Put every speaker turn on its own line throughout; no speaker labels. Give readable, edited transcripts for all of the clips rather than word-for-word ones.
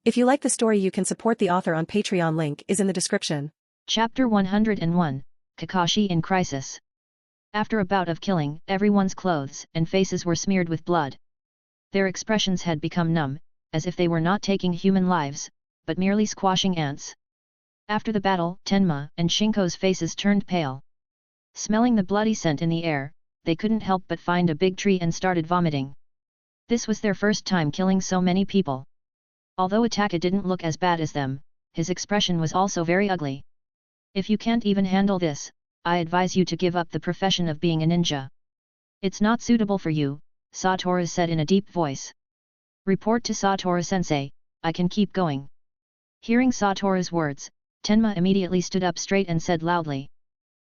If you like the story, you can support the author on Patreon. Link is in the description.
Chapter 101, Kakashi in Crisis. After a bout of killing, everyone's clothes and faces were smeared with blood. Their expressions had become numb, as if they were not taking human lives, but merely squashing ants. After the battle, Tenma and Shinko's faces turned pale. Smelling the bloody scent in the air, they couldn't help but find a big tree and started vomiting. This was their first time killing so many people. Although Hatake didn't look as bad as them, his expression was also very ugly. If you can't even handle this, I advise you to give up the profession of being a ninja. It's not suitable for you, Satoru said in a deep voice. Report to Satoru-sensei, I can keep going. Hearing Satoru's words, Tenma immediately stood up straight and said loudly.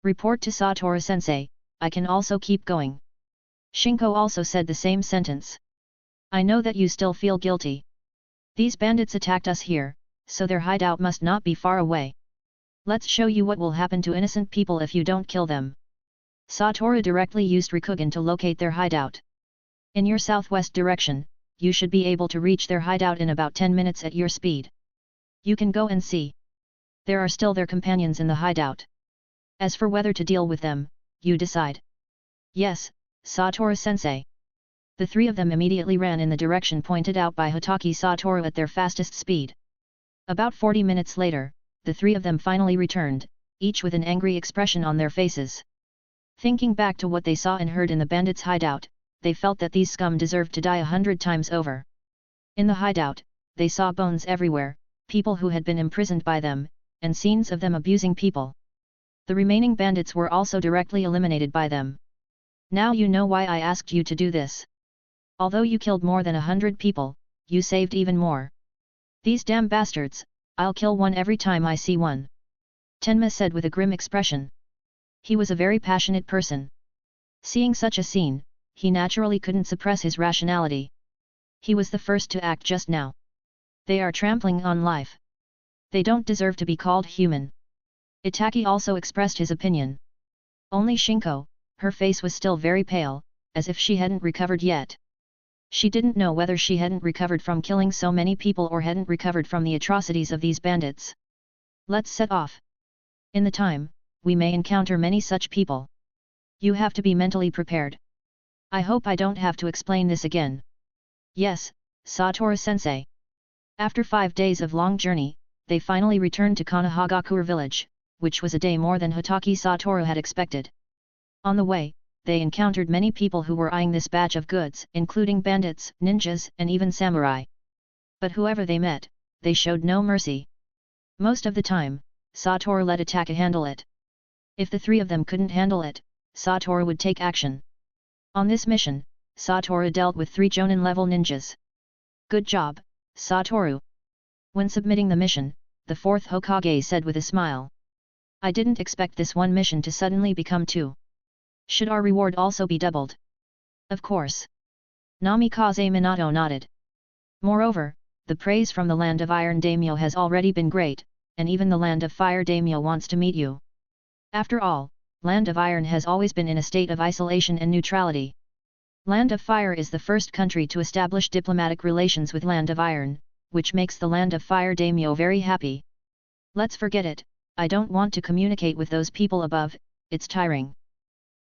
Report to Satoru-sensei, I can also keep going. Shinko also said the same sentence. I know that you still feel guilty. These bandits attacked us here, so their hideout must not be far away. Let's show you what will happen to innocent people if you don't kill them. Satoru directly used Rikugan to locate their hideout. In your southwest direction, you should be able to reach their hideout in about 10 minutes at your speed. You can go and see. There are still their companions in the hideout. As for whether to deal with them, you decide. Yes, Satoru-sensei. The three of them immediately ran in the direction pointed out by Hatake Satoru at their fastest speed. About 40 minutes later, the three of them finally returned, each with an angry expression on their faces. Thinking back to what they saw and heard in the bandits' hideout, they felt that these scum deserved to die 100 times over. In the hideout, they saw bones everywhere, people who had been imprisoned by them, and scenes of them abusing people. The remaining bandits were also directly eliminated by them. Now you know why I asked you to do this. Although you killed more than 100 people, you saved even more. These damn bastards, I'll kill one every time I see one. Tenma said with a grim expression. He was a very passionate person. Seeing such a scene, he naturally couldn't suppress his rationality. He was the first to act just now. They are trampling on life. They don't deserve to be called human. Hatake also expressed his opinion. Only Shinko, her face was still very pale, as if she hadn't recovered yet. She didn't know whether she hadn't recovered from killing so many people or hadn't recovered from the atrocities of these bandits. Let's set off. In the time, we may encounter many such people. You have to be mentally prepared. I hope I don't have to explain this again. Yes, Satoru-sensei. After 5 days of long journey, they finally returned to Konohagakure village, which was a day more than Hatake Satoru had expected. On the way, they encountered many people who were eyeing this batch of goods, including bandits, ninjas, and even samurai. But whoever they met, they showed no mercy. Most of the time, Satoru let Hatake handle it. If the three of them couldn't handle it, Satoru would take action. On this mission, Satoru dealt with 3 Jonin-level ninjas. Good job, Satoru. When submitting the mission, the 4th Hokage said with a smile. I didn't expect this one mission to suddenly become 2. Should our reward also be doubled? Of course. Namikaze Minato nodded. Moreover, the praise from the Land of Iron Daimyo has already been great, and even the Land of Fire Daimyo wants to meet you. After all, Land of Iron has always been in a state of isolation and neutrality. Land of Fire is the first country to establish diplomatic relations with Land of Iron, which makes the Land of Fire Daimyo very happy. Let's forget it, I don't want to communicate with those people above, it's tiring.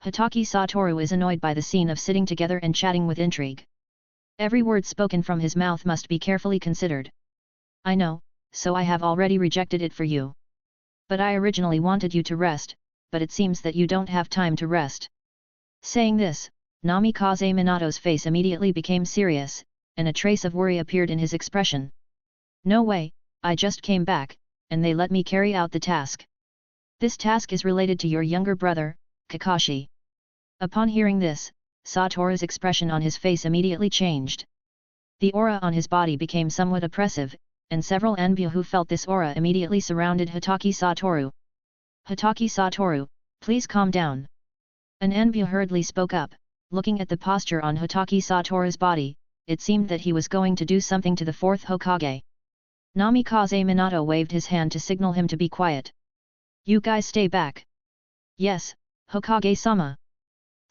Hatake Satoru is annoyed by the scene of sitting together and chatting with intrigue. Every word spoken from his mouth must be carefully considered. I know, so I have already rejected it for you. But I originally wanted you to rest, but it seems that you don't have time to rest. Saying this, Namikaze Minato's face immediately became serious, and a trace of worry appeared in his expression. No way, I just came back, and they let me carry out the task. This task is related to your younger brother, Kakashi. Upon hearing this, Satoru's expression on his face immediately changed. The aura on his body became somewhat oppressive, and several Anbu who felt this aura immediately surrounded Hatake Satoru. Hatake Satoru, please calm down. An Anbu hurriedly spoke up, looking at the posture on Hatake Satoru's body, it seemed that he was going to do something to the 4th Hokage. Namikaze Minato waved his hand to signal him to be quiet. You guys stay back. Yes, Hokage-sama.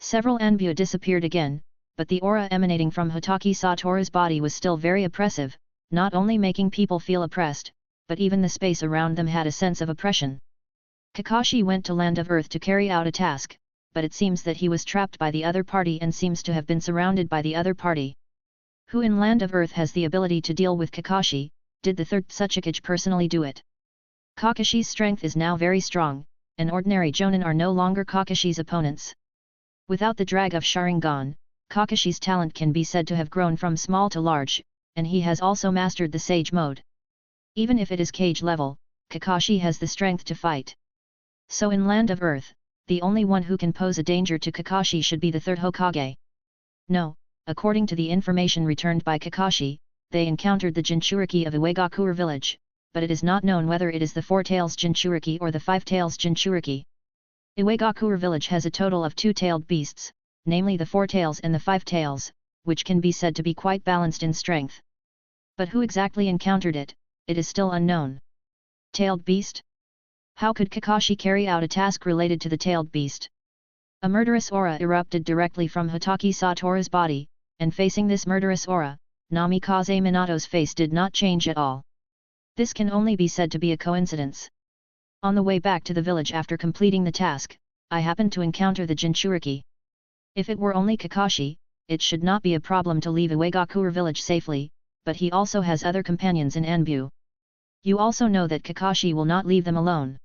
Several Anbu disappeared again, but the aura emanating from Hatake Satoru's body was still very oppressive, not only making people feel oppressed, but even the space around them had a sense of oppression. Kakashi went to Land of Earth to carry out a task, but it seems that he was trapped by the other party and seems to have been surrounded by the other party. Who in Land of Earth has the ability to deal with Kakashi? Did the third Tsuchikage personally do it? Kakashi's strength is now very strong, and ordinary Jonin are no longer Kakashi's opponents. Without the drag of Sharingan, Kakashi's talent can be said to have grown from small to large, and he has also mastered the Sage mode. Even if it is cage level, Kakashi has the strength to fight. So in Land of Earth, the only one who can pose a danger to Kakashi should be the third Hokage. No, according to the information returned by Kakashi, they encountered the Jinchuriki of Iwagakure village, but it is not known whether it is the Four Tails Jinchuriki or the Five Tails Jinchuriki. Iwagakure village has a total of two-tailed beasts, namely the Four Tails and the Five Tails, which can be said to be quite balanced in strength. But who exactly encountered it, it is still unknown. Tailed beast? How could Kakashi carry out a task related to the tailed beast? A murderous aura erupted directly from Hatake Satoru's body, and facing this murderous aura, Namikaze Minato's face did not change at all. This can only be said to be a coincidence. On the way back to the village after completing the task, I happened to encounter the Jinchuriki. If it were only Kakashi, it should not be a problem to leave Iwagakure village safely, but he also has other companions in Anbu. You also know that Kakashi will not leave them alone.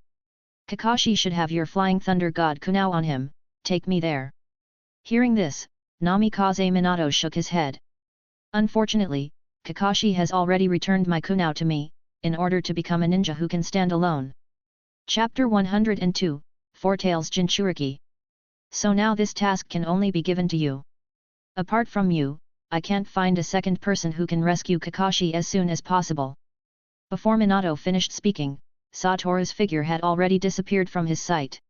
Kakashi should have your flying thunder god Kunao on him, take me there. Hearing this, Namikaze Minato shook his head. Unfortunately, Kakashi has already returned my Kunao to me, in order to become a ninja who can stand alone. Chapter 102, Four Tails Jinchuriki. So now this task can only be given to you. Apart from you, I can't find a second person who can rescue Kakashi as soon as possible. Before Minato finished speaking, Satoru's figure had already disappeared from his sight.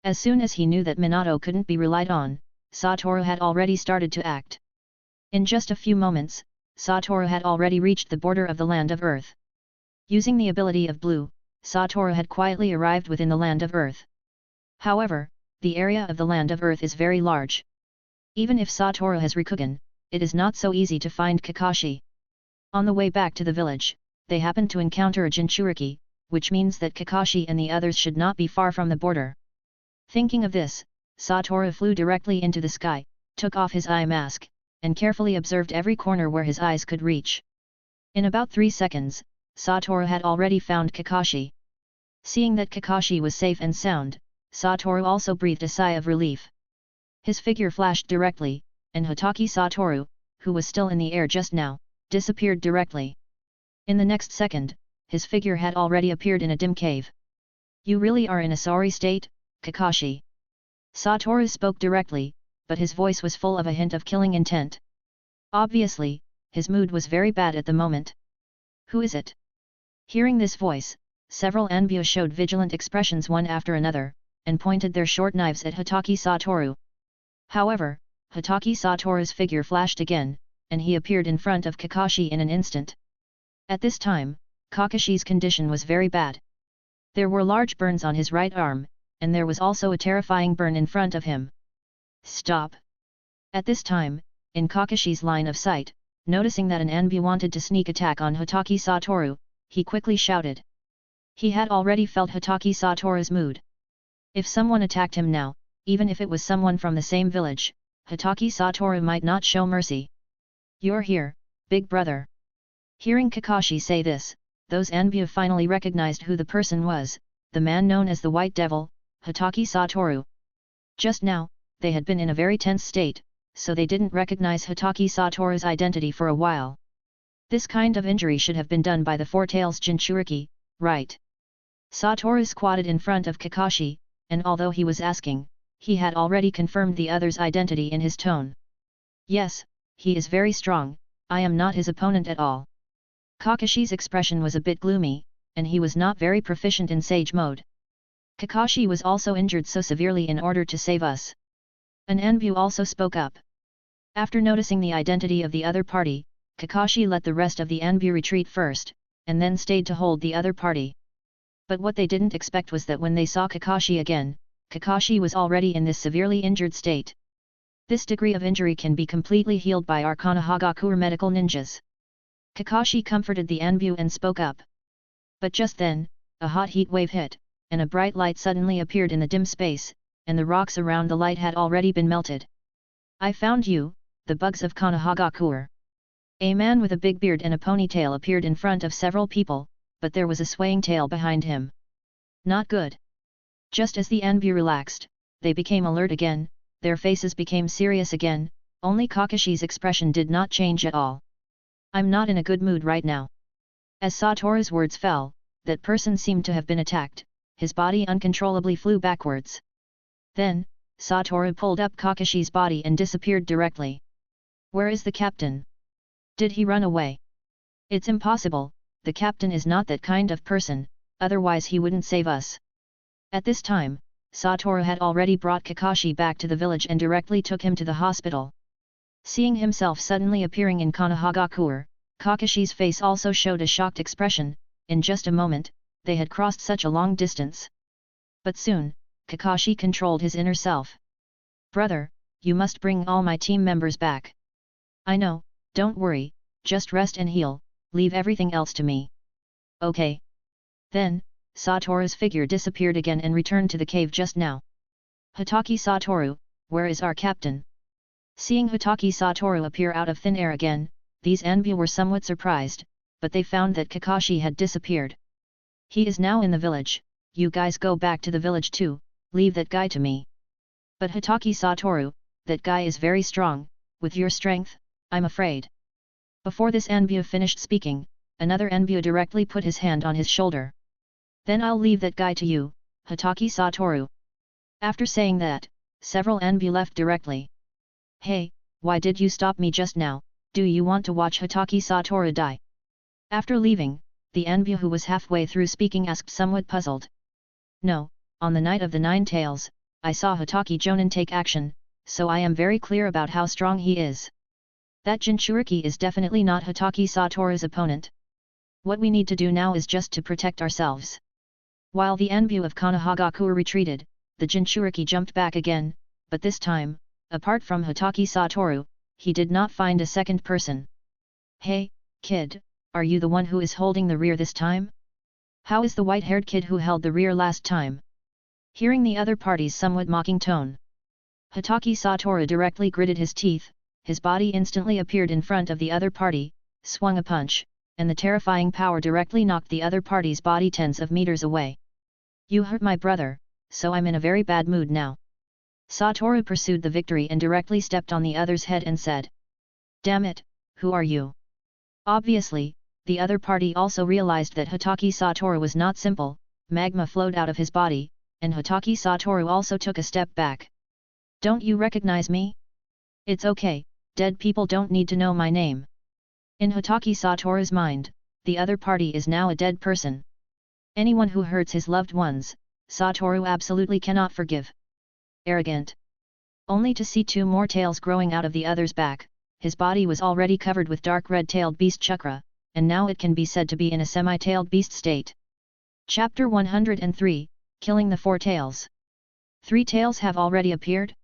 As soon as he knew that Minato couldn't be relied on, Satoru had already started to act. In just a few moments, Satoru had already reached the border of the Land of Earth. Using the ability of Blue, Satoru had quietly arrived within the Land of Earth. However, the area of the Land of Earth is very large. Even if Satoru has Rikugan, it is not so easy to find Kakashi. On the way back to the village, they happened to encounter a Jinchuriki, which means that Kakashi and the others should not be far from the border. Thinking of this, Satoru flew directly into the sky, took off his eye mask, and carefully observed every corner where his eyes could reach. In about 3 seconds, Satoru had already found Kakashi. Seeing that Kakashi was safe and sound, Satoru also breathed a sigh of relief. His figure flashed directly, and Hatake Satoru, who was still in the air just now, disappeared directly. In the next second, his figure had already appeared in a dim cave. You really are in a sorry state, Kakashi. Satoru spoke directly, but his voice was full of a hint of killing intent. Obviously, his mood was very bad at the moment. Who is it? Hearing this voice, several Anbu showed vigilant expressions one after another, and pointed their short knives at Hatake Satoru. However, Hatake Satoru's figure flashed again, and he appeared in front of Kakashi in an instant. At this time, Kakashi's condition was very bad. There were large burns on his right arm, and there was also a terrifying burn in front of him. Stop! At this time, in Kakashi's line of sight, noticing that an Anbu wanted to sneak attack on Hatake Satoru, he quickly shouted. He had already felt Hatake Satoru's mood. If someone attacked him now, even if it was someone from the same village, Hatake Satoru might not show mercy. You're here, big brother. Hearing Kakashi say this, those Anbu finally recognized who the person was, the man known as the White Devil, Hatake Satoru. Just now, they had been in a very tense state, so they didn't recognize Hatake Satoru's identity for a while. This kind of injury should have been done by the Four Tails Jinchuriki, right? Satoru squatted in front of Kakashi, and although he was asking, he had already confirmed the other's identity in his tone. Yes, he is very strong, I am not his opponent at all. Kakashi's expression was a bit gloomy, and he was not very proficient in Sage mode. Kakashi was also injured so severely in order to save us. An Anbu also spoke up. After noticing the identity of the other party, Kakashi let the rest of the Anbu retreat first, and then stayed to hold the other party. But what they didn't expect was that when they saw Kakashi again, Kakashi was already in this severely injured state. This degree of injury can be completely healed by our Konohagakure medical ninjas. Kakashi comforted the Anbu and spoke up. But just then, a hot heat wave hit, and a bright light suddenly appeared in the dim space, and the rocks around the light had already been melted. I found you, the bugs of Konohagakure. A man with a big beard and a ponytail appeared in front of several people, but there was a swaying tail behind him. Not good. Just as the Anbu relaxed, they became alert again, their faces became serious again, only Kakashi's expression did not change at all. I'm not in a good mood right now. As Satoru's words fell, that person seemed to have been attacked, his body uncontrollably flew backwards. Then, Satoru pulled up Kakashi's body and disappeared directly. Where is the captain? Did he run away? It's impossible, the captain is not that kind of person, otherwise he wouldn't save us. At this time, Satoru had already brought Kakashi back to the village and directly took him to the hospital. Seeing himself suddenly appearing in Konohagakure, Kakashi's face also showed a shocked expression. In just a moment, they had crossed such a long distance. But soon, Kakashi controlled his inner self. Brother, you must bring all my team members back. I know, don't worry, just rest and heal, leave everything else to me. Okay. Then, Satoru's figure disappeared again and returned to the cave just now. Hatake Satoru, where is our captain? Seeing Hatake Satoru appear out of thin air again, these Anbu were somewhat surprised, but they found that Kakashi had disappeared. He is now in the village, you guys go back to the village too, leave that guy to me. But Hatake Satoru, that guy is very strong, with your strength, I'm afraid. Before this Anbu finished speaking, another Anbu directly put his hand on his shoulder. Then I'll leave that guy to you, Hatake Satoru. After saying that, several Anbu left directly. Hey, why did you stop me just now, do you want to watch Hatake Satoru die? After leaving, the Anbu who was halfway through speaking asked somewhat puzzled. No, on the night of the 9 tails, I saw Hatake Jonin take action, so I am very clear about how strong he is. That Jinchuriki is definitely not Hatake Satoru's opponent. What we need to do now is just to protect ourselves. While the Anbu of Konohagakure retreated, the Jinchuriki jumped back again, but this time, apart from Hatake Satoru, he did not find a second person. Hey, kid, are you the one who is holding the rear this time? How is the white-haired kid who held the rear last time? Hearing the other party's somewhat mocking tone, Hatake Satoru directly gritted his teeth, his body instantly appeared in front of the other party, swung a punch, and the terrifying power directly knocked the other party's body tens of meters away. You hurt my brother, so I'm in a very bad mood now. Satoru pursued the victory and directly stepped on the other's head and said. Damn it, who are you? Obviously, the other party also realized that Hatake Satoru was not simple, magma flowed out of his body, and Hatake Satoru also took a step back. Don't you recognize me? It's okay, dead people don't need to know my name. In Hatake Satoru's mind, the other party is now a dead person. Anyone who hurts his loved ones, Satoru absolutely cannot forgive. Arrogant. Only to see 2 more tails growing out of the other's back, his body was already covered with dark red-tailed beast chakra, and now it can be said to be in a semi-tailed beast state. Chapter 103, Killing the 4 tails. 3 tails have already appeared?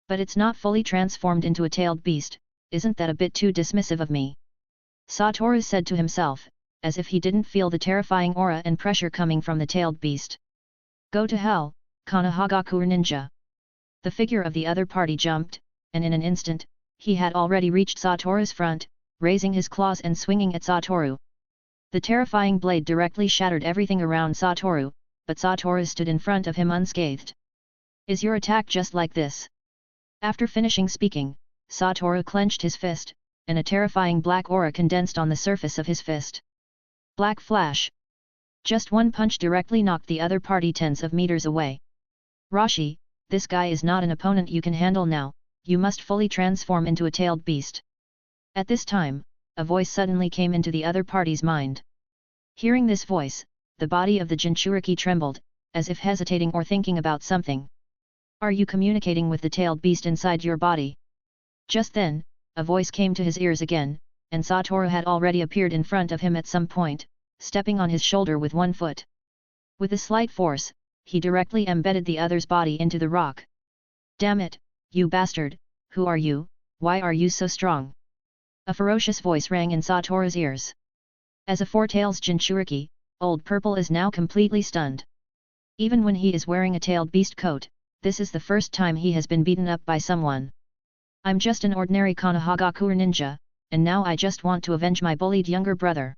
But it's not fully transformed into a tailed beast, isn't that a bit too dismissive of me? Satoru said to himself, as if he didn't feel the terrifying aura and pressure coming from the tailed beast. Go to hell, Konohagakure ninja. The figure of the other party jumped, and in an instant, he had already reached Satoru's front, raising his claws and swinging at Satoru. The terrifying blade directly shattered everything around Satoru, but Satoru stood in front of him unscathed. Is your attack just like this? After finishing speaking, Satoru clenched his fist, and a terrifying black aura condensed on the surface of his fist. Black flash. Just one punch directly knocked the other party tens of meters away. Rashi, this guy is not an opponent you can handle now, you must fully transform into a tailed beast. At this time, a voice suddenly came into the other party's mind. Hearing this voice, the body of the Jinchuriki trembled, as if hesitating or thinking about something. Are you communicating with the tailed beast inside your body? Just then, a voice came to his ears again, and Satoru had already appeared in front of him at some point, stepping on his shoulder with one foot. With a slight force, he directly embedded the other's body into the rock. Damn it, you bastard, who are you, why are you so strong? A ferocious voice rang in Satoru's ears. As a four-tails Jinchuriki, Old Purple is now completely stunned. Even when he is wearing a tailed beast coat, this is the first time he has been beaten up by someone. I'm just an ordinary Konohagakure ninja, and now I just want to avenge my bullied younger brother.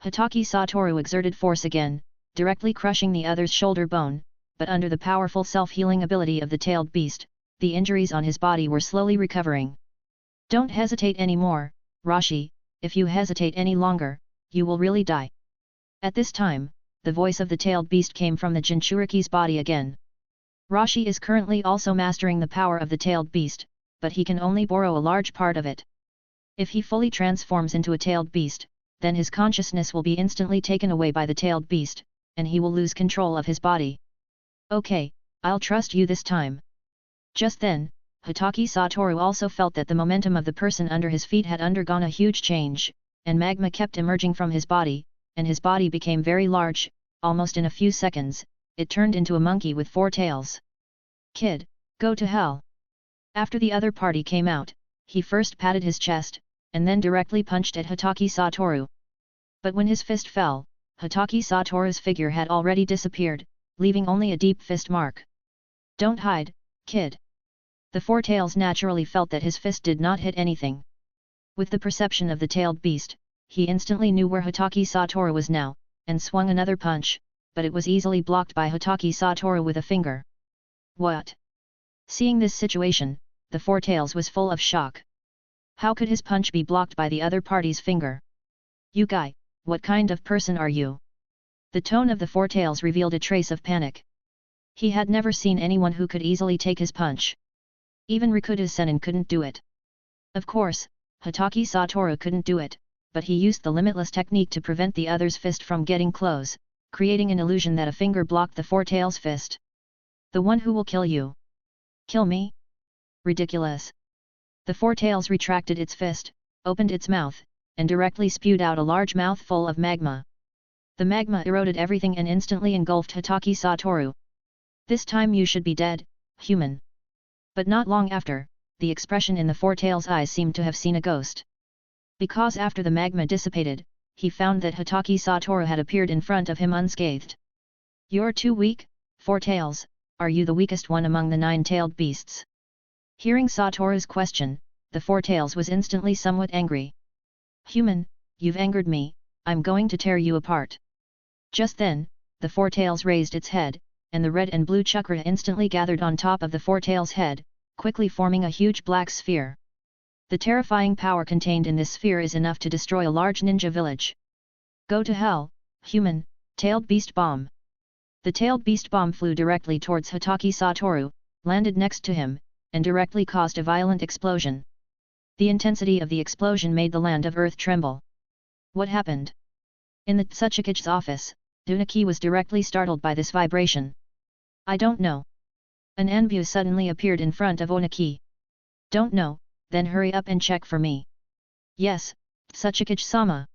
Hatake Satoru exerted force again, directly crushing the other's shoulder bone, but under the powerful self-healing ability of the tailed beast, the injuries on his body were slowly recovering. Don't hesitate anymore, Rashi, if you hesitate any longer, you will really die. At this time, the voice of the tailed beast came from the Jinchuriki's body again. Rashi is currently also mastering the power of the tailed beast, but he can only borrow a large part of it. If he fully transforms into a tailed beast, then his consciousness will be instantly taken away by the tailed beast, and he will lose control of his body. Okay, I'll trust you this time. Just then, Hatake Satoru also felt that the momentum of the person under his feet had undergone a huge change, and magma kept emerging from his body, and his body became very large. Almost in a few seconds, it turned into a monkey with 4 tails. Kid, go to hell! After the other party came out, he first patted his chest, and then directly punched at Hatake Satoru. But when his fist fell, Hatake Satoru's figure had already disappeared, leaving only a deep fist mark. Don't hide, kid! The 4 tails naturally felt that his fist did not hit anything. With the perception of the tailed beast, he instantly knew where Hatake Satoru was now, and swung another punch, but it was easily blocked by Hatake Satoru with a finger. What? Seeing this situation, the 4 tails was full of shock. How could his punch be blocked by the other party's finger? You guy, what kind of person are you? The tone of the 4 tails revealed a trace of panic. He had never seen anyone who could easily take his punch. Even Rikuda's Senin couldn't do it. Of course, Hatake Satoru couldn't do it, but he used the limitless technique to prevent the other's fist from getting close, creating an illusion that a finger blocked the 4 tails fist. The one who will kill you. Kill me? Ridiculous. The 4 tails retracted its fist, opened its mouth, and directly spewed out a large mouthful of magma. The magma eroded everything and instantly engulfed Hatake Satoru. This time you should be dead, human. But not long after, the expression in the 4 tails' eyes seemed to have seen a ghost. Because after the magma dissipated, he found that Hatake Satoru had appeared in front of him unscathed. You're too weak, 4 tails, are you the weakest one among the 9-tailed beasts? Hearing Satoru's question, the 4 tails was instantly somewhat angry. Human, you've angered me, I'm going to tear you apart. Just then, the 4 tails raised its head, and the red and blue chakra instantly gathered on top of the 4 tails' head, quickly forming a huge black sphere. The terrifying power contained in this sphere is enough to destroy a large ninja village. Go to hell, human, tailed beast bomb. The tailed beast bomb flew directly towards Hatake Satoru, landed next to him, and directly caused a violent explosion. The intensity of the explosion made the land of earth tremble. What happened? In the Tsuchiki's office, Dunaki was directly startled by this vibration. I don't know. An Anbu suddenly appeared in front of Onaki. Don't know, then hurry up and check for me. Yes, Tsuchikage-sama.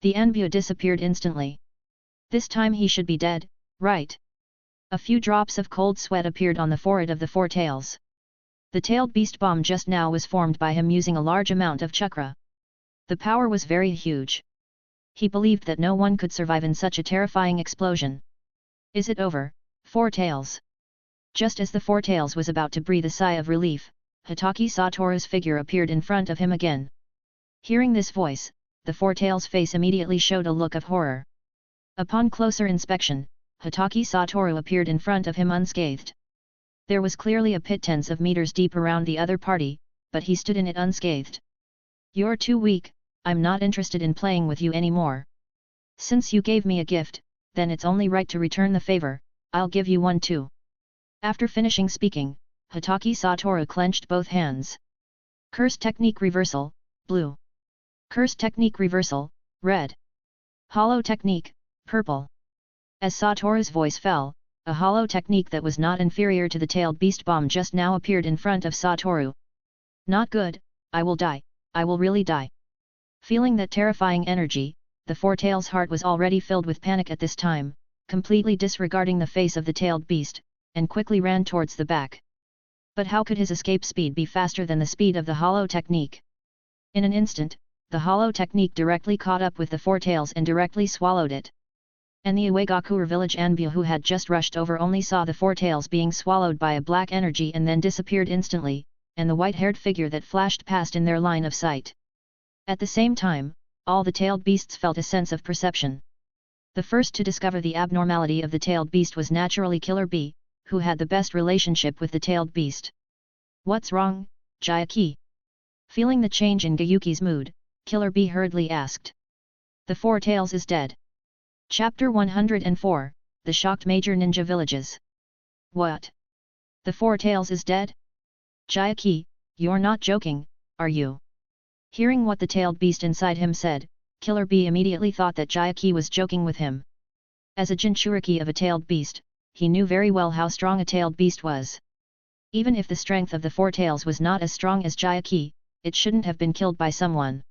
The Anbu disappeared instantly. This time he should be dead, right? A few drops of cold sweat appeared on the forehead of the 4 tails. The tailed beast bomb just now was formed by him using a large amount of chakra. The power was very huge. He believed that no one could survive in such a terrifying explosion. Is it over, 4 tails? Just as the 4 tails was about to breathe a sigh of relief, Hatake Satoru's figure appeared in front of him again. Hearing this voice, the 4 tails' face immediately showed a look of horror. Upon closer inspection, Hatake Satoru appeared in front of him unscathed. There was clearly a pit tens of meters deep around the other party, but he stood in it unscathed. You're too weak, I'm not interested in playing with you anymore. Since you gave me a gift, then it's only right to return the favor, I'll give you one too. After finishing speaking, Hatake Satoru clenched both hands. Curse technique reversal, blue. Curse technique reversal, red. Hollow technique, purple. As Satoru's voice fell, a hollow technique that was not inferior to the tailed beast bomb just now appeared in front of Satoru. Not good, I will die, I will really die. Feeling that terrifying energy, the 4 tails' heart was already filled with panic at this time, completely disregarding the face of the tailed beast, and quickly ran towards the back. But how could his escape speed be faster than the speed of the hollow technique? In an instant, the hollow technique directly caught up with the four tails and directly swallowed it. And the Iwagakure village Anbu who had just rushed over only saw the four tails being swallowed by a black energy and then disappeared instantly, and the white-haired figure that flashed past in their line of sight. At the same time, all the tailed beasts felt a sense of perception. The first to discover the abnormality of the tailed beast was naturally Killer Bee, who had the best relationship with the tailed beast. "What's wrong, Jayaki?" Feeling the change in Gyuki's mood, Killer Bee hurriedly asked. "The four tails is dead." Chapter 104, The Shocked Major Ninja Villages. "What? The four tails is dead? Jayaki, you're not joking, are you?" Hearing what the tailed beast inside him said, Killer Bee immediately thought that Jayaki was joking with him. As a Jinchuriki of a tailed beast, he knew very well how strong a tailed beast was. Even if the strength of the four tails was not as strong as Jayaki, it shouldn't have been killed by someone.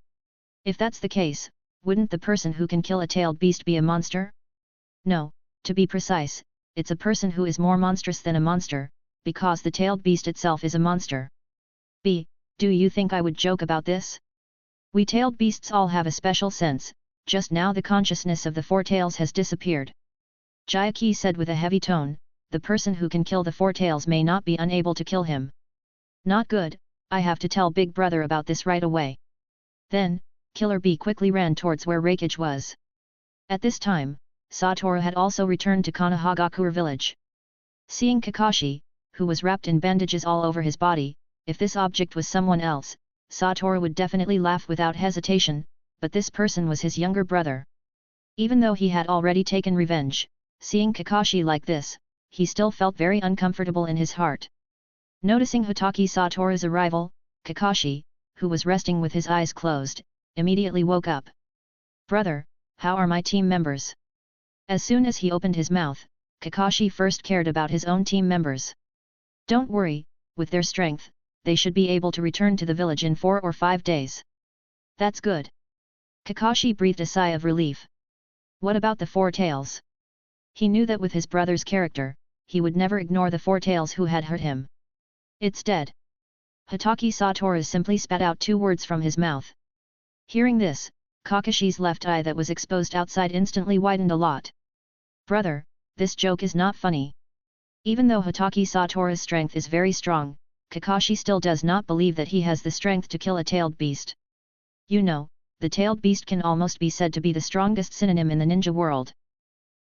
If that's the case, wouldn't the person who can kill a tailed beast be a monster? No, to be precise, it's a person who is more monstrous than a monster, because the tailed beast itself is a monster. "B, do you think I would joke about this? We tailed beasts all have a special sense, just now the consciousness of the four tails has disappeared." Jayaki said with a heavy tone, "The person who can kill the four tails may not be unable to kill him." "Not good, I have to tell Big Brother about this right away." Then, Killer Bee quickly ran towards where Reikage was. At this time, Satoru had also returned to Konohagakure village. Seeing Kakashi, who was wrapped in bandages all over his body, if this object was someone else, Satoru would definitely laugh without hesitation, but this person was his younger brother. Even though he had already taken revenge, seeing Kakashi like this, he still felt very uncomfortable in his heart. Noticing Hatake Satoru's arrival, Kakashi, who was resting with his eyes closed, immediately woke up. "Brother, how are my team members?" As soon as he opened his mouth, Kakashi first cared about his own team members. "Don't worry, with their strength, they should be able to return to the village in 4 or 5 days." "That's good." Kakashi breathed a sigh of relief. What about the four tails? He knew that with his brother's character, he would never ignore the four tails who had hurt him. "It's dead." Hatake Satoru simply spat out 2 words from his mouth. Hearing this, Kakashi's left eye that was exposed outside instantly widened a lot. "Brother, this joke is not funny." Even though Hatake Satoru's strength is very strong, Kakashi still does not believe that he has the strength to kill a tailed beast. You know, the tailed beast can almost be said to be the strongest synonym in the ninja world.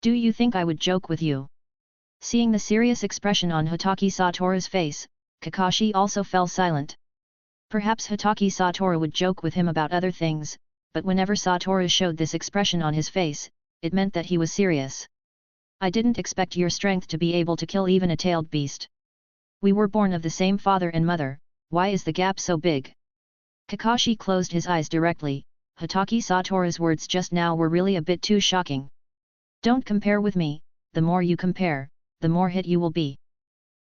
"Do you think I would joke with you?" Seeing the serious expression on Hatake Satoru's face, Kakashi also fell silent. Perhaps Hatake Satoru would joke with him about other things, but whenever Satoru showed this expression on his face, it meant that he was serious. "I didn't expect your strength to be able to kill even a tailed beast. We were born of the same father and mother, why is the gap so big?" Kakashi closed his eyes directly. Hatake Satoru's words just now were really a bit too shocking. "Don't compare with me, the more you compare, the more hit you will be."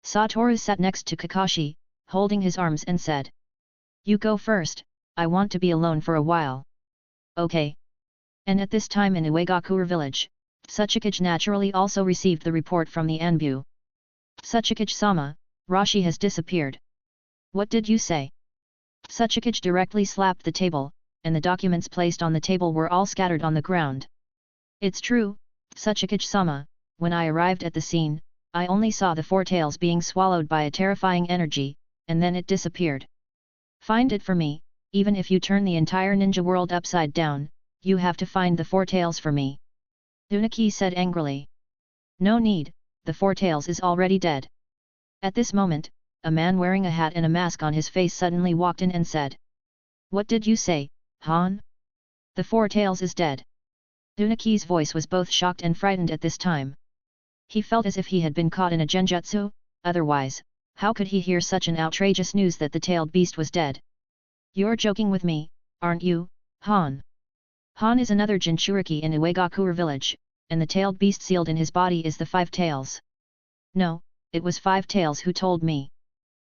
Satoru sat next to Kakashi, holding his arms and said. "You go first, I want to be alone for a while." "Okay." And at this time in Iwagakure village, Tsuchikage naturally also received the report from the Anbu. "Tsuchikage-sama, Rashi has disappeared." "What did you say?" Tsuchikage directly slapped the table, and the documents placed on the table were all scattered on the ground. "It's true, Tsuchikage-sama, when I arrived at the scene, I only saw the four tails being swallowed by a terrifying energy, and then it disappeared. Find it for me, even if you turn the entire ninja world upside down, you have to find the four tails for me." Unaki said angrily. "No need, the four tails is already dead." At this moment, a man wearing a hat and a mask on his face suddenly walked in and said. "What did you say, Han? The four tails is dead." Unaki's voice was both shocked and frightened at this time. He felt as if he had been caught in a genjutsu, otherwise, how could he hear such an outrageous news that the tailed beast was dead? "You're joking with me, aren't you, Han?" Han is another Jinchuriki in Iwagakure village, and the tailed beast sealed in his body is the 5 tails. "No, it was 5 tails who told me."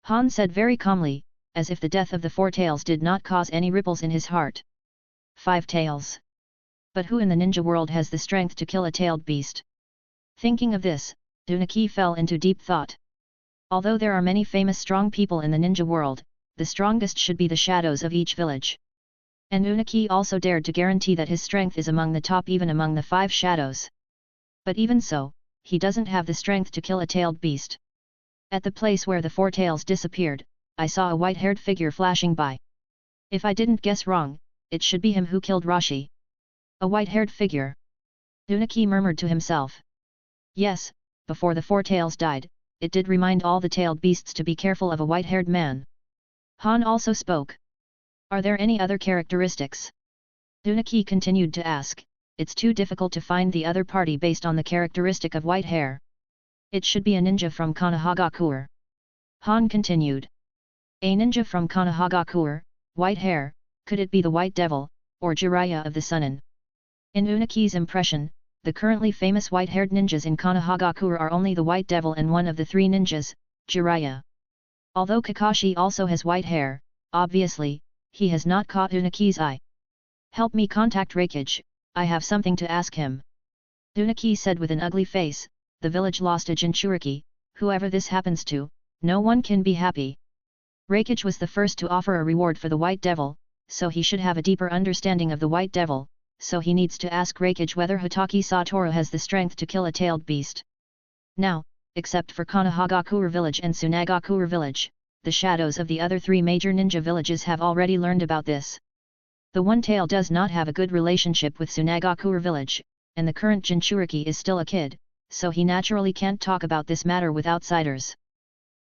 Han said very calmly, as if the death of the 4 tails did not cause any ripples in his heart. 5 tails. But who in the ninja world has the strength to kill a tailed beast? Thinking of this, Unaki fell into deep thought. Although there are many famous strong people in the ninja world, the strongest should be the shadows of each village. And Unaki also dared to guarantee that his strength is among the top even among the 5 shadows. But even so, he doesn't have the strength to kill a tailed beast. At the place where the 4 tails disappeared, I saw a white-haired figure flashing by. If I didn't guess wrong, it should be him who killed Rashi. A white-haired figure. Unaki murmured to himself. Yes, before the 4 tails died, it did remind all the tailed beasts to be careful of a white-haired man. Han also spoke. Are there any other characteristics? Unaki continued to ask. It's too difficult to find the other party based on the characteristic of white hair. It should be a ninja from Konohagakure. Han continued. A ninja from Konohagakure, white hair, could it be the White Devil, or Jiraiya of the Sunin? In Unaki's impression, the currently famous white-haired ninjas in Konohagakure are only the White Devil and one of the 3 ninjas, Jiraiya. Although Kakashi also has white hair, obviously, he has not caught Unaki's eye. Help me contact Reikage, I have something to ask him. Unaki said with an ugly face, the village lost a Jinchuriki, whoever this happens to, no one can be happy. Reikage was the first to offer a reward for the White Devil, so he should have a deeper understanding of the White Devil, so he needs to ask Reikage whether Hatake Satoru has the strength to kill a tailed beast. Now, except for Konohagakure village and Tsunagakure village, the shadows of the other 3 major ninja villages have already learned about this. The One Tail does not have a good relationship with Tsunagakure village, and the current Jinchuriki is still a kid, so he naturally can't talk about this matter with outsiders.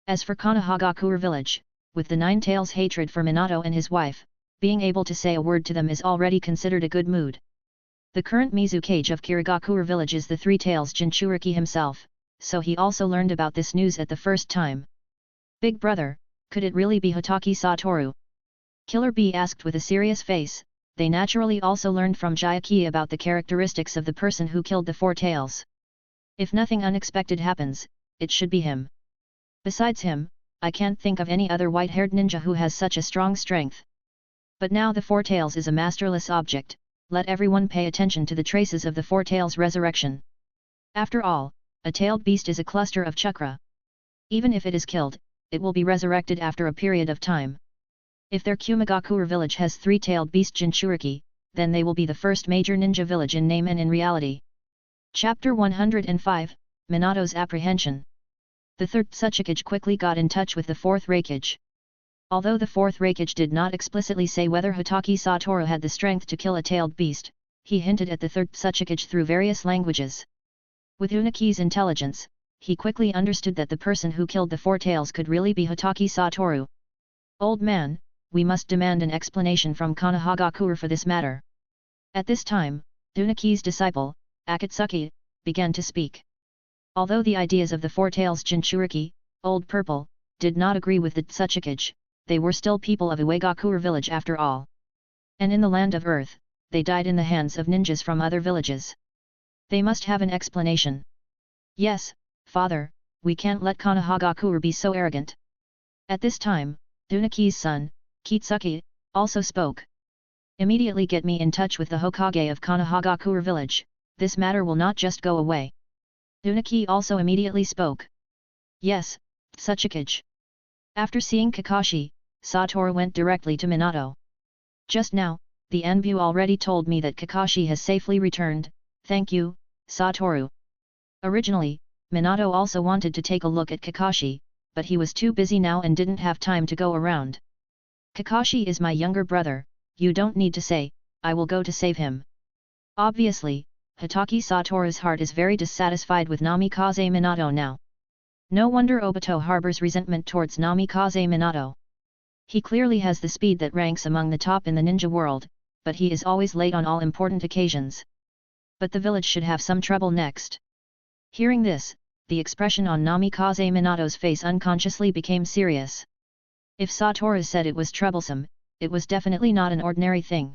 As for Konohagakure village, with the 9 tails' hatred for Minato and his wife, being able to say a word to them is already considered a good mood. The current Mizukage of Kirigakure village is the 3 tails Jinchuriki himself, so he also learned about this news at the first time. Big brother, could it really be Hatake Satoru? Killer Bee asked with a serious face. They naturally also learned from Jayaki about the characteristics of the person who killed the 4 tails. If nothing unexpected happens, it should be him. Besides him, I can't think of any other white-haired ninja who has such a strong strength. But now the 4 tails is a masterless object, let everyone pay attention to the traces of the 4 tails resurrection. After all, a tailed beast is a cluster of chakra. Even if it is killed, it will be resurrected after a period of time. If their Kumagakure village has 3-tailed beast Jinchuriki, then they will be the first major ninja village in name and in reality. Chapter 105, Minato's Apprehension. The 3rd Tsuchikage quickly got in touch with the 4th Reikage. Although the 4th Reikage did not explicitly say whether Hatake Satoru had the strength to kill a tailed beast, he hinted at the 3rd Tsuchikage through various languages. With Unaki's intelligence, he quickly understood that the person who killed the 4 tails could really be Hatake Satoru. Old man, we must demand an explanation from Konohagakure for this matter. At this time, Unaki's disciple, Akatsuki, began to speak. Although the ideas of the 4 tails Jinchuriki, Old Purple, did not agree with the Tsuchikage, they were still people of Iwagakure village after all. And in the land of Earth, they died in the hands of ninjas from other villages. They must have an explanation. Yes, father, we can't let Konohagakure be so arrogant. At this time, Unaki's son, Kitsuki, also spoke. Immediately get me in touch with the Hokage of Konohagakure village, this matter will not just go away. Unaki also immediately spoke. Yes, Tsuchikage. After seeing Kakashi, Satoru went directly to Minato. Just now, the Anbu already told me that Kakashi has safely returned, thank you, Satoru. Originally, Minato also wanted to take a look at Kakashi, but he was too busy now and didn't have time to go around. Kakashi is my younger brother, you don't need to say, I will go to save him. Obviously, Hatake Satoru's heart is very dissatisfied with Namikaze Minato now. No wonder Obito harbors resentment towards Namikaze Minato. He clearly has the speed that ranks among the top in the ninja world, but he is always late on all important occasions. But the village should have some trouble next. Hearing this, the expression on Namikaze Minato's face unconsciously became serious. If Satoru said it was troublesome, it was definitely not an ordinary thing.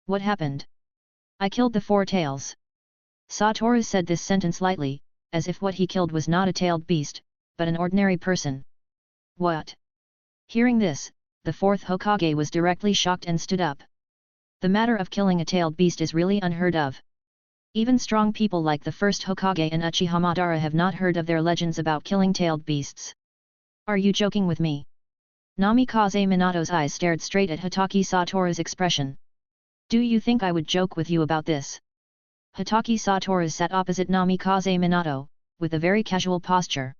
What happened? I killed the 4 tails. Satoru said this sentence lightly, as if what he killed was not a tailed beast, but an ordinary person. What? Hearing this, the 4th Hokage was directly shocked and stood up. The matter of killing a tailed beast is really unheard of. Even strong people like the 1st Hokage and Uchiha Madara have not heard of their legends about killing tailed beasts. Are you joking with me? Namikaze Minato's eyes stared straight at Hatake Satoru's expression. Do you think I would joke with you about this? Hatake Satoru sat opposite Namikaze Minato, with a very casual posture.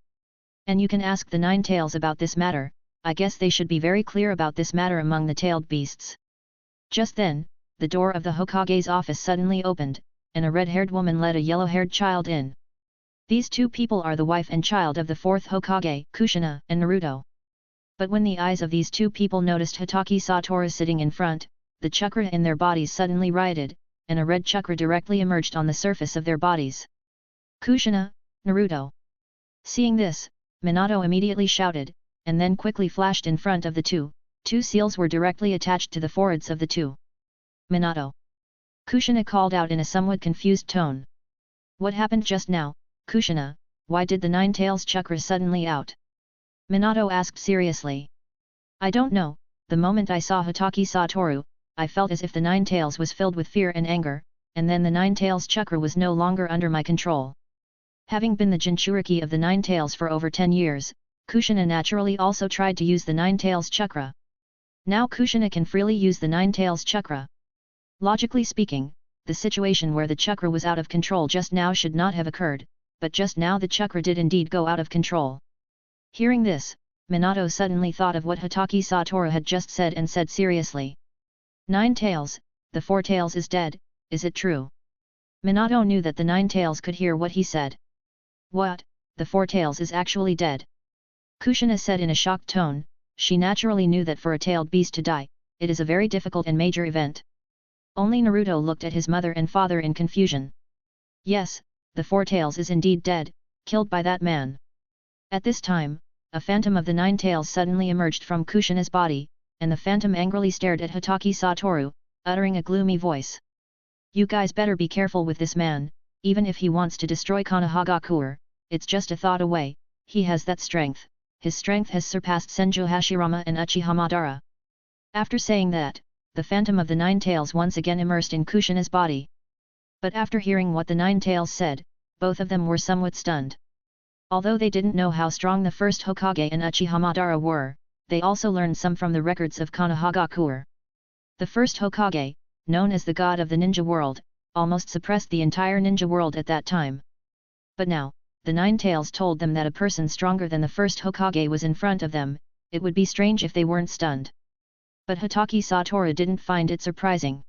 And you can ask the Nine Tails about this matter, I guess they should be very clear about this matter among the tailed beasts. Just then, the door of the Hokage's office suddenly opened, and a red-haired woman led a yellow-haired child in. These two people are the wife and child of the fourth Hokage, Kushina, and Naruto. But when the eyes of these two people noticed Hatake Satoru sitting in front, the chakra in their bodies suddenly rioted, and a red chakra directly emerged on the surface of their bodies. Kushina, Naruto. Seeing this, Minato immediately shouted, and then quickly flashed in front of the two seals were directly attached to the foreheads of the two. Minato. Kushina called out in a somewhat confused tone. What happened just now, Kushina, why did the Nine Tails chakra suddenly out? Minato asked seriously. I don't know, the moment I saw Hatake Satoru, I felt as if the Nine Tails was filled with fear and anger, and then the Nine Tails chakra was no longer under my control. Having been the Jinchuriki of the Nine Tails for over 10 years, Kushina naturally also tried to use the Nine Tails chakra. Now Kushina can freely use the Nine Tails chakra. Logically speaking, the situation where the chakra was out of control just now should not have occurred, but just now the chakra did indeed go out of control. Hearing this, Minato suddenly thought of what Hatake Satoru had just said and said seriously. Nine Tails, the Four Tails is dead, is it true? Minato knew that the Nine Tails could hear what he said. What, the Four Tails is actually dead? Kushina said in a shocked tone. She naturally knew that for a tailed beast to die, it is a very difficult and major event. Only Naruto looked at his mother and father in confusion. Yes, the Four Tails is indeed dead, killed by that man. At this time, a phantom of the Nine Tails suddenly emerged from Kushina's body, and the phantom angrily stared at Hatake Satoru, uttering a gloomy voice. You guys better be careful with this man, even if he wants to destroy Konohagakure, it's just a thought away, he has that strength. His strength has surpassed Senju Hashirama and Uchiha Madara. After saying that, the phantom of the Nine Tails once again immersed in Kushina's body. But after hearing what the Nine Tails said, both of them were somewhat stunned. Although they didn't know how strong the first Hokage and Uchiha Madara were, they also learned some from the records of Konohagakure. The first Hokage, known as the god of the ninja world, almost suppressed the entire ninja world at that time. But now, the Nine Tails told them that a person stronger than the first Hokage was in front of them, it would be strange if they weren't stunned. But Hatake Satoru didn't find it surprising.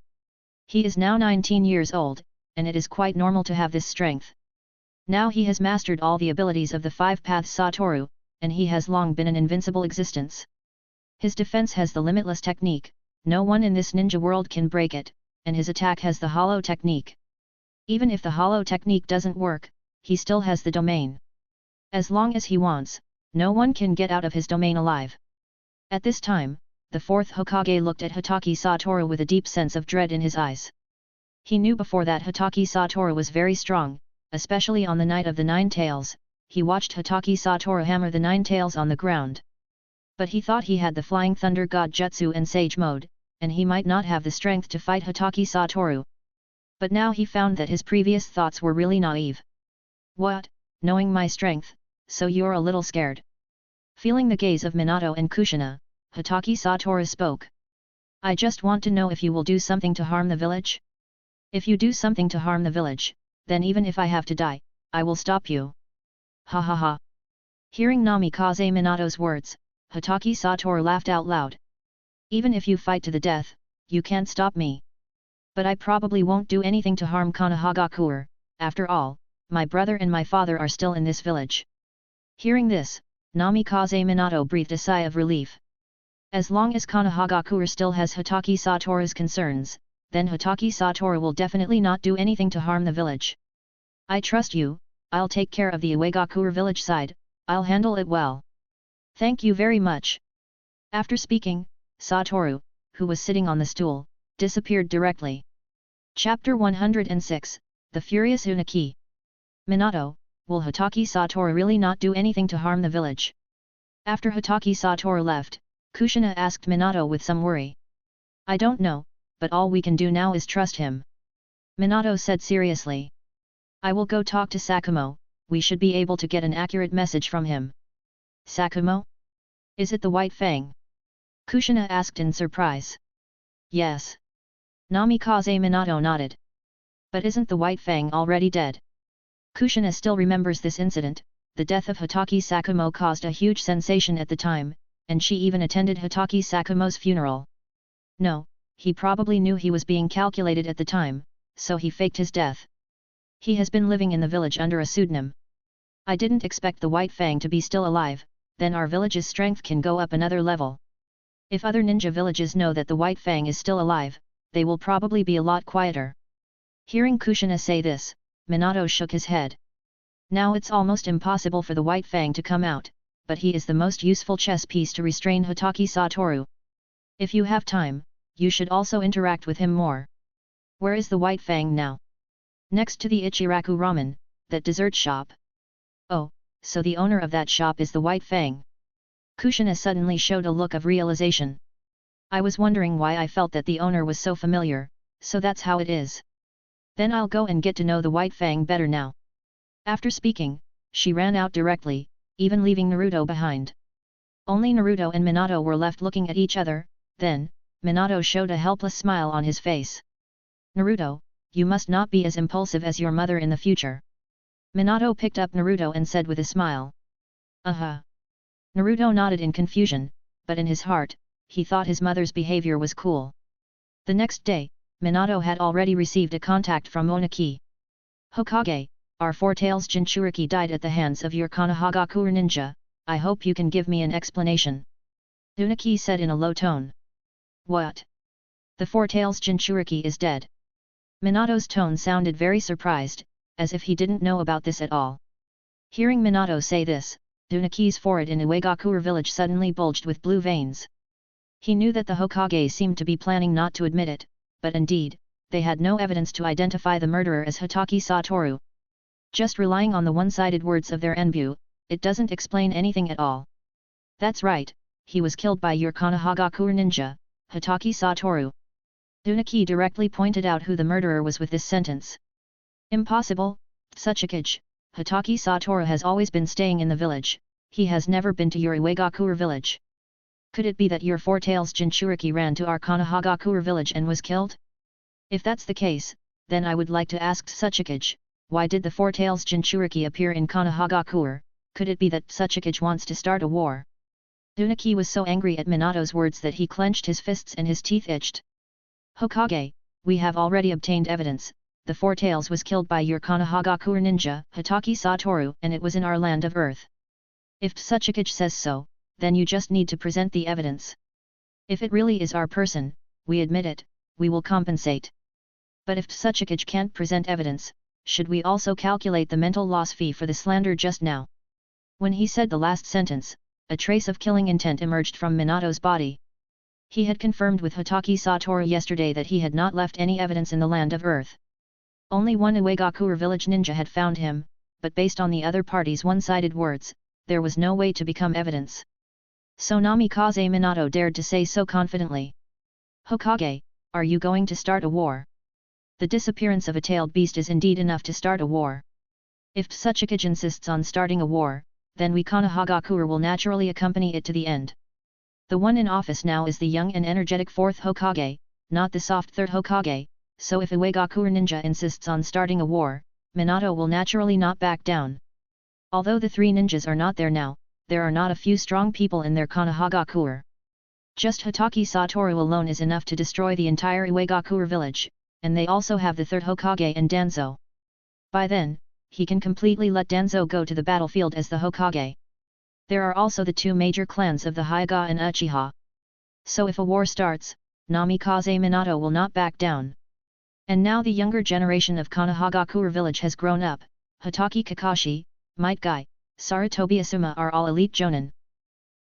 He is now 19 years old, and it is quite normal to have this strength. Now he has mastered all the abilities of the Five Paths Satoru, and he has long been an invincible existence. His defense has the limitless technique, no one in this ninja world can break it, and his attack has the hollow technique. Even if the hollow technique doesn't work, he still has the domain. As long as he wants, no one can get out of his domain alive. At this time, the fourth Hokage looked at Hatake Satoru with a deep sense of dread in his eyes. He knew before that Hatake Satoru was very strong, especially on the night of the Nine Tails. He watched Hatake Satoru hammer the Nine Tails on the ground. But he thought he had the Flying Thunder God Jutsu and Sage Mode, and he might not have the strength to fight Hatake Satoru. But now he found that his previous thoughts were really naive. What, knowing my strength, so you're a little scared? Feeling the gaze of Minato and Kushina, Hatake Satoru spoke. I just want to know if you will do something to harm the village? If you do something to harm the village, then even if I have to die, I will stop you. Ha ha ha. Hearing Namikaze Minato's words, Hatake Satoru laughed out loud. Even if you fight to the death, you can't stop me. But I probably won't do anything to harm Konohagakure, after all, my brother and my father are still in this village. Hearing this, Namikaze Minato breathed a sigh of relief. As long as Konohagakure still has Hatake Satoru's concerns, then Hatake Satoru will definitely not do anything to harm the village. I trust you, I'll take care of the Uegakure village side, I'll handle it well. Thank you very much. After speaking, Satoru, who was sitting on the stool, disappeared directly. Chapter 106, The Furious Uniki. Minato, will Hatake Satoru really not do anything to harm the village? After Hatake Satoru left, Kushina asked Minato with some worry. I don't know, but all we can do now is trust him. Minato said seriously. I will go talk to Sakumo, we should be able to get an accurate message from him. Sakumo? Is it the White Fang? Kushina asked in surprise. Yes. Namikaze Minato nodded. But isn't the White Fang already dead? Kushina still remembers this incident. The death of Hatake Sakumo caused a huge sensation at the time, and she even attended Hatake Sakumo's funeral. No, he probably knew he was being calculated at the time, so he faked his death. He has been living in the village under a pseudonym. I didn't expect the White Fang to be still alive, then our village's strength can go up another level. If other ninja villages know that the White Fang is still alive, they will probably be a lot quieter. Hearing Kushina say this, Minato shook his head. Now it's almost impossible for the White Fang to come out, but he is the most useful chess piece to restrain Hatake Satoru. If you have time, you should also interact with him more. Where is the White Fang now? Next to the Ichiraku Ramen, that dessert shop. Oh, so the owner of that shop is the White Fang. Kushina suddenly showed a look of realization. I was wondering why I felt that the owner was so familiar, so that's how it is. Then I'll go and get to know the White Fang better now. After speaking, she ran out directly, even leaving Naruto behind. Only Naruto and Minato were left looking at each other. Then, Minato showed a helpless smile on his face. Naruto, you must not be as impulsive as your mother in the future. Minato picked up Naruto and said with a smile. Naruto nodded in confusion, but in his heart, he thought his mother's behavior was cool. The next day, Minato had already received a contact from Oniki. Hokage, our four-tails Jinchuriki died at the hands of your Konohagakure ninja, I hope you can give me an explanation. Oniki said in a low tone. What? The four-tails Jinchuriki is dead. Minato's tone sounded very surprised, as if he didn't know about this at all. Hearing Minato say this, Oniki's forehead in Uegakure village suddenly bulged with blue veins. He knew that the Hokage seemed to be planning not to admit it, but indeed, they had no evidence to identify the murderer as Hatake Satoru. Just relying on the one-sided words of their enbu, it doesn't explain anything at all. That's right, he was killed by your Konohagakure ninja, Hatake Satoru. Oniki directly pointed out who the murderer was with this sentence. Impossible, Tsuchikage, Hatake Satoru has always been staying in the village, he has never been to your Uegakure village. Could it be that your four-tails Jinchuriki ran to our Konohagakure village and was killed? If that's the case, then I would like to ask Tsuchikage, why did the four-tails Jinchuriki appear in Konohagakure? Could it be that Tsuchikage wants to start a war? Oniki was so angry at Minato's words that he clenched his fists and his teeth itched. Hokage, we have already obtained evidence, the four-tails was killed by your Konohagakure ninja, Hatake Satoru, and it was in our land of Earth. If Tsuchikage says so, then you just need to present the evidence. If it really is our person, we admit it, we will compensate. But if Tsuchikage can't present evidence, should we also calculate the mental loss fee for the slander just now? When he said the last sentence, a trace of killing intent emerged from Minato's body. He had confirmed with Hatake Satoru yesterday that he had not left any evidence in the land of Earth. Only one Uegakure village ninja had found him, but based on the other party's one-sided words, there was no way to become evidence. So Namikaze Minato dared to say so confidently. Hokage, are you going to start a war? The disappearance of a tailed beast is indeed enough to start a war. If Tsuchikage insists on starting a war, then we Konohagakure will naturally accompany it to the end. The one in office now is the young and energetic fourth Hokage, not the soft third Hokage, so if a Uegakure ninja insists on starting a war, Minato will naturally not back down. Although the three ninjas are not there now, there are not a few strong people in their Konohagakure. Just Hatake Satoru alone is enough to destroy the entire Uegakure village, and they also have the third Hokage and Danzo. By then, he can completely let Danzo go to the battlefield as the Hokage. There are also the two major clans of the Hyuga and Uchiha. So if a war starts, Namikaze Minato will not back down. And now the younger generation of Konohagakure village has grown up, Hatake Kakashi, Might Guy, Sarutobi Asuma are all elite jonin.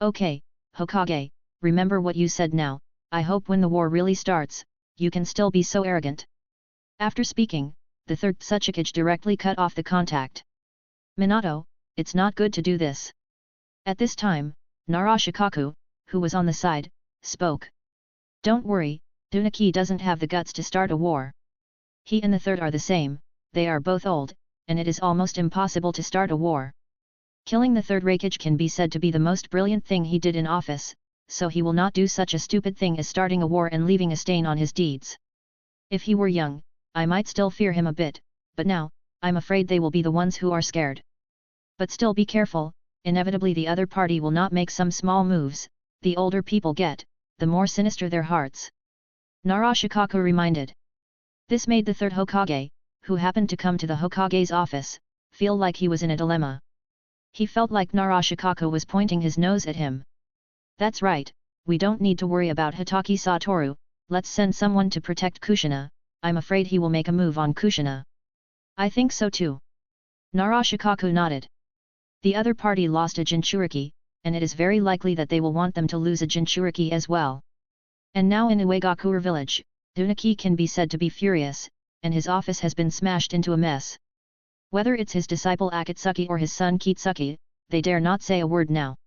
Okay, Hokage, remember what you said now, I hope when the war really starts, you can still be so arrogant. After speaking, the third Tsuchikage directly cut off the contact. Minato, it's not good to do this. At this time, Narashikaku, who was on the side, spoke. Don't worry, Oniki doesn't have the guts to start a war. He and the third are the same, they are both old, and it is almost impossible to start a war. Killing the third Raikage can be said to be the most brilliant thing he did in office, so he will not do such a stupid thing as starting a war and leaving a stain on his deeds. If he were young, I might still fear him a bit, but now, I'm afraid they will be the ones who are scared. But still be careful, inevitably the other party will not make some small moves, the older people get, the more sinister their hearts. Narashikaku reminded. This made the third Hokage, who happened to come to the Hokage's office, feel like he was in a dilemma. He felt like Narashikaku was pointing his nose at him. That's right, we don't need to worry about Hatake Satoru, let's send someone to protect Kushina, I'm afraid he will make a move on Kushina. I think so too. Narashikaku nodded. The other party lost a Jinchuriki, and it is very likely that they will want them to lose a Jinchuriki as well. And now in Uegakure village, Dunaki can be said to be furious, and his office has been smashed into a mess. Whether it's his disciple Akatsuki or his son Kitsuki, they dare not say a word now.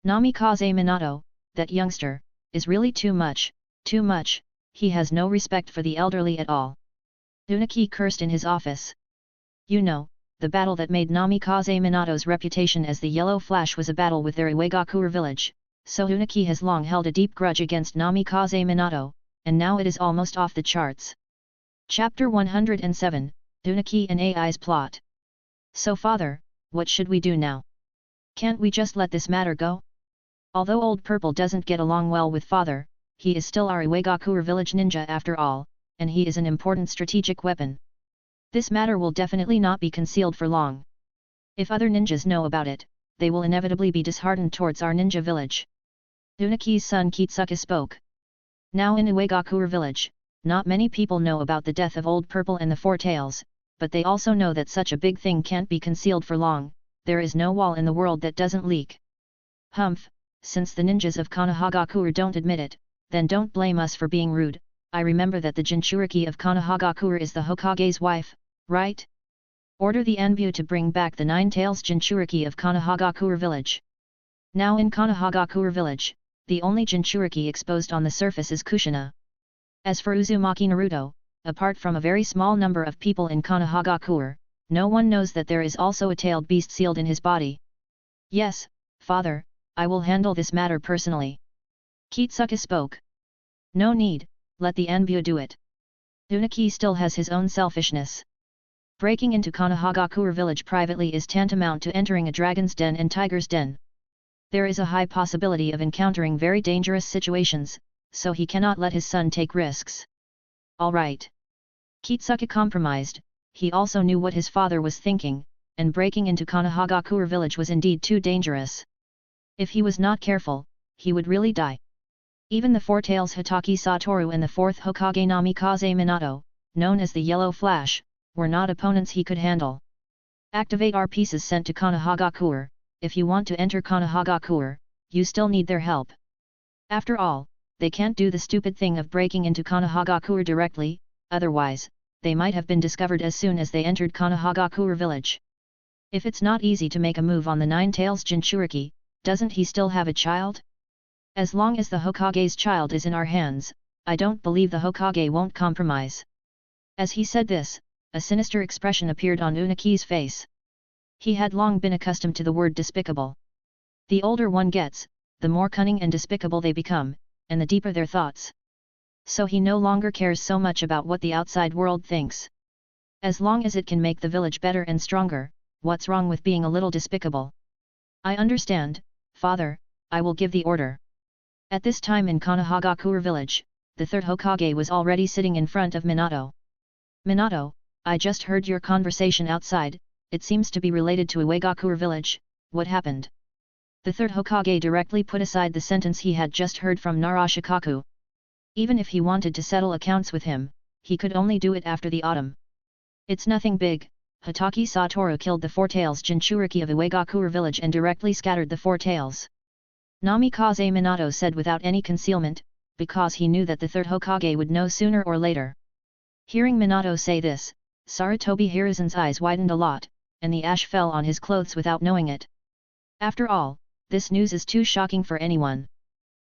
Namikaze Minato, that youngster, is really too much, he has no respect for the elderly at all. Dunaki cursed in his office. You know, the battle that made Namikaze Minato's reputation as the Yellow Flash was a battle with their Uegakure village, so Dunaki has long held a deep grudge against Namikaze Minato, and now it is almost off the charts. Chapter 107, Dunaki and AI's plot. So father, what should we do now? Can't we just let this matter go? Although Old Purple doesn't get along well with father, he is still our Uegakure village ninja after all, and he is an important strategic weapon. This matter will definitely not be concealed for long. If other ninjas know about it, they will inevitably be disheartened towards our ninja village. Dunaki's son Kitsuki spoke. Now in Uegakure village, not many people know about the death of Old Purple and the Four Tails, but they also know that such a big thing can't be concealed for long, there is no wall in the world that doesn't leak. Humph, since the ninjas of Konohagakure don't admit it, then don't blame us for being rude. I remember that the Jinchuriki of Konohagakure is the Hokage's wife, right? Order the Anbu to bring back the Nine Tails Jinchuriki of Konohagakure village. Now in Konohagakure village, the only Jinchuriki exposed on the surface is Kushina. As for Uzumaki Naruto, apart from a very small number of people in Konohagakure, no one knows that there is also a tailed beast sealed in his body. Yes, father, I will handle this matter personally. Kitsuki spoke. No need, let the Anbu do it. Dunaki still has his own selfishness. Breaking into Konohagakure village privately is tantamount to entering a dragon's den and tiger's den. There is a high possibility of encountering very dangerous situations, so he cannot let his son take risks. Alright. Kitsuki compromised, he also knew what his father was thinking, and breaking into Konohagakure village was indeed too dangerous. If he was not careful, he would really die. Even the Four Tails Hatake Satoru and the fourth Hokage Namikaze Minato, known as the Yellow Flash, were not opponents he could handle. Activate our pieces sent to Konohagakure. If you want to enter Konohagakure, you still need their help. After all, they can't do the stupid thing of breaking into Konohagakure directly, otherwise, they might have been discovered as soon as they entered Konohagakure village. If it's not easy to make a move on the Nine Tails Jinchuriki, doesn't he still have a child? As long as the Hokage's child is in our hands, I don't believe the Hokage won't compromise. As he said this, a sinister expression appeared on Unaki's face. He had long been accustomed to the word despicable. The older one gets, the more cunning and despicable they become, and the deeper their thoughts. So he no longer cares so much about what the outside world thinks. As long as it can make the village better and stronger, what's wrong with being a little despicable? I understand, father, I will give the order. At this time in Konohagakure village, the third Hokage was already sitting in front of Minato. Minato, I just heard your conversation outside, it seems to be related to Uegakure village, what happened? The third Hokage directly put aside the sentence he had just heard from Narashikaku. Even if he wanted to settle accounts with him, he could only do it after the autumn. It's nothing big, Hatake Satoru killed the Four Tails Jinchuriki of Uegakure village and directly scattered the Four Tails. Namikaze Minato said without any concealment, because he knew that the third Hokage would know sooner or later. Hearing Minato say this, Sarutobi Hiruzen's eyes widened a lot, and the ash fell on his clothes without knowing it. After all, this news is too shocking for anyone.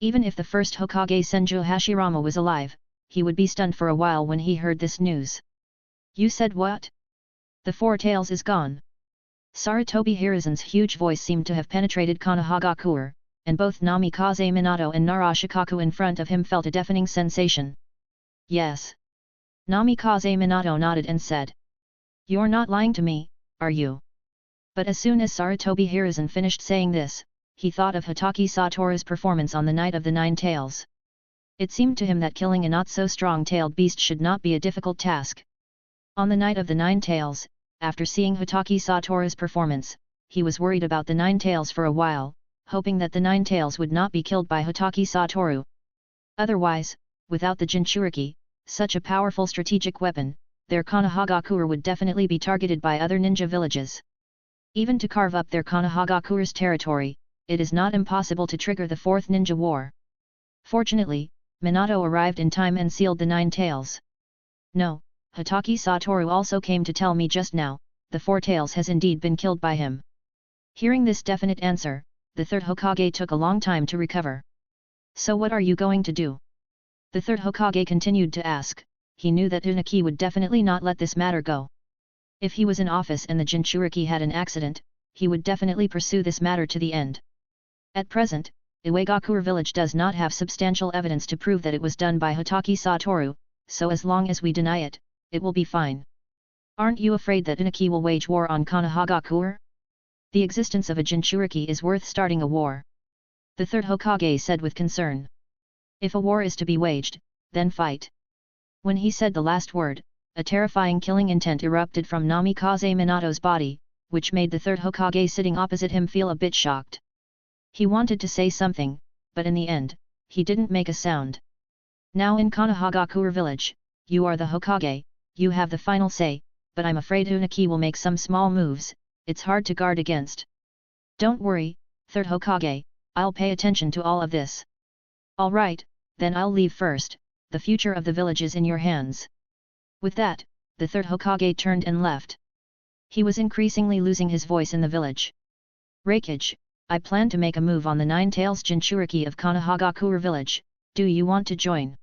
Even if the first Hokage Senju Hashirama was alive, he would be stunned for a while when he heard this news. You said what? The Four Tails is gone. Sarutobi Hiruzen's huge voice seemed to have penetrated Konohagakure, and both Namikaze Minato and Narashikaku in front of him felt a deafening sensation. Yes. Namikaze Minato nodded and said. You're not lying to me, are you? But as soon as Sarutobi Hiruzen finished saying this, he thought of Hatake Satoru's performance on the Night of the Nine Tails. It seemed to him that killing a not-so-strong-tailed beast should not be a difficult task. On the Night of the Nine Tails, after seeing Hatake Satoru's performance, he was worried about the Nine Tails for a while, hoping that the Nine Tails would not be killed by Hatake Satoru. Otherwise, without the Jinchuriki, such a powerful strategic weapon, their Konohagakure would definitely be targeted by other ninja villages. Even to carve up their Konohagakure's territory, it is not impossible to trigger the Fourth Ninja War. Fortunately, Minato arrived in time and sealed the Nine Tails. No, Hatake Satoru also came to tell me just now, the Four Tails has indeed been killed by him. Hearing this definite answer, the third Hokage took a long time to recover. So what are you going to do? The third Hokage continued to ask. He knew that Unaki would definitely not let this matter go. If he was in office and the Jinchuriki had an accident, he would definitely pursue this matter to the end. At present, Iwagakure village does not have substantial evidence to prove that it was done by Hatake Satoru, so as long as we deny it, it will be fine. Aren't you afraid that Unaki will wage war on Konohagakure? The existence of a Jinchuriki is worth starting a war. The third Hokage said with concern. If a war is to be waged, then fight. When he said the last word, a terrifying killing intent erupted from Namikaze Minato's body, which made the third Hokage sitting opposite him feel a bit shocked. He wanted to say something, but in the end, he didn't make a sound. Now in Konohagakure village, you are the Hokage, you have the final say, but I'm afraid Unaki will make some small moves, it's hard to guard against. Don't worry, third Hokage, I'll pay attention to all of this. Alright, then I'll leave first, the future of the village is in your hands. With that, the third Hokage turned and left. He was increasingly losing his voice in the village. Reikage, I plan to make a move on the Nine Tails Jinchuriki of Konohagakure village, do you want to join?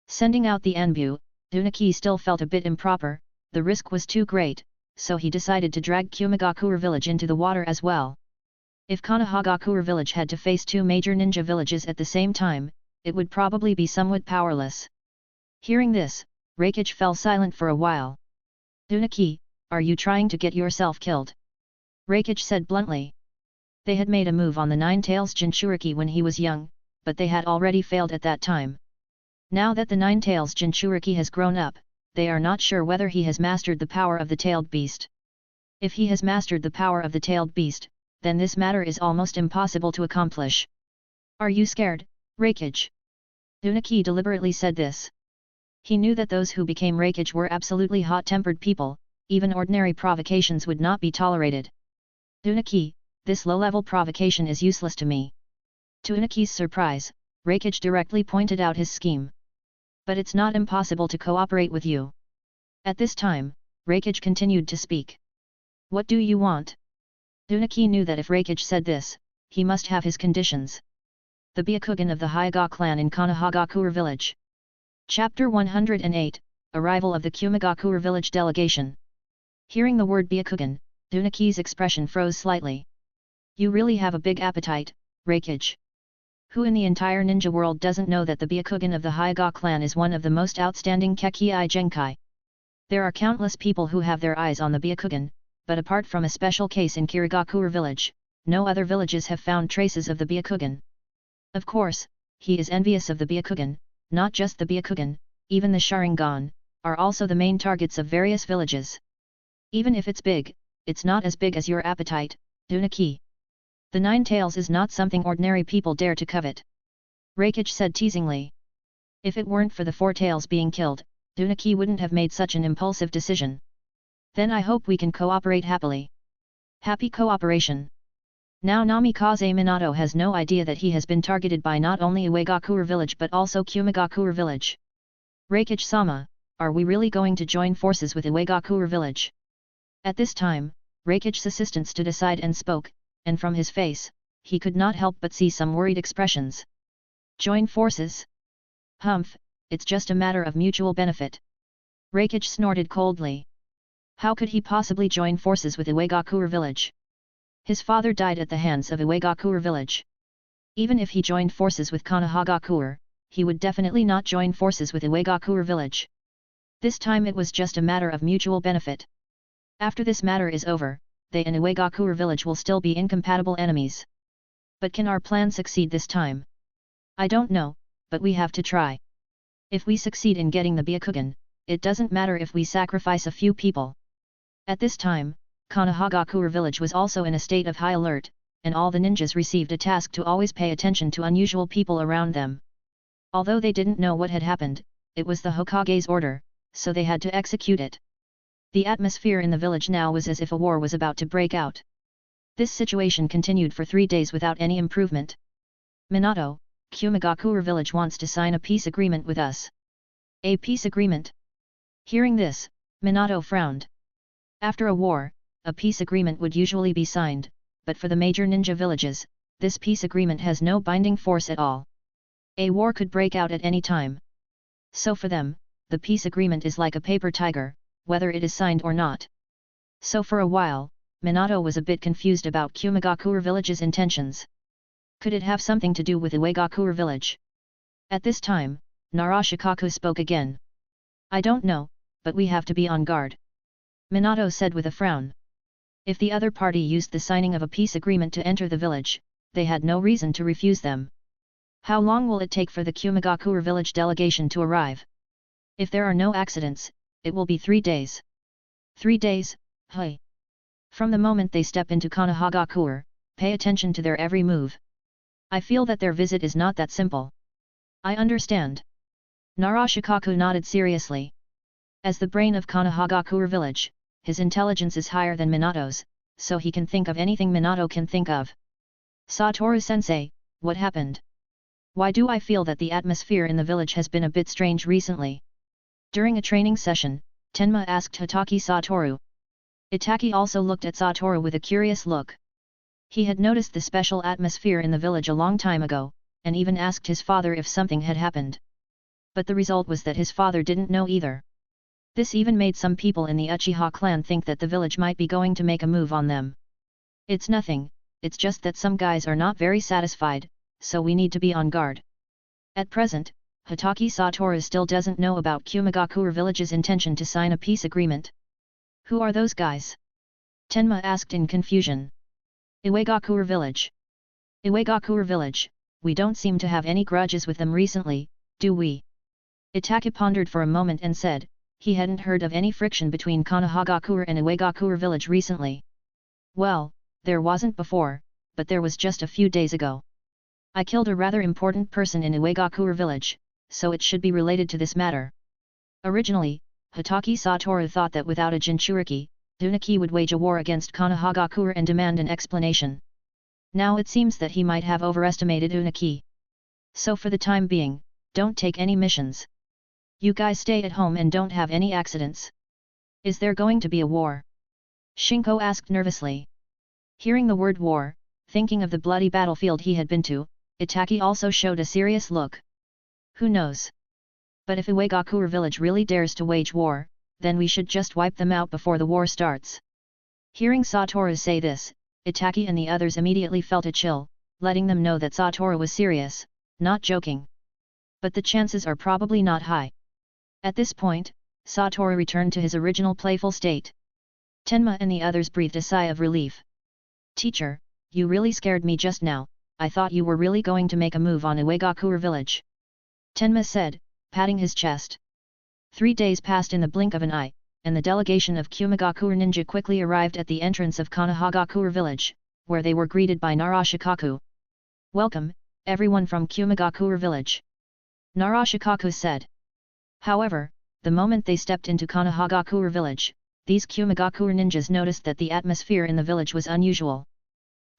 Sending out the Anbu, Unaki still felt a bit improper, the risk was too great, so he decided to drag Kumagakure village into the water as well. If Konohagakure village had to face two major ninja villages at the same time, it would probably be somewhat powerless. Hearing this, Reikage fell silent for a while. Unaki, are you trying to get yourself killed? Reikage said bluntly. They had made a move on the Nine Tails Jinchuriki when he was young, but they had already failed at that time. Now that the Nine Tails Jinchuriki has grown up, they are not sure whether he has mastered the power of the tailed beast. If he has mastered the power of the tailed beast, then this matter is almost impossible to accomplish. Are you scared, Reikage? Unaki deliberately said this. He knew that those who became Reikage were absolutely hot-tempered people, even ordinary provocations would not be tolerated. Unaki, this low-level provocation is useless to me. To Unaki's surprise, Reikage directly pointed out his scheme. But it's not impossible to cooperate with you. At this time, Reikage continued to speak. What do you want? Unaki knew that if Reikage said this, he must have his conditions. The Byakugan of the Hyuga clan in Konohagakure village. Chapter 108, Arrival of the Kumagakure village delegation. Hearing the word Byakugan, Unaki's expression froze slightly. You really have a big appetite, Reikage. Who in the entire ninja world doesn't know that the Byakugan of the Hyuga clan is one of the most outstanding Kekkei Genkai? There are countless people who have their eyes on the Byakugan, but apart from a special case in Kirigakure village, no other villages have found traces of the Byakugan. Of course, he is envious of the Byakugan, not just the Byakugan, even the Sharingan, are also the main targets of various villages. Even if it's big, it's not as big as your appetite, Unaki. The Nine Tails is not something ordinary people dare to covet. Reikage said teasingly. If it weren't for the Four Tails being killed, Unaki wouldn't have made such an impulsive decision. Then I hope we can cooperate happily. Happy cooperation. Now Namikaze Minato has no idea that he has been targeted by not only Iwagakure village but also Kumagakure village. Reikage-sama, are we really going to join forces with Iwagakure village? At this time, Reikage's assistant stood aside and spoke, and from his face, he could not help but see some worried expressions. Join forces? Humph, it's just a matter of mutual benefit. Reikage snorted coldly. How could he possibly join forces with Iwagakure village? His father died at the hands of Iwagakure village. Even if he joined forces with Konohagakure, he would definitely not join forces with Iwagakure village. This time it was just a matter of mutual benefit. After this matter is over, they and Iwagakure village will still be incompatible enemies. But can our plan succeed this time? I don't know, but we have to try. If we succeed in getting the Byakugan, it doesn't matter if we sacrifice a few people. At this time, Konohagakure village was also in a state of high alert, and all the ninjas received a task to always pay attention to unusual people around them. Although they didn't know what had happened, it was the Hokage's order, so they had to execute it. The atmosphere in the village now was as if a war was about to break out. This situation continued for 3 days without any improvement. Minato, Kumagakure village wants to sign a peace agreement with us. A peace agreement? Hearing this, Minato frowned. After a war, a peace agreement would usually be signed, but for the major ninja villages, this peace agreement has no binding force at all. A war could break out at any time. So for them, the peace agreement is like a paper tiger, whether it is signed or not. So for a while, Minato was a bit confused about Kumagakure village's intentions. Could it have something to do with Iwagakure village? At this time, Narashikaku spoke again. I don't know, but we have to be on guard. Minato said with a frown. If the other party used the signing of a peace agreement to enter the village, they had no reason to refuse them. How long will it take for the Kumagakure village delegation to arrive? If there are no accidents, it will be 3 days. 3 days, hey. From the moment they step into Konohagakure, pay attention to their every move. I feel that their visit is not that simple. I understand. Narashikaku nodded seriously. As the brain of Konohagakure village, his intelligence is higher than Minato's, so he can think of anything Minato can think of. Satoru-sensei, what happened? Why do I feel that the atmosphere in the village has been a bit strange recently? During a training session, Tenma asked Hatake Satoru. Itaki also looked at Satoru with a curious look. He had noticed the special atmosphere in the village a long time ago, and even asked his father if something had happened. But the result was that his father didn't know either. This even made some people in the Uchiha clan think that the village might be going to make a move on them. It's nothing, it's just that some guys are not very satisfied, so we need to be on guard. At present, Hatake Satoru still doesn't know about Kumagakure village's intention to sign a peace agreement. Who are those guys? Tenma asked in confusion. Iwagakure village. Iwagakure village, we don't seem to have any grudges with them recently, do we? Itaki pondered for a moment and said, he hadn't heard of any friction between Konohagakure and Iwagakure village recently. Well, there wasn't before, but there was just a few days ago. I killed a rather important person in Iwagakure village, so it should be related to this matter. Originally, Hatake Satoru thought that without a Jinchuriki, Uniki would wage a war against Konohagakure and demand an explanation. Now it seems that he might have overestimated Uniki. So for the time being, don't take any missions. You guys stay at home and don't have any accidents. Is there going to be a war? Shinko asked nervously. Hearing the word war, thinking of the bloody battlefield he had been to, Itaki also showed a serious look. Who knows? But if Iwagakure village really dares to wage war, then we should just wipe them out before the war starts. Hearing Satoru say this, Itaki and the others immediately felt a chill, letting them know that Satoru was serious, not joking. But the chances are probably not high. At this point, Satoru returned to his original playful state. Tenma and the others breathed a sigh of relief. Teacher, you really scared me just now, I thought you were really going to make a move on Iwagakure village. Tenma said, patting his chest. 3 days passed in the blink of an eye, and the delegation of Kumagakure ninja quickly arrived at the entrance of Konohagakure village, where they were greeted by Narashikaku. Welcome, everyone from Kumagakure village. Narashikaku said. However, the moment they stepped into Konohagakure village, these Kumagakure ninjas noticed that the atmosphere in the village was unusual.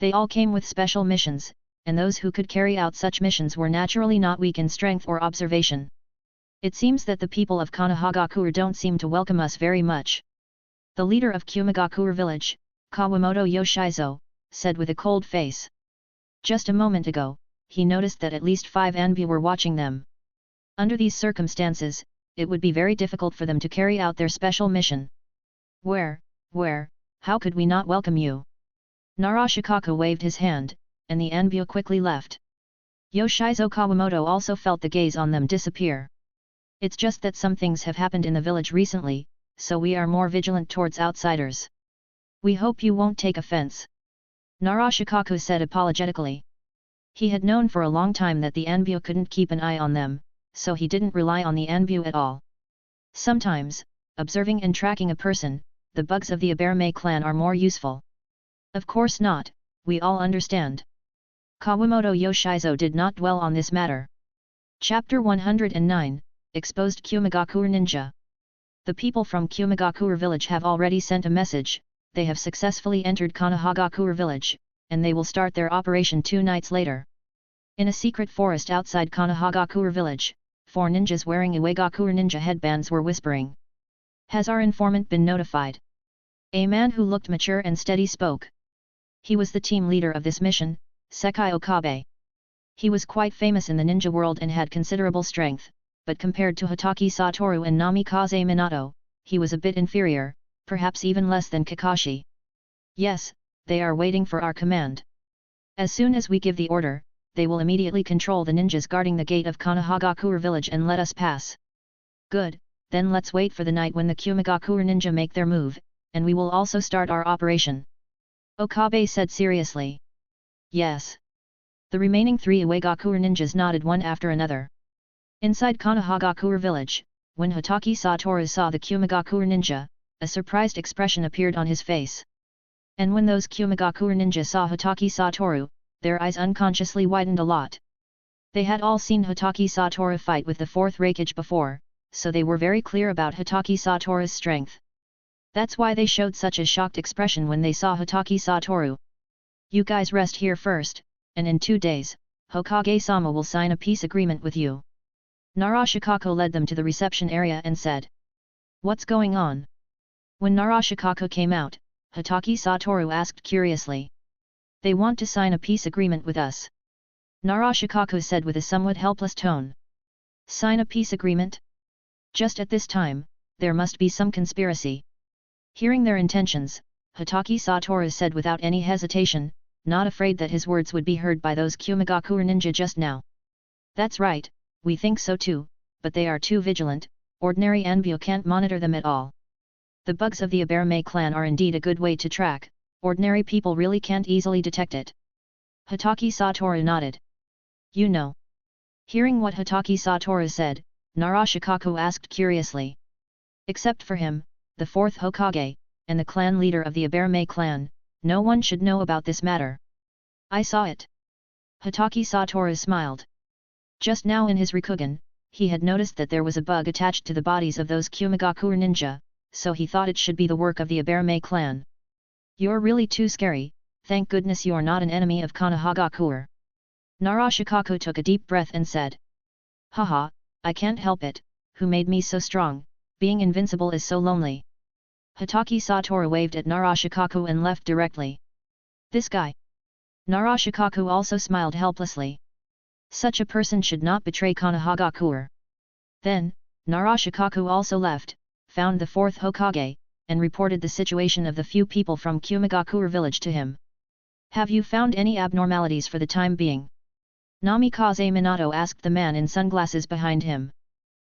They all came with special missions, and those who could carry out such missions were naturally not weak in strength or observation. It seems that the people of Konohagakure don't seem to welcome us very much. The leader of Kumagakure village, Kawamoto Yoshizo, said with a cold face. Just a moment ago, he noticed that at least 5 Anbu were watching them. Under these circumstances, it would be very difficult for them to carry out their special mission. Where, how could we not welcome you? Narashikaku waved his hand, and the Anbu quickly left. Yoshizo Kawamoto also felt the gaze on them disappear. It's just that some things have happened in the village recently, so we are more vigilant towards outsiders. We hope you won't take offense. Narashikaku said apologetically. He had known for a long time that the Anbu couldn't keep an eye on them, so he didn't rely on the Anbu at all. Sometimes, observing and tracking a person, the bugs of the Aberame clan are more useful. Of course not, we all understand. Kawamoto Yoshizo did not dwell on this matter. Chapter 109, Exposed Kumigakure Ninja. The people from Kumigakure village have already sent a message. They have successfully entered Konohagakure village, and they will start their operation 2 nights later. In a secret forest outside Konohagakure village, 4 ninjas wearing Iwagakure ninja headbands were whispering. Has our informant been notified? A man who looked mature and steady spoke. He was the team leader of this mission, Sekai Okabe. He was quite famous in the ninja world and had considerable strength, but compared to Hatake Satoru and Namikaze Minato, he was a bit inferior, perhaps even less than Kakashi. Yes, they are waiting for our command. As soon as we give the order, they will immediately control the ninjas guarding the gate of Konohagakure village and let us pass. Good, then let's wait for the night when the Kumigakure ninja make their move, and we will also start our operation. Okabe said seriously. Yes. The remaining 3 Iwagakure ninjas nodded one after another. Inside Konohagakure village, when Hatake Satoru saw the Kumigakure ninja, a surprised expression appeared on his face. And when those Kumigakure ninja saw Hatake Satoru, their eyes unconsciously widened a lot. They had all seen Hatake Satoru fight with the 4th Raikage before, so they were very clear about Hatake Satoru's strength. That's why they showed such a shocked expression when they saw Hatake Satoru. You guys rest here first, and in 2 days, Hokage-sama will sign a peace agreement with you. Narashikaku led them to the reception area and said. What's going on? When Narashikaku came out, Hatake Satoru asked curiously. They want to sign a peace agreement with us. Narashikaku said with a somewhat helpless tone. Sign a peace agreement? Just at this time, there must be some conspiracy. Hearing their intentions, Hatake Satoru said without any hesitation, not afraid that his words would be heard by those Kumigakure ninja just now. That's right, we think so too, but they are too vigilant, ordinary Anbu can't monitor them at all. The bugs of the Aberame clan are indeed a good way to track, ordinary people really can't easily detect it. Hatake Satoru nodded. You know. Hearing what Hatake Satoru said, Narashikaku asked curiously. Except for him, the 4th Hokage, and the clan leader of the Aberame clan, no one should know about this matter. I saw it. Hatake Satoru smiled. Just now in his Rikugan, he had noticed that there was a bug attached to the bodies of those Kumigakure ninja, so he thought it should be the work of the Aberame clan. You're really too scary, thank goodness you're not an enemy of Konohagakure. Narashikaku took a deep breath and said. Haha, I can't help it, who made me so strong, being invincible is so lonely. Hatake Satoru waved at Narashikaku and left directly. This guy. Narashikaku also smiled helplessly. Such a person should not betray Konohagakure. Then, Narashikaku also left, found the 4th Hokage, and reported the situation of the few people from Kumigakure village to him. Have you found any abnormalities for the time being? Namikaze Minato asked the man in sunglasses behind him.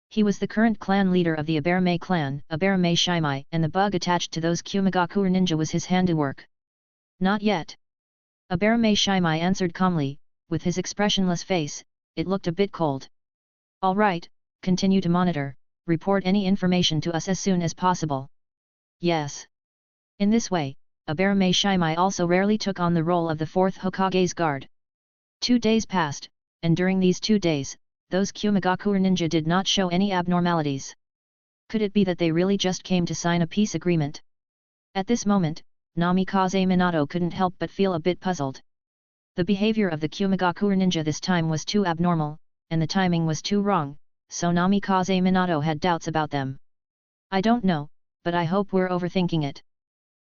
He was the current clan leader of the Aberame clan, Aberame Shimai, and the bug attached to those Kumigakure ninja was his handiwork. Not yet. Aberame Shimai answered calmly, with his expressionless face, it looked a bit cold. All right, continue to monitor, report any information to us as soon as possible. Yes. In this way, Aberame Shimai also rarely took on the role of the 4th Hokage's guard. 2 days passed, and during these 2 days, those Kumigakure ninja did not show any abnormalities. Could it be that they really just came to sign a peace agreement? At this moment, Namikaze Minato couldn't help but feel a bit puzzled. The behavior of the Kumigakure ninja this time was too abnormal, and the timing was too wrong, so Namikaze Minato had doubts about them. I don't know, but I hope we're overthinking it.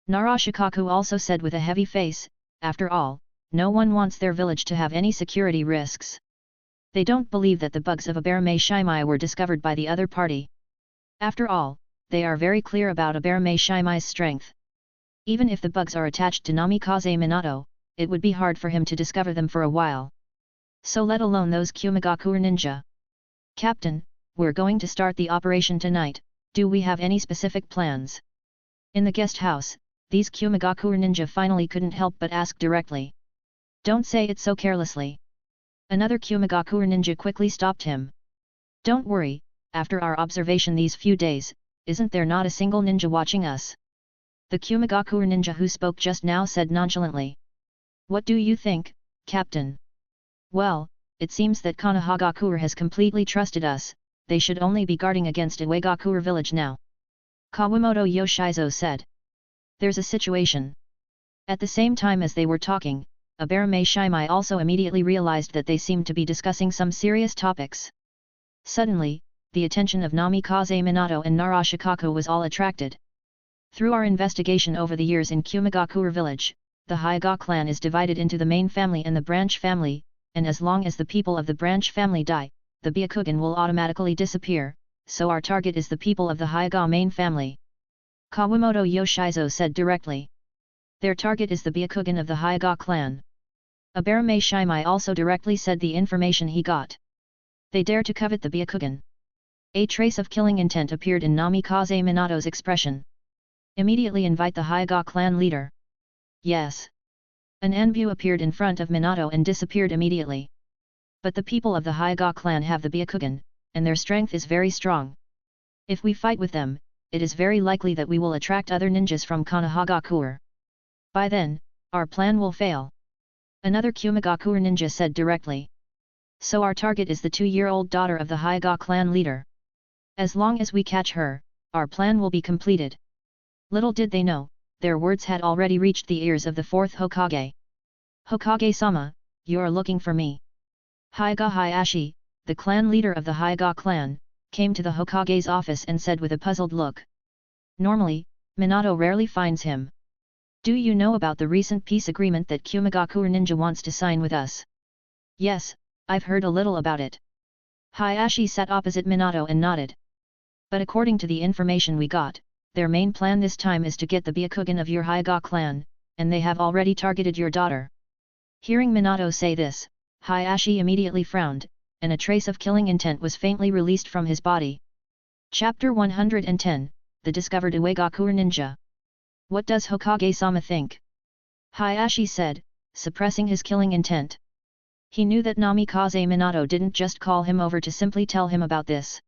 Narashikaku also said with a heavy face, after all, no one wants their village to have any security risks. They don't believe that the bugs of Aberame Shimai were discovered by the other party. After all, they are very clear about Aberame Shimai's strength. Even if the bugs are attached to Namikaze Minato, it would be hard for him to discover them for a while. So let alone those Kumigakure ninja. Captain, we're going to start the operation tonight, do we have any specific plans? In the guest house, these Kumigakure ninja finally couldn't help but ask directly. Don't say it so carelessly. Another Kumigakure ninja quickly stopped him. Don't worry, after our observation these few days, isn't there not a single ninja watching us? The Kumigakure ninja who spoke just now said nonchalantly. What do you think, Captain? Well, it seems that Konohagakure has completely trusted us, they should only be guarding against Iwagakure village now. Kawamoto Yoshizo said. There's a situation. At the same time as they were talking, Aberame Shimai also immediately realized that they seemed to be discussing some serious topics. Suddenly, the attention of Namikaze Minato and Narashikaku was all attracted. Through our investigation over the years in Kumigakure village, the Hyuga clan is divided into the main family and the branch family, and as long as the people of the branch family die, the Byakugan will automatically disappear, so our target is the people of the Hyuga main family. Kawamoto Yoshizo said directly. Their target is the Byakugan of the Hyuga clan. Aberame Shimai also directly said the information he got. They dare to covet the Byakugan. A trace of killing intent appeared in Namikaze Minato's expression. Immediately invite the Hyuga clan leader. Yes. An Anbu appeared in front of Minato and disappeared immediately. But the people of the Hyuga clan have the Byakugan, and their strength is very strong. If we fight with them, it is very likely that we will attract other ninjas from Konohagakure. By then, our plan will fail. Another Kumigakure ninja said directly. So our target is the 2-year-old daughter of the Hyuga clan leader. As long as we catch her, our plan will be completed. Little did they know, their words had already reached the ears of the 4th Hokage. Hokage-sama, you are looking for me. Hyuga Hayashi, the clan leader of the Hyuga clan, came to the Hokage's office and said with a puzzled look. Normally, Minato rarely finds him. Do you know about the recent peace agreement that Kumigakure ninja wants to sign with us? Yes, I've heard a little about it. Hayashi sat opposite Minato and nodded. But according to the information we got, their main plan this time is to get the Byakugan of your Hyuga clan, and they have already targeted your daughter. Hearing Minato say this, Hayashi immediately frowned, and a trace of killing intent was faintly released from his body. Chapter 110, The Discovered Iwagakure Ninja. What does Hokage-sama think? Hayashi said, suppressing his killing intent. He knew that Namikaze Minato didn't just call him over to simply tell him about this.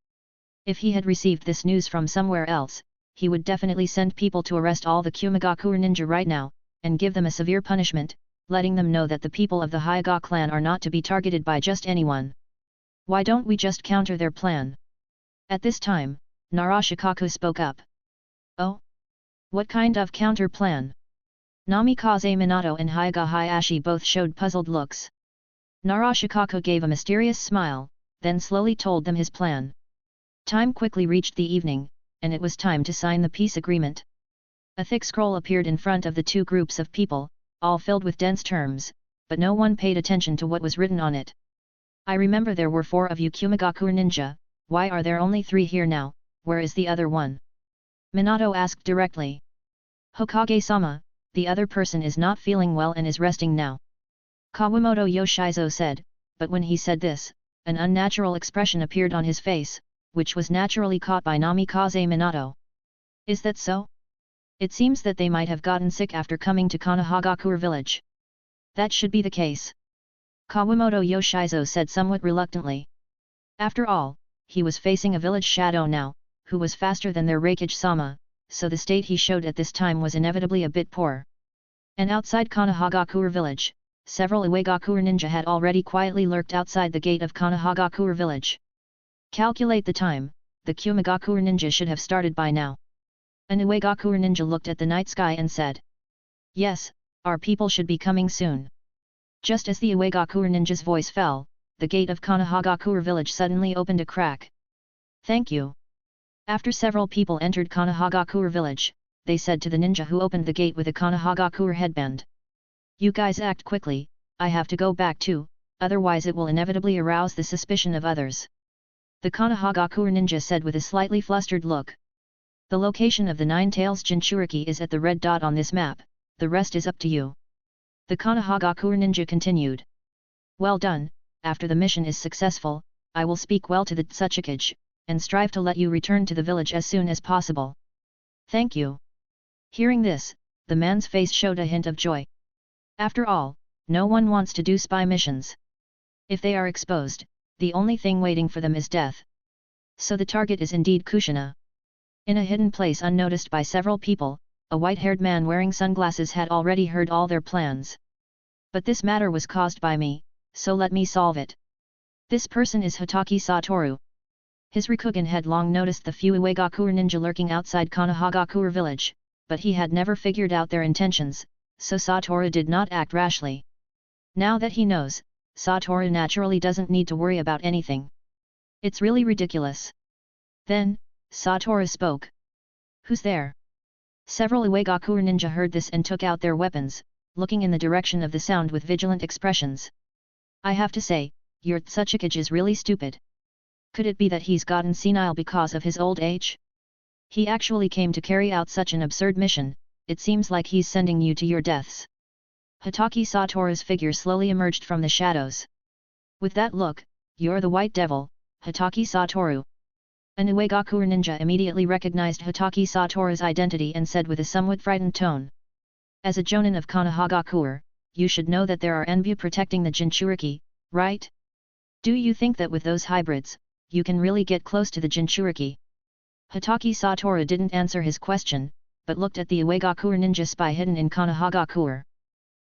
If he had received this news from somewhere else, he would definitely send people to arrest all the Kumigakure ninja right now, and give them a severe punishment, letting them know that the people of the Hyuga clan are not to be targeted by just anyone. Why don't we just counter their plan? At this time, Narashikaku spoke up. Oh? What kind of counter plan? Namikaze Minato and Hyuga Hayashi both showed puzzled looks. Narashikaku gave a mysterious smile, then slowly told them his plan. Time quickly reached the evening, and it was time to sign the peace agreement. A thick scroll appeared in front of the two groups of people, all filled with dense terms, but no one paid attention to what was written on it. I remember there were 4 of you Kumigakure ninja, why are there only 3 here now, where is the other one? Minato asked directly. Hokage-sama, the other person is not feeling well and is resting now. Kawamoto Yoshizo said, but when he said this, an unnatural expression appeared on his face, which was naturally caught by Namikaze Minato. Is that so? It seems that they might have gotten sick after coming to Konohagakure village. That should be the case. Kawamoto Yoshizo said somewhat reluctantly. After all, he was facing a village shadow now, who was faster than their Reikage-sama, so the state he showed at this time was inevitably a bit poor. And outside Konohagakure village, several Iwagakure ninja had already quietly lurked outside the gate of Konohagakure village. Calculate the time, the Kumigakure ninja should have started by now. An Iwagakure ninja looked at the night sky and said. Yes, our people should be coming soon. Just as the Iwagakure ninja's voice fell, the gate of Konohagakure village suddenly opened a crack. Thank you. After several people entered Konohagakure village, they said to the ninja who opened the gate with a Konohagakure headband. You guys act quickly, I have to go back too, otherwise it will inevitably arouse the suspicion of others. The Konohagakure ninja said with a slightly flustered look. The location of the Nine Tails Jinchuriki is at the red dot on this map, the rest is up to you. The Konohagakure ninja continued. Well done, after the mission is successful, I will speak well to the Tsuchikage, and strive to let you return to the village as soon as possible. Thank you. Hearing this, the man's face showed a hint of joy. After all, no one wants to do spy missions. If they are exposed, the only thing waiting for them is death. So the target is indeed Kushina. In a hidden place unnoticed by several people, a white-haired man wearing sunglasses had already heard all their plans. But this matter was caused by me, so let me solve it. This person is Hatake Satoru. His Rikugan had long noticed the few Uegakure ninja lurking outside Konohagakure village, but he had never figured out their intentions, so Satoru did not act rashly. Now that he knows, Satoru naturally doesn't need to worry about anything. It's really ridiculous. Then, Satoru spoke. Who's there? Several Uegakure ninja heard this and took out their weapons, looking in the direction of the sound with vigilant expressions. I have to say, your Tsuchikage is really stupid. Could it be that he's gotten senile because of his old age? He actually came to carry out such an absurd mission, it seems like he's sending you to your deaths. Hatake Satoru's figure slowly emerged from the shadows. With that look, you're the White Devil, Hatake Satoru. An Uegakure ninja immediately recognized Hatake Satoru's identity and said with a somewhat frightened tone. As a jonin of Konohagakure, you should know that there are enbu protecting the Jinchuriki, right? Do you think that with those hybrids, you can really get close to the Jinchuriki? Hatake Satoru didn't answer his question, but looked at the Uegakure ninja spy hidden in Konohagakure.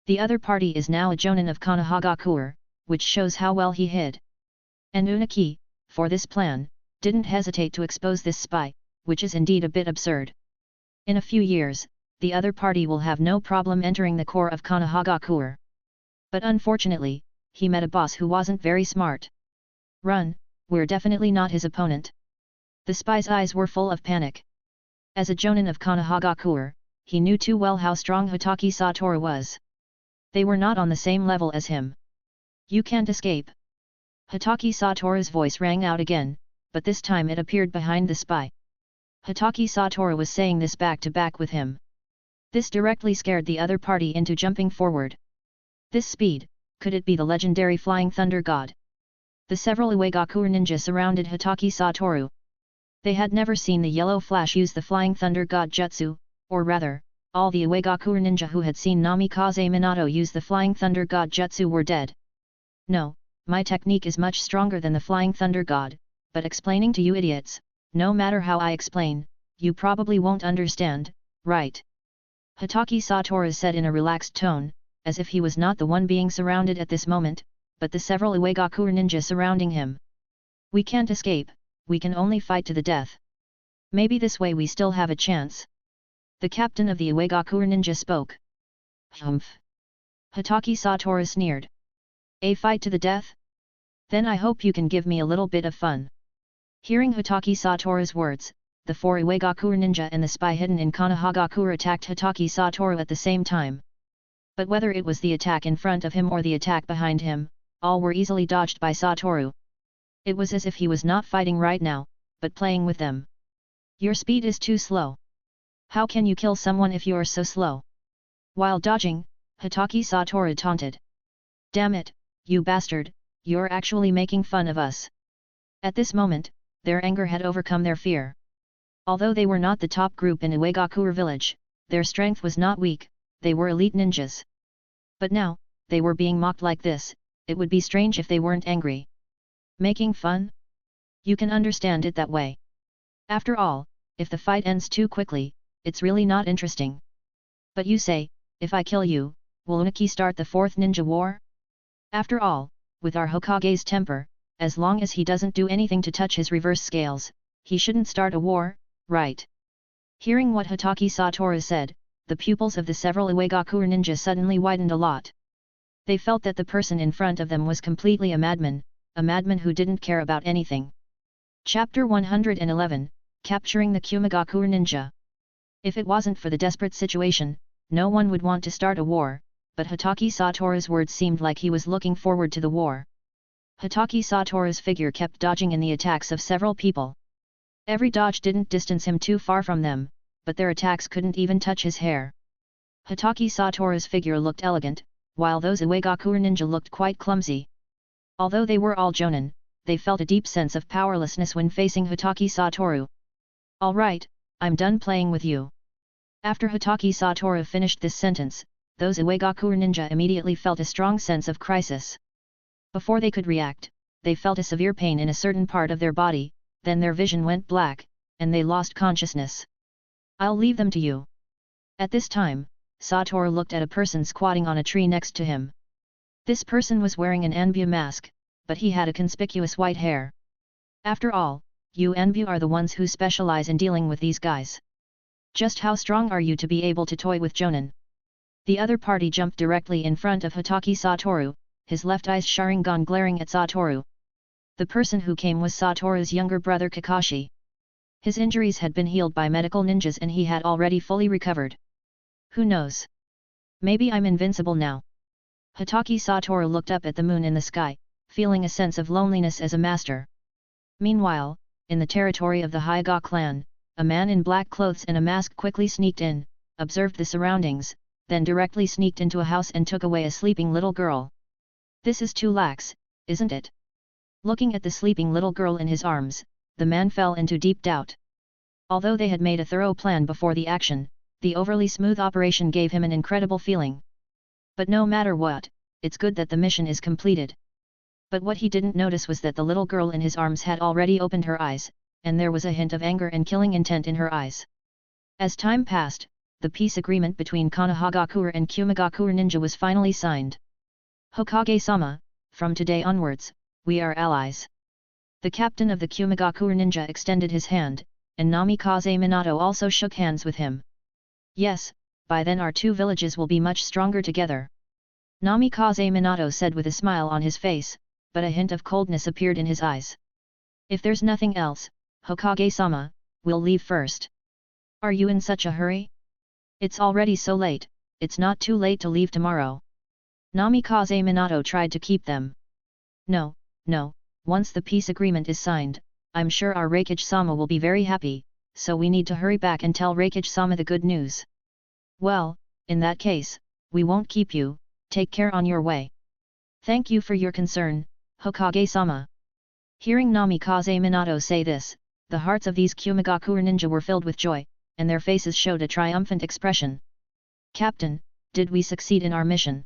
The other party is now a jonin of Konohagakure, which shows how well he hid. And Unaki, for this plan, didn't hesitate to expose this spy, which is indeed a bit absurd. In a few years, the other party will have no problem entering the core of Konohagakure. But unfortunately, he met a boss who wasn't very smart. Run, we're definitely not his opponent. The spy's eyes were full of panic. As a jonin of Konohagakure, he knew too well how strong Hatake Satoru was. They were not on the same level as him. You can't escape. Hatake Satoru's voice rang out again, but this time it appeared behind the spy. Hatake Satoru was saying this back to back with him. This directly scared the other party into jumping forward. This speed, could it be the legendary Flying Thunder God? The several Uegakure ninja surrounded Hatake Satoru. They had never seen the Yellow Flash use the Flying Thunder God jutsu, or rather, all the Uegakure ninja who had seen Namikaze Minato use the Flying Thunder God jutsu were dead. No, my technique is much stronger than the Flying Thunder God, but explaining to you idiots, no matter how I explain, you probably won't understand, right? Hatake Satoru said in a relaxed tone, as if he was not the one being surrounded at this moment, but the several Uegakure ninja surrounding him. We can't escape, we can only fight to the death. Maybe this way we still have a chance. The captain of the Uegakure ninja spoke. Humph! Hatake Satoru sneered. A fight to the death? Then I hope you can give me a little bit of fun. Hearing Hatake Satoru's words, the four Uegakure ninja and the spy hidden in Konohagakure attacked Hatake Satoru at the same time. But whether it was the attack in front of him or the attack behind him, all were easily dodged by Satoru. It was as if he was not fighting right now, but playing with them. Your speed is too slow. How can you kill someone if you are so slow? While dodging, Hatake Satoru taunted. Damn it, you bastard, you're actually making fun of us. At this moment, their anger had overcome their fear. Although they were not the top group in Uegakure village, their strength was not weak, they were elite ninjas. But now, they were being mocked like this, it would be strange if they weren't angry. Making fun? You can understand it that way. After all, if the fight ends too quickly, it's really not interesting. But you say, if I kill you, will Unaki start the fourth ninja war? After all, with our Hokage's temper, as long as he doesn't do anything to touch his reverse scales, he shouldn't start a war, right? Hearing what Hatake Satoru said, the pupils of the several Uegakure ninja suddenly widened a lot. They felt that the person in front of them was completely a madman who didn't care about anything. Chapter 111, Capturing the Kumigakure Ninja. If it wasn't for the desperate situation, no one would want to start a war, but Hatake Satoru's words seemed like he was looking forward to the war. Hatake Satoru's figure kept dodging in the attacks of several people. Every dodge didn't distance him too far from them, but their attacks couldn't even touch his hair. Hatake Satoru's figure looked elegant, while those Uegakure ninja looked quite clumsy. Although they were all jonin, they felt a deep sense of powerlessness when facing Hatake Satoru. Alright, I'm done playing with you. After Hatake Satoru finished this sentence, those Uegakure ninja immediately felt a strong sense of crisis. Before they could react, they felt a severe pain in a certain part of their body, then their vision went black, and they lost consciousness. I'll leave them to you. At this time, Satoru looked at a person squatting on a tree next to him. This person was wearing an Anbu mask, but he had a conspicuous white hair. After all, you Anbu are the ones who specialize in dealing with these guys. Just how strong are you to be able to toy with Jonin? The other party jumped directly in front of Hatake Satoru, his left eye's Sharingan glaring at Satoru. The person who came was Satoru's younger brother Kakashi. His injuries had been healed by medical ninjas and he had already fully recovered. Who knows? Maybe I'm invincible now. Hatake Satoru looked up at the moon in the sky, feeling a sense of loneliness as a master. Meanwhile, in the territory of the Hyuga clan, a man in black clothes and a mask quickly sneaked in, observed the surroundings, then directly sneaked into a house and took away a sleeping little girl. This is too lax, isn't it? Looking at the sleeping little girl in his arms, the man fell into deep doubt. Although they had made a thorough plan before the action, the overly smooth operation gave him an incredible feeling. But no matter what, it's good that the mission is completed. But what he didn't notice was that the little girl in his arms had already opened her eyes, and there was a hint of anger and killing intent in her eyes. As time passed, the peace agreement between Konohagakure and Kumegakure ninja was finally signed. Hokage-sama, from today onwards, we are allies. The captain of the Kumegakure ninja extended his hand, and Namikaze Minato also shook hands with him. Yes, by then our two villages will be much stronger together. Namikaze Minato said with a smile on his face, but a hint of coldness appeared in his eyes. If there's nothing else, Hokage-sama, we'll leave first. Are you in such a hurry? It's already so late, it's not too late to leave tomorrow. Namikaze Minato tried to keep them. No, once the peace agreement is signed, I'm sure our Reikage-sama will be very happy, so we need to hurry back and tell Reikage-sama the good news. Well, in that case, we won't keep you, take care on your way. Thank you for your concern, Hokage-sama. Hearing Namikaze Minato say this, the hearts of these Kumegakure ninja were filled with joy, and their faces showed a triumphant expression. Captain, did we succeed in our mission?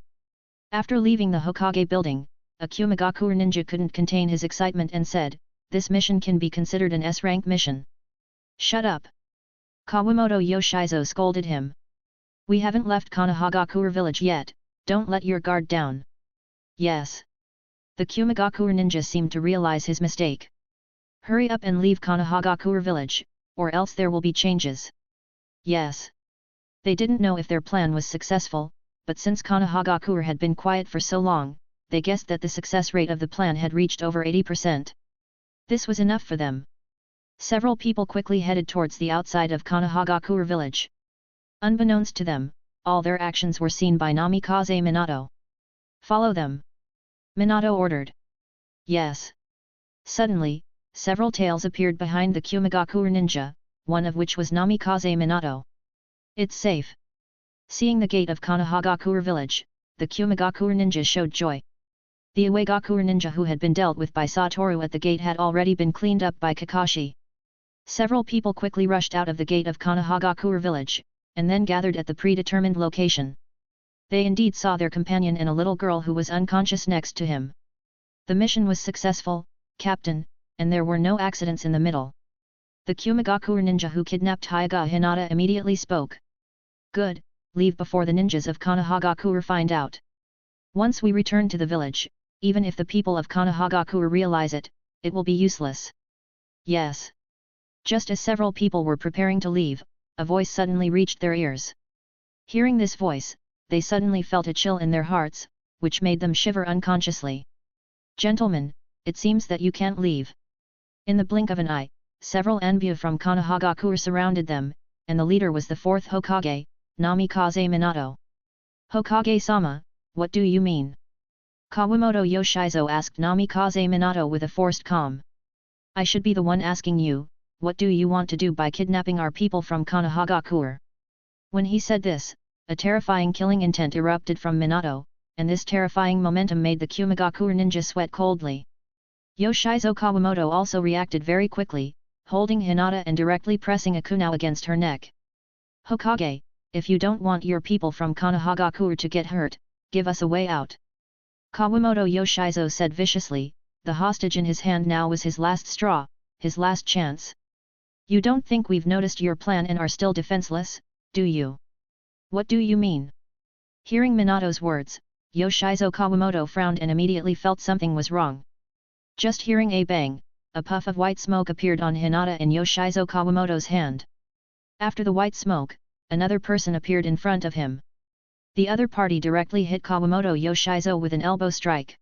After leaving the Hokage building, a Kumegakure ninja couldn't contain his excitement and said, this mission can be considered an S-rank mission. Shut up! Kawamoto Yoshizo scolded him. We haven't left Konohagakure village yet, don't let your guard down. Yes. The Kumegakure ninja seemed to realize his mistake. Hurry up and leave Konohagakure village, or else there will be changes. Yes. They didn't know if their plan was successful, but since Konohagakure had been quiet for so long, they guessed that the success rate of the plan had reached over 80%. This was enough for them. Several people quickly headed towards the outside of Konohagakure village. Unbeknownst to them, all their actions were seen by Namikaze Minato. Follow them. Minato ordered. Yes. Suddenly, several tails appeared behind the Kumegakure ninja, one of which was Namikaze Minato. It's safe. Seeing the gate of Konohagakure village, the Kumegakure ninja showed joy. The Uegakure ninja who had been dealt with by Satoru at the gate had already been cleaned up by Kakashi. Several people quickly rushed out of the gate of Konohagakure village, and then gathered at the predetermined location. They indeed saw their companion and a little girl who was unconscious next to him. The mission was successful, Captain, and there were no accidents in the middle. The Kumegakure ninja who kidnapped Hyuga Hinata immediately spoke. Good, leave before the ninjas of Konohagakure find out. Once we return to the village, even if the people of Konohagakure realize it, it will be useless. Yes. Just as several people were preparing to leave, a voice suddenly reached their ears. Hearing this voice, they suddenly felt a chill in their hearts, which made them shiver unconsciously. Gentlemen, it seems that you can't leave. In the blink of an eye, several Anbu from Konohagakure surrounded them, and the leader was the fourth Hokage, Namikaze Minato. Hokage-sama, what do you mean? Kawamoto Yoshizo asked Namikaze Minato with a forced calm. I should be the one asking you, what do you want to do by kidnapping our people from Konohagakure? When he said this, a terrifying killing intent erupted from Minato, and this terrifying momentum made the Kumigakure ninja sweat coldly. Yoshizo Kawamoto also reacted very quickly, holding Hinata and directly pressing a kunai against her neck. Hokage, if you don't want your people from Konohagakure to get hurt, give us a way out. Kawamoto Yoshizo said viciously, the hostage in his hand now was his last straw, his last chance. You don't think we've noticed your plan and are still defenseless, do you? What do you mean? Hearing Minato's words, Yoshizo Kawamoto frowned and immediately felt something was wrong. Just hearing a bang, a puff of white smoke appeared on Hinata and Yoshizo Kawamoto's hand. After the white smoke, another person appeared in front of him. The other party directly hit Kawamoto Yoshizo with an elbow strike.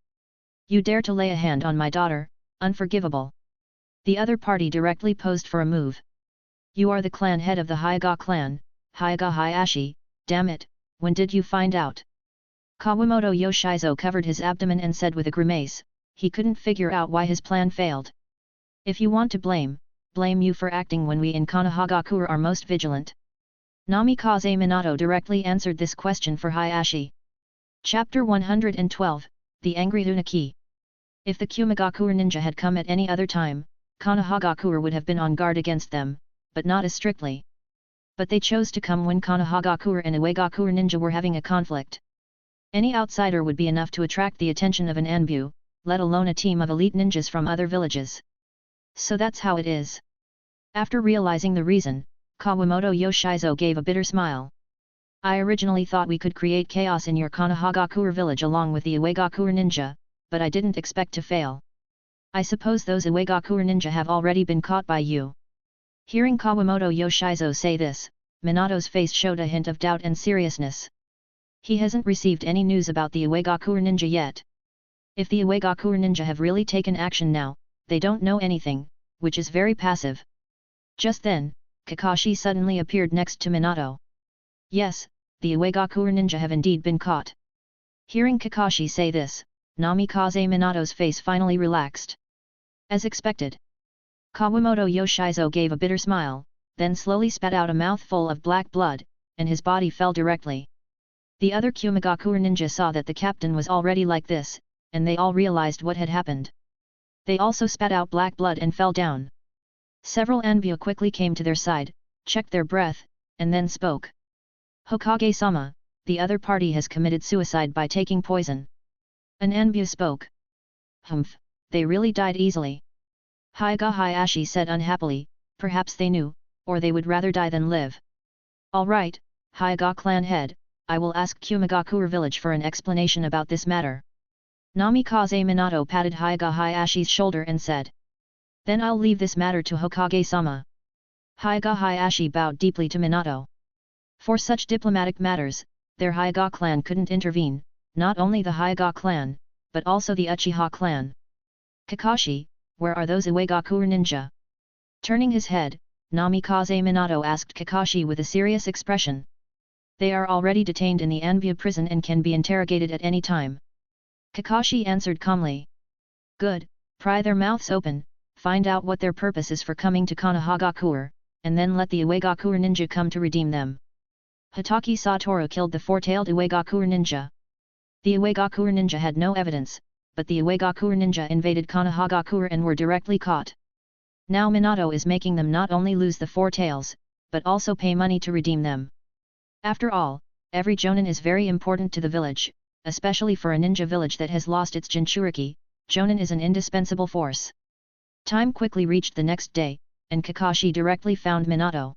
You dare to lay a hand on my daughter, unforgivable. The other party directly posed for a move. You are the clan head of the Hyuga clan, Hyuga Hayashi, damn it, when did you find out? Kawamoto Yoshizo covered his abdomen and said with a grimace, he couldn't figure out why his plan failed. If you want to blame you for acting when we in Konohagakure are most vigilant. Namikaze Minato directly answered this question for Hayashi. Chapter 112, The Angry Uniki. If the Kumigakure ninja had come at any other time, Konohagakure would have been on guard against them, but not as strictly. But they chose to come when Konohagakure and Uegakure ninja were having a conflict. Any outsider would be enough to attract the attention of an Anbu, let alone a team of elite ninjas from other villages. So that's how it is. After realizing the reason, Kawamoto Yoshizo gave a bitter smile. I originally thought we could create chaos in your Konohagakure village along with the Uegakure ninja, but I didn't expect to fail. I suppose those Uegakure ninja have already been caught by you. Hearing Kawamoto Yoshizo say this, Minato's face showed a hint of doubt and seriousness. He hasn't received any news about the Uegakure ninja yet. If the Uegakure ninja have really taken action now, they don't know anything, which is very passive. Just then, Kakashi suddenly appeared next to Minato. Yes, the Uegakure ninja have indeed been caught. Hearing Kakashi say this, Namikaze Minato's face finally relaxed. As expected. Kawamoto Yoshizo gave a bitter smile, then slowly spat out a mouthful of black blood, and his body fell directly. The other Kumigakure ninja saw that the captain was already like this, and they all realized what had happened. They also spat out black blood and fell down. Several Anbu quickly came to their side, checked their breath, and then spoke. Hokage-sama, the other party has committed suicide by taking poison. An Anbu spoke. Humph, they really died easily. Hyuga Hayashi said unhappily, perhaps they knew, or they would rather die than live. Alright, Hyuga clan head, I will ask Kumigakure village for an explanation about this matter. Namikaze Minato patted Hyuga Hayashi's shoulder and said. Then I'll leave this matter to Hokage-sama. Hyuga Hayashi bowed deeply to Minato. For such diplomatic matters, their Hyuga clan couldn't intervene, not only the Hyuga clan, but also the Uchiha clan. Kakashi, where are those Uegakure ninja? Turning his head, Namikaze Minato asked Kakashi with a serious expression. They are already detained in the Anbu prison and can be interrogated at any time. Kakashi answered calmly. Good, pry their mouths open, find out what their purpose is for coming to Konohagakure, and then let the Uegakure ninja come to redeem them. Hatake Satoru killed the four-tailed Uegakure ninja. The Uegakure ninja had no evidence, but the Uegakure ninja invaded Konohagakure and were directly caught. Now Minato is making them not only lose the four tails, but also pay money to redeem them. After all, every jonin is very important to the village, especially for a ninja village that has lost its Jinchuriki. Jonin is an indispensable force. Time quickly reached the next day, and Kakashi directly found Minato.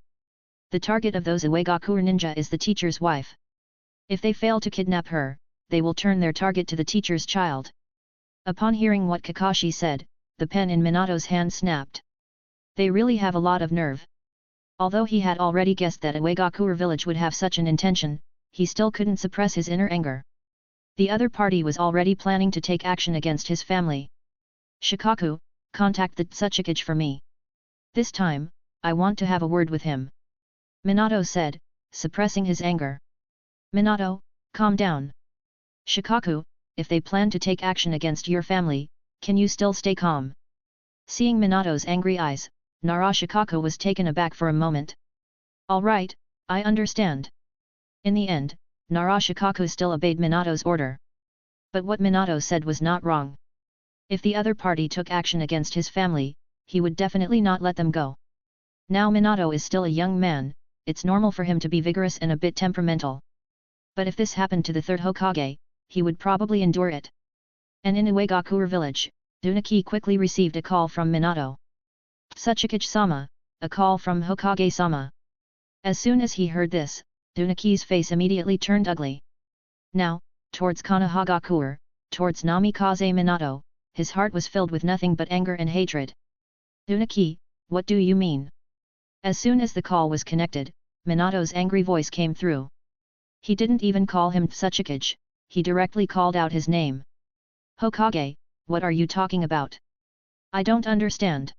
The target of those Uegakure ninja is the teacher's wife. If they fail to kidnap her, they will turn their target to the teacher's child. Upon hearing what Kakashi said, the pen in Minato's hand snapped. They really have a lot of nerve. Although he had already guessed that Uegakure village would have such an intention, he still couldn't suppress his inner anger. The other party was already planning to take action against his family. Shikaku, contact the Tsuchikage for me. This time, I want to have a word with him. Minato said, suppressing his anger. Minato, calm down. Shikaku, if they plan to take action against your family, can you still stay calm? Seeing Minato's angry eyes, Narashikako was taken aback for a moment. Alright, I understand. In the end, Narashikaku still obeyed Minato's order. But what Minato said was not wrong. If the other party took action against his family, he would definitely not let them go. Now Minato is still a young man, it's normal for him to be vigorous and a bit temperamental. But if this happened to the third Hokage, he would probably endure it. And in Uegakure village, Dunaki quickly received a call from Minato. Tsuchikage-sama, a call from Hokage-sama. As soon as he heard this, Dunaki's face immediately turned ugly. Now, towards Konohagakure, towards Namikaze Minato, his heart was filled with nothing but anger and hatred. Dunaki, what do you mean? As soon as the call was connected, Minato's angry voice came through. He didn't even call him Tsuchikage, he directly called out his name. Hokage, what are you talking about? I don't understand.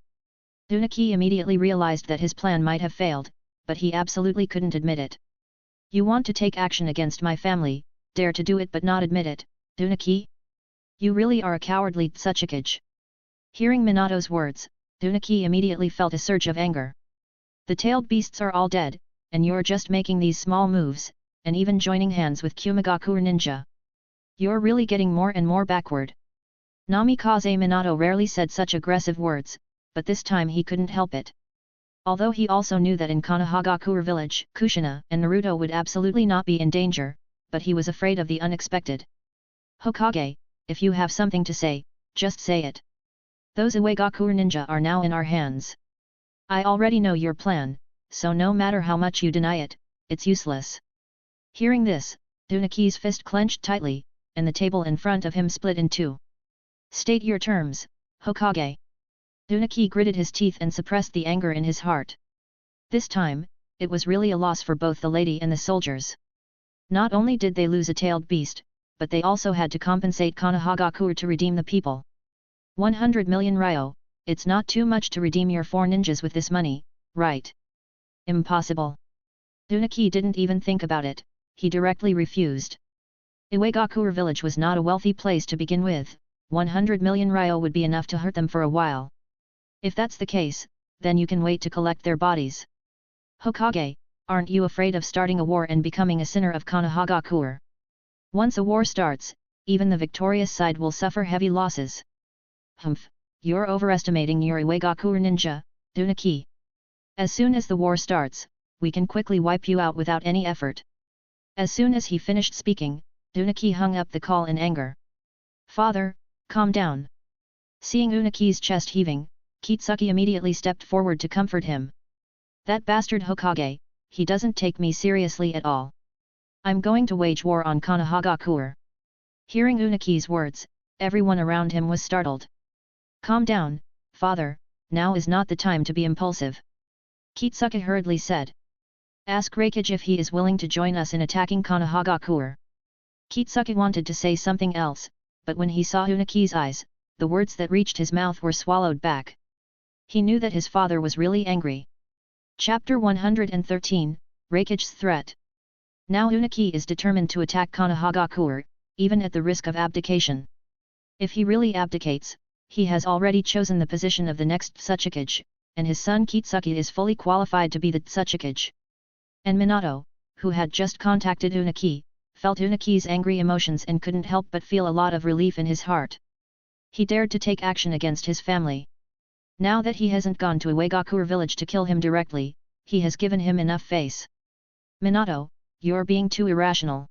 Dunaki immediately realized that his plan might have failed, but he absolutely couldn't admit it. You want to take action against my family, dare to do it but not admit it, Dunaki? You really are a cowardly Tsuchikage. Hearing Minato's words, Dunaki immediately felt a surge of anger. The tailed beasts are all dead, and you're just making these small moves, and even joining hands with Kumagakure ninja. You're really getting more and more backward. Namikaze Minato rarely said such aggressive words, but this time he couldn't help it. Although he also knew that in Konohagakure village, Kushina and Naruto would absolutely not be in danger, but he was afraid of the unexpected. Hokage, if you have something to say, just say it. Those Uegakure ninja are now in our hands. I already know your plan, so no matter how much you deny it, it's useless. Hearing this, Dunaki's fist clenched tightly, and the table in front of him split in two. State your terms, Hokage. Dunaki gritted his teeth and suppressed the anger in his heart. This time, it was really a loss for both the lady and the soldiers. Not only did they lose a tailed beast, but they also had to compensate Konohagakure to redeem the people. 100 million ryo, it's not too much to redeem your 4 ninjas with this money, right? Impossible. Dunaki didn't even think about it, he directly refused. Uegakure village was not a wealthy place to begin with, 100 million ryo would be enough to hurt them for a while. If that's the case, then you can wait to collect their bodies. Hokage, aren't you afraid of starting a war and becoming a sinner of Konohagakure? Once a war starts, even the victorious side will suffer heavy losses. Humph, you're overestimating your Uegakure ninja, Dunaki. As soon as the war starts, we can quickly wipe you out without any effort. As soon as he finished speaking, Dunaki hung up the call in anger. Father, calm down. Seeing Unaki's chest heaving, Kitsuki immediately stepped forward to comfort him. That bastard Hokage, he doesn't take me seriously at all. I'm going to wage war on Konohagakure. Hearing Unaki's words, everyone around him was startled. Calm down, father, now is not the time to be impulsive. Kitsuki hurriedly said. Ask Reikage if he is willing to join us in attacking Konohagakure. Kitsuki wanted to say something else, but when he saw Unaki's eyes, the words that reached his mouth were swallowed back. He knew that his father was really angry. Chapter 113, Reikage's Threat. Now Unaki is determined to attack Konohagakure, even at the risk of abdication. If he really abdicates, he has already chosen the position of the next Tsuchikage, and his son Kitsuki is fully qualified to be the Tsuchikage. And Minato, who had just contacted Unaki, felt Unaki's angry emotions and couldn't help but feel a lot of relief in his heart. He dared to take action against his family. Now that he hasn't gone to Uegakure village to kill him directly, he has given him enough face. Minato, you're being too irrational.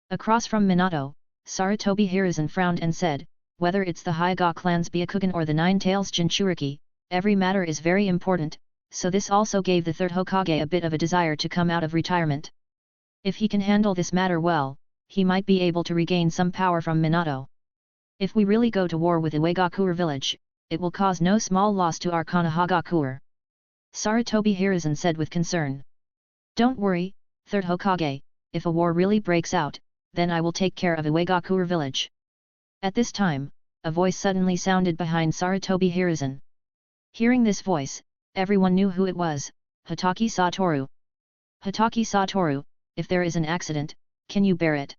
Across from Minato, Sarutobi Hiruzen frowned and said, whether it's the Hyuga clan's Byakugan or the Nine Tails Jinchuriki, every matter is very important, so this also gave the third Hokage a bit of a desire to come out of retirement. If he can handle this matter well, he might be able to regain some power from Minato. If we really go to war with Uegakure village, it will cause no small loss to our Konohagakure. Sarutobi Hiruzen said with concern. Don't worry, third Hokage, if a war really breaks out, then I will take care of Uegakure village. At this time, a voice suddenly sounded behind Sarutobi Hiruzen. Hearing this voice, everyone knew who it was, Hatake Satoru. Hatake Satoru, if there is an accident, can you bear it?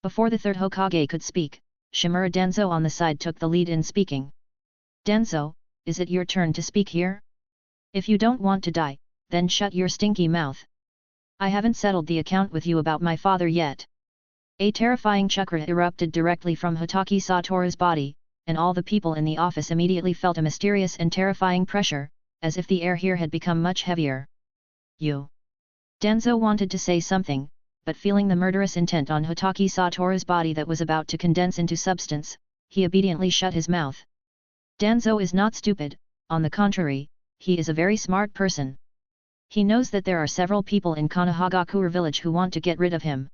Before the third Hokage could speak, Shimura Denzo on the side took the lead in speaking. Denzo, is it your turn to speak here? If you don't want to die, then shut your stinky mouth. I haven't settled the account with you about my father yet. A terrifying chakra erupted directly from Hatake Satoru's body, and all the people in the office immediately felt a mysterious and terrifying pressure, as if the air here had become much heavier. You. Danzo wanted to say something, but feeling the murderous intent on Hatake Satoru's body that was about to condense into substance, he obediently shut his mouth. Danzo is not stupid, on the contrary, he is a very smart person. He knows that there are several people in Konohagakure village who want to get rid of him.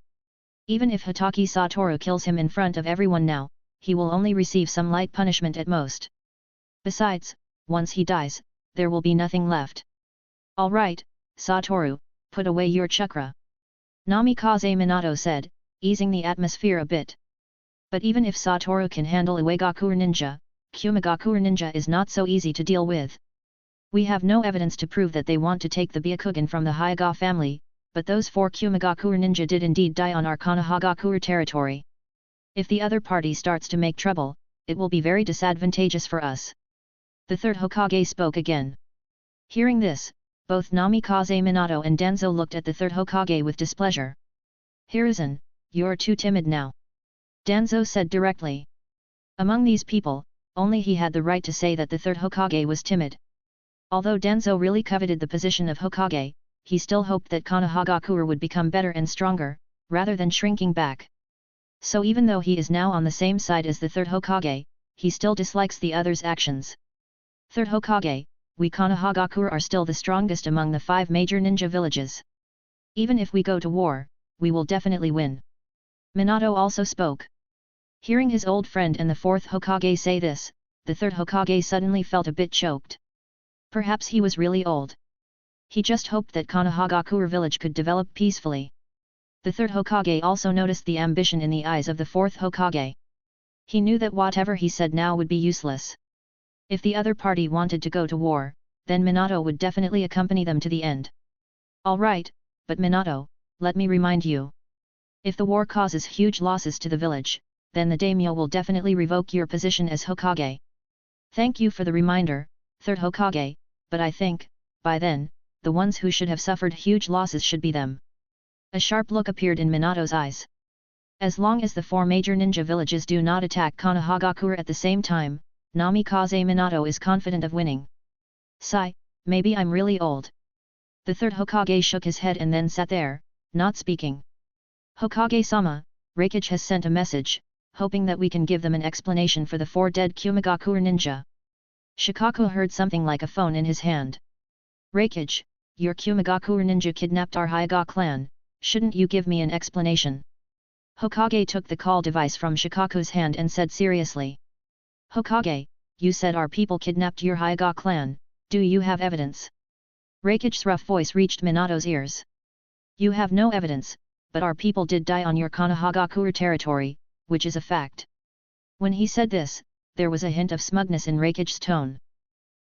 Even if Hatake Satoru kills him in front of everyone now, he will only receive some light punishment at most. Besides, once he dies, there will be nothing left. Alright, Satoru, put away your chakra. Namikaze Minato said, easing the atmosphere a bit. But even if Satoru can handle Iwagakure ninja, Kumagakure ninja is not so easy to deal with. We have no evidence to prove that they want to take the Byakugan from the Hyuga family, but those 4 Kumagakure ninja did indeed die on our Konohagakure territory. If the other party starts to make trouble, it will be very disadvantageous for us. The third Hokage spoke again. Hearing this, both Namikaze Minato and Danzo looked at the third Hokage with displeasure. Hiruzen, you're too timid now. Danzo said directly. Among these people, only he had the right to say that the third Hokage was timid. Although Danzo really coveted the position of Hokage, he still hoped that Konohagakure would become better and stronger, rather than shrinking back. So even though he is now on the same side as the third Hokage, he still dislikes the others' actions. Third Hokage, we Konohagakure are still the strongest among the 5 major ninja villages. Even if we go to war, we will definitely win. Minato also spoke. Hearing his old friend and the 4th Hokage say this, the 3rd Hokage suddenly felt a bit choked. Perhaps he was really old. He just hoped that Konohagakure village could develop peacefully. The 3rd Hokage also noticed the ambition in the eyes of the 4th Hokage. He knew that whatever he said now would be useless. If the other party wanted to go to war, then Minato would definitely accompany them to the end. Alright, but Minato, let me remind you. If the war causes huge losses to the village, then the daimyo will definitely revoke your position as Hokage. Thank you for the reminder, 3rd Hokage, but I think, by then, the ones who should have suffered huge losses should be them. A sharp look appeared in Minato's eyes. As long as the 4 major ninja villages do not attack Konohagakure at the same time, Namikaze Minato is confident of winning. Sigh, maybe I'm really old. The 3rd Hokage shook his head and then sat there, not speaking. Hokage-sama, Reikage has sent a message, hoping that we can give them an explanation for the 4 dead Kumagakure ninja. Shikaku heard something like a phone in his hand. Reikage, your Kumagakure ninja kidnapped our Hyuga clan, shouldn't you give me an explanation? Hokage took the call device from Shikaku's hand and said seriously. Hokage, you said our people kidnapped your Hyuga clan, do you have evidence? Reikage's rough voice reached Minato's ears. You have no evidence, but our people did die on your Konohagakure territory, which is a fact. When he said this, there was a hint of smugness in Reikage's tone.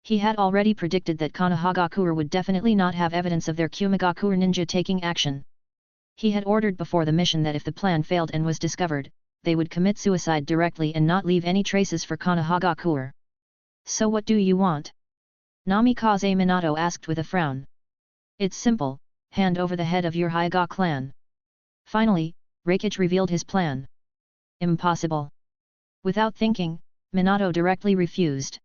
He had already predicted that Konohagakure would definitely not have evidence of their Kumagakure ninja taking action. He had ordered before the mission that if the plan failed and was discovered, they would commit suicide directly and not leave any traces for Konohagakure. So what do you want? Namikaze Minato asked with a frown. It's simple, hand over the head of your Hyuga clan. Finally, Reikage revealed his plan. Impossible. Without thinking, Minato directly refused.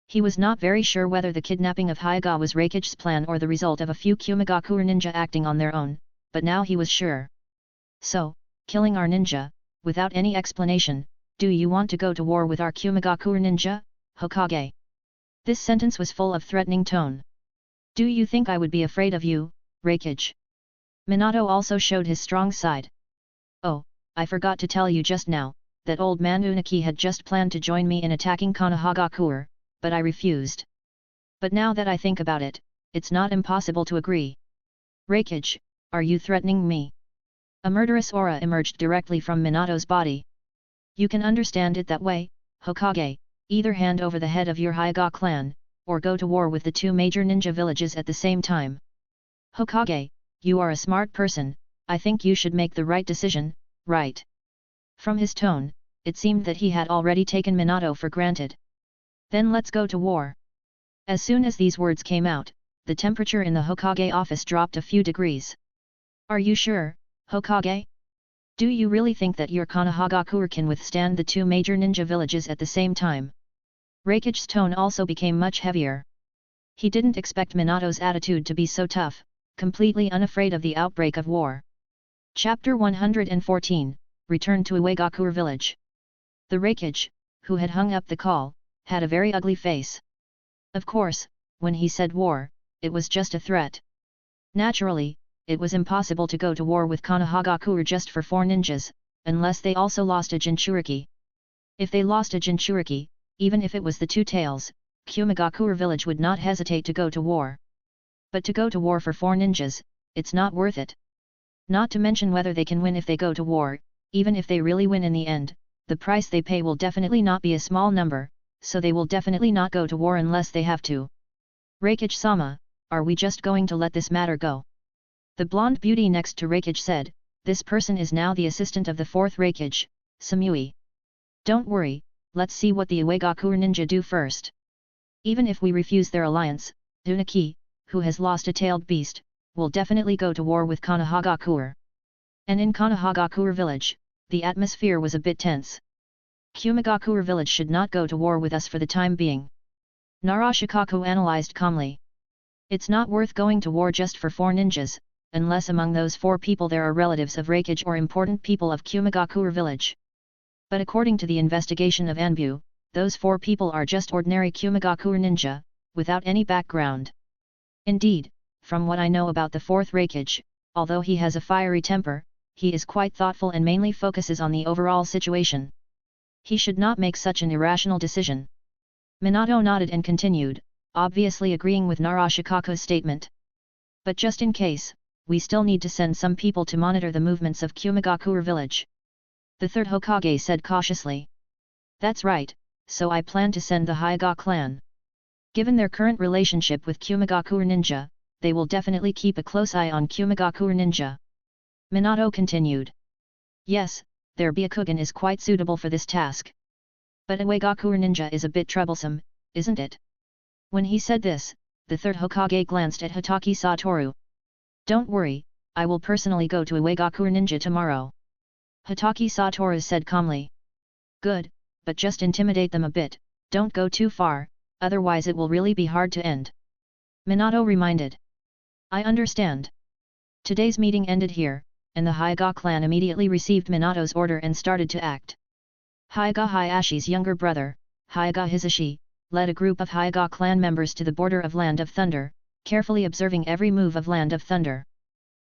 He was not very sure whether the kidnapping of Hyuga was Reikage's plan or the result of a few Kumagakure ninja acting on their own, but now he was sure. So, killing our ninja, without any explanation, do you want to go to war with our Kumagakure ninja, Hokage? This sentence was full of threatening tone. Do you think I would be afraid of you, Reikage? Minato also showed his strong side. Oh, I forgot to tell you just now, that old man Unaki had just planned to join me in attacking Konohagakure, but I refused. But now that I think about it, it's not impossible to agree. Reikage, are you threatening me? A murderous aura emerged directly from Minato's body. You can understand it that way, Hokage, either hand over the head of your Hyuga clan, or go to war with the 2 major ninja villages at the same time. Hokage, you are a smart person, I think you should make the right decision, right? From his tone, it seemed that he had already taken Minato for granted. Then let's go to war. As soon as these words came out, the temperature in the Hokage office dropped a few degrees. Are you sure, Hokage? Do you really think that your Konohagakure can withstand the two major ninja villages at the same time? Raikage's tone also became much heavier. He didn't expect Minato's attitude to be so tough, completely unafraid of the outbreak of war. Chapter 114, Return to Iwagakure village. The Raikage, who had hung up the call, had a very ugly face. Of course, when he said war, it was just a threat. Naturally, it was impossible to go to war with Konohagakure just for 4 ninjas, unless they also lost a Jinchuriki. If they lost a Jinchuriki, even if it was the 2 tails, Kumigakure village would not hesitate to go to war. But to go to war for 4 ninjas, it's not worth it. Not to mention whether they can win if they go to war, even if they really win in the end, the price they pay will definitely not be a small number, so they will definitely not go to war unless they have to. Raikage-sama, are we just going to let this matter go? The blonde beauty next to Raikage said, this person is now the assistant of the 4th Raikage, Samui. Don't worry, let's see what the Iwagakure ninja do first. Even if we refuse their alliance, Dunaki, who has lost a tailed beast, will definitely go to war with Konohagakure. And in Konohagakure village, the atmosphere was a bit tense. Kumigakure village should not go to war with us for the time being. Narashikaku analyzed calmly. It's not worth going to war just for 4 ninjas, unless among those 4 people there are relatives of Raikage or important people of Kumigakure village. But according to the investigation of Anbu, those 4 people are just ordinary Kumigakure ninja, without any background. Indeed, from what I know about the 4th Raikage, although he has a fiery temper, he is quite thoughtful and mainly focuses on the overall situation. He should not make such an irrational decision. Minato nodded and continued, obviously agreeing with Narashikaku's statement. But just in case, we still need to send some people to monitor the movements of Kumigakure village. The 3rd Hokage said cautiously. That's right, so I plan to send the Hyuga clan. Given their current relationship with Kumigakure ninja, they will definitely keep a close eye on Kumigakure ninja. Minato continued. Yes, their Byakugan is quite suitable for this task. But Iwagakure ninja is a bit troublesome, isn't it? When he said this, the 3rd Hokage glanced at Hatake Satoru. Don't worry, I will personally go to Iwagakure ninja tomorrow. Hatake Satoru said calmly. Good, but just intimidate them a bit, don't go too far, otherwise it will really be hard to end. Minato reminded. I understand. Today's meeting ended here, and the Hyuga clan immediately received Minato's order and started to act. Hyuga Hayashi's younger brother, Hyuga Hisashi, led a group of Hyuga clan members to the border of Land of Thunder, carefully observing every move of Land of Thunder.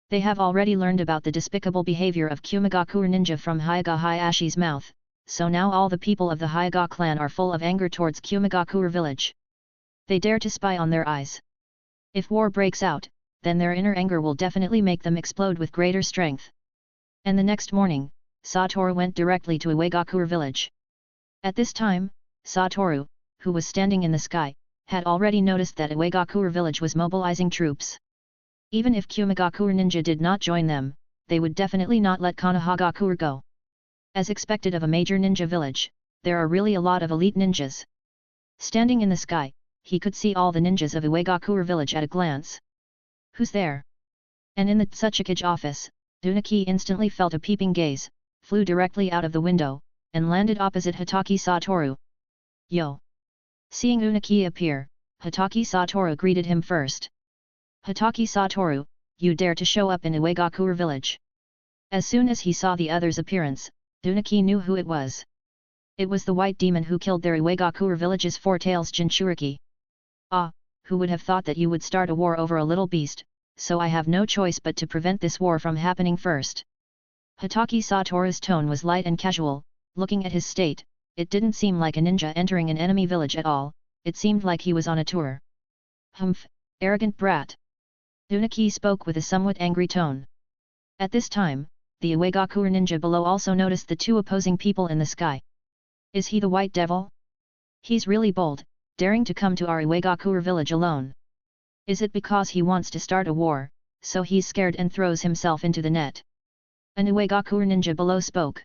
They have already learned about the despicable behavior of Kumigakure ninja from Hyuga Hayashi's mouth, so now all the people of the Hyuga clan are full of anger towards Kumigakure village. They dare to spy on their eyes. If war breaks out, then their inner anger will definitely make them explode with greater strength. And the next morning, Satoru went directly to Iwagakure village. At this time, Satoru, who was standing in the sky, had already noticed that Iwagakure village was mobilizing troops. Even if Kumigakure ninja did not join them, they would definitely not let Konohagakure go. As expected of a major ninja village, there are really a lot of elite ninjas. Standing in the sky, he could see all the ninjas of Iwagakure village at a glance. Who's there? And in the Tsuchikage office, Dunaki instantly felt a peeping gaze, flew directly out of the window, and landed opposite Hatake Satoru. Yo! Seeing Unaki appear, Hatake Satoru greeted him first. Hatake Satoru, you dare to show up in Iwagakure village. As soon as he saw the other's appearance, Dunaki knew who it was. It was the white demon who killed their Iwagakure village's 4 tails Jinchuriki. Ah, who would have thought that you would start a war over a little beast, so I have no choice but to prevent this war from happening first. Hatake Satoru's tone was light and casual, looking at his state, it didn't seem like a ninja entering an enemy village at all, it seemed like he was on a tour. Humph, arrogant brat. Dunaki spoke with a somewhat angry tone. At this time, the Iwagakure ninja below also noticed the 2 opposing people in the sky. Is he the white devil? He's really bold, daring to come to our Iwagakure village alone. Is it because he wants to start a war, so he's scared and throws himself into the net? An Iwagakure ninja below spoke.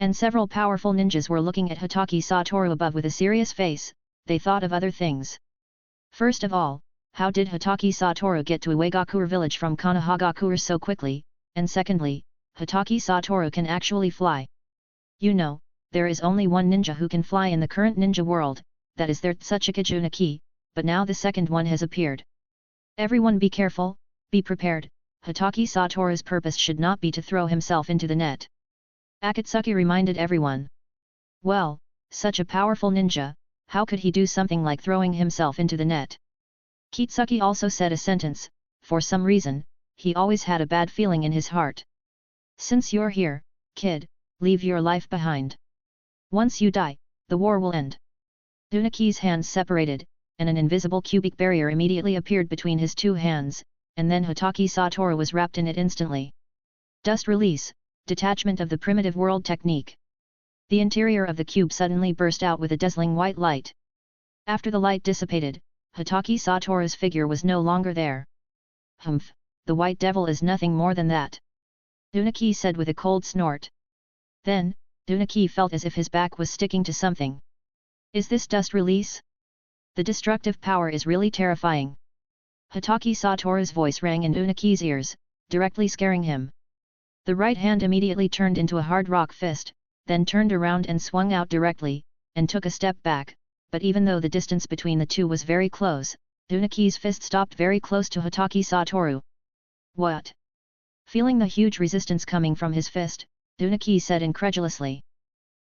And several powerful ninjas were looking at Hatake Satoru above with a serious face, they thought of other things. First of all, how did Hatake Satoru get to Iwagakure village from Konohagakure so quickly, and secondly, Hatake Satoru can actually fly. You know, there is only one ninja who can fly in the current ninja world, that is their Tsuchikage Unaki, but now the second one has appeared. Everyone be careful, be prepared, Hatake Satoru's purpose should not be to throw himself into the net. Akatsuki reminded everyone. Well, such a powerful ninja, how could he do something like throwing himself into the net? Kitsuki also said a sentence, for some reason, he always had a bad feeling in his heart. Since you're here, kid, leave your life behind. Once you die, the war will end. Unaki's hands separated, and an invisible cubic barrier immediately appeared between his two hands, and then Hatake Satoru was wrapped in it instantly. Dust release, detachment of the primitive world technique. The interior of the cube suddenly burst out with a dazzling white light. After the light dissipated, Hatake Satoru's figure was no longer there. Humph, the white devil is nothing more than that. Unaki said with a cold snort. Then, Unaki felt as if his back was sticking to something. Is this dust release? The destructive power is really terrifying. Hatake Satoru's voice rang in Unaki's ears, directly scaring him. The right hand immediately turned into a hard rock fist, then turned around and swung out directly, and took a step back, but even though the distance between the two was very close, Unaki's fist stopped very close to Hatake Satoru. What? Feeling the huge resistance coming from his fist, Unaki said incredulously.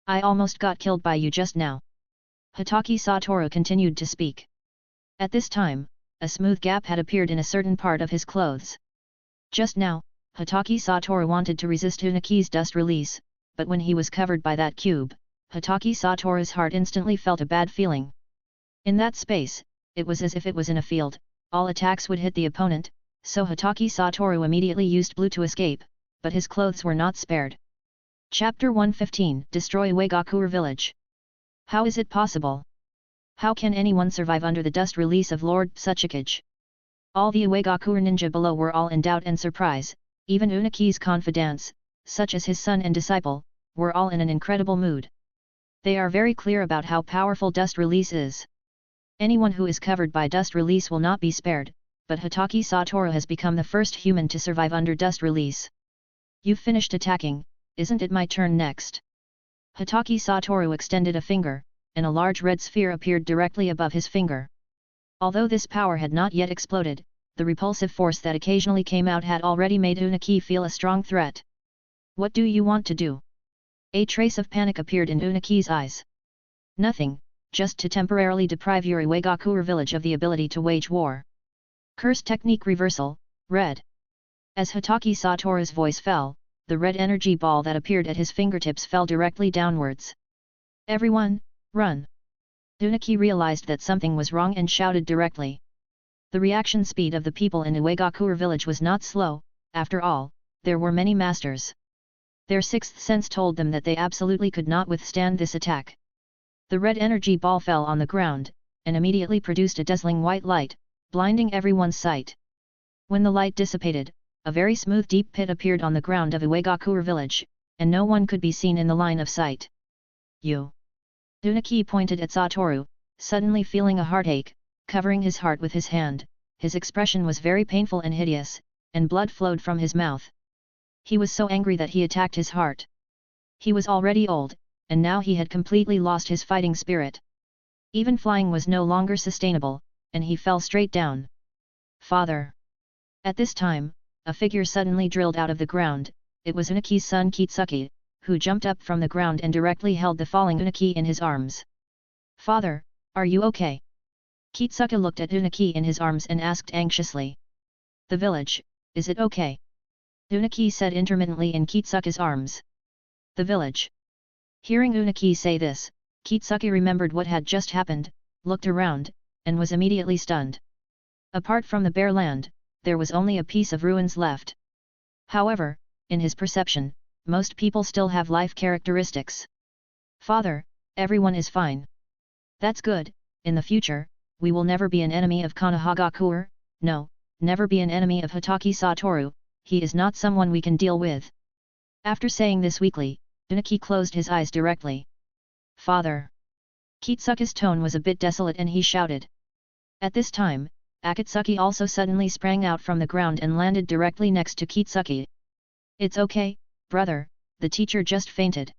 I almost got killed by you just now. Hatake Satoru continued to speak. At this time, a smooth gap had appeared in a certain part of his clothes. Just now, Hatake Satoru wanted to resist Unaki's dust release, but when he was covered by that cube, Hatake Satoru's heart instantly felt a bad feeling. In that space, it was as if it was in a field, all attacks would hit the opponent, so Hatake Satoru immediately used blue to escape, but his clothes were not spared. Chapter 115 Destroy Iwagakure Village. How is it possible? How can anyone survive under the dust release of Lord Tsuchikage? All the Iwagakure ninja below were all in doubt and surprise, even Unaki's confidants, such as his son and disciple, were all in an incredible mood. They are very clear about how powerful dust release is. Anyone who is covered by dust release will not be spared, but Hatake Satoru has become the first human to survive under dust release. You've finished attacking, isn't it my turn next? Hatake Satoru extended a finger, and a large red sphere appeared directly above his finger. Although this power had not yet exploded, the repulsive force that occasionally came out had already made Unaki feel a strong threat. What do you want to do? A trace of panic appeared in Unaki's eyes. Nothing, just to temporarily deprive your Iwagakure village of the ability to wage war. Curse technique reversal, red. As Hatake Satoru's voice fell, the red energy ball that appeared at his fingertips fell directly downwards. Everyone, run! Unaki realized that something was wrong and shouted directly. The reaction speed of the people in Iwagakure village was not slow, after all, there were many masters. Their sixth sense told them that they absolutely could not withstand this attack. The red energy ball fell on the ground, and immediately produced a dazzling white light, blinding everyone's sight. When the light dissipated, a very smooth deep pit appeared on the ground of Iwagakure village, and no one could be seen in the line of sight. You! Unaki pointed at Satoru, suddenly feeling a heartache, covering his heart with his hand. His expression was very painful and hideous, and blood flowed from his mouth. He was so angry that he attacked his heart. He was already old, and now he had completely lost his fighting spirit. Even flying was no longer sustainable, and he fell straight down. Father! At this time, a figure suddenly drilled out of the ground. It was Unaki's son Kitsuki, who jumped up from the ground and directly held the falling Unaki in his arms. Father, are you okay? Kitsuki looked at Unaki in his arms and asked anxiously. The village, is it okay? Unaki said intermittently in Kitsuki's arms. The village. Hearing Unaki say this, Kitsuki remembered what had just happened, looked around, and was immediately stunned. Apart from the bare land, there was only a piece of ruins left. However, in his perception, most people still have life characteristics. Father, everyone is fine. That's good. In the future, we will never be an enemy of Konohagakure, no, never be an enemy of Hatake Satoru, he is not someone we can deal with. After saying this weakly, Unaki closed his eyes directly. Father! Kitsuki's tone was a bit desolate and he shouted. At this time, Akatsuki also suddenly sprang out from the ground and landed directly next to Kitsuki. "It's okay, brother, the teacher just fainted."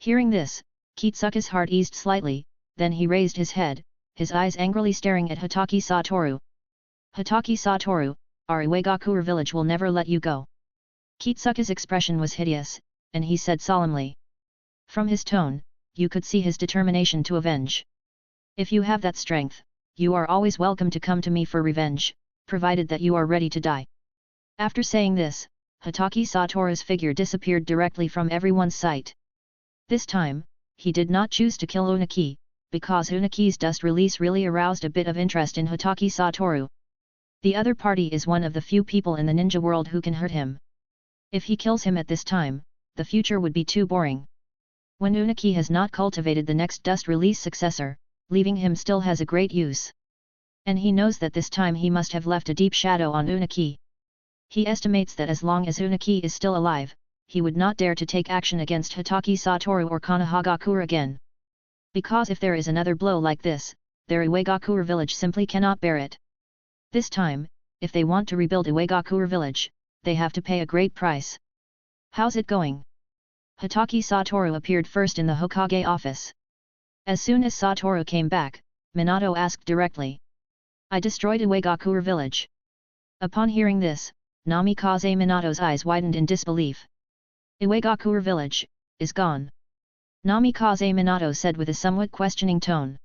Hearing this, Kitsuki's heart eased slightly, then he raised his head, his eyes angrily staring at Hatake Satoru. "Hatake Satoru, our Iwagakure village will never let you go." Kitsuki's expression was hideous, and he said solemnly. From his tone, you could see his determination to avenge. "If you have that strength, you are always welcome to come to me for revenge, provided that you are ready to die." After saying this, Hatake Satoru's figure disappeared directly from everyone's sight. This time, he did not choose to kill Unaki, because Unaki's dust release really aroused a bit of interest in Hatake Satoru. The other party is one of the few people in the ninja world who can hurt him. If he kills him at this time, the future would be too boring. When Unaki has not cultivated the next dust release successor, leaving him still has a great use. And he knows that this time he must have left a deep shadow on Unaki. He estimates that as long as Unaki is still alive, he would not dare to take action against Hatake Satoru or Konohagakure again. Because if there is another blow like this, their Iwagakure village simply cannot bear it. This time, if they want to rebuild Iwagakure village, they have to pay a great price. "How's it going?" Hatake Satoru appeared first in the Hokage office. As soon as Satoru came back, Minato asked directly. "I destroyed Iwagakure village." Upon hearing this, Namikaze Minato's eyes widened in disbelief. "Iwagakure village is gone?" Namikaze Minato said with a somewhat questioning tone.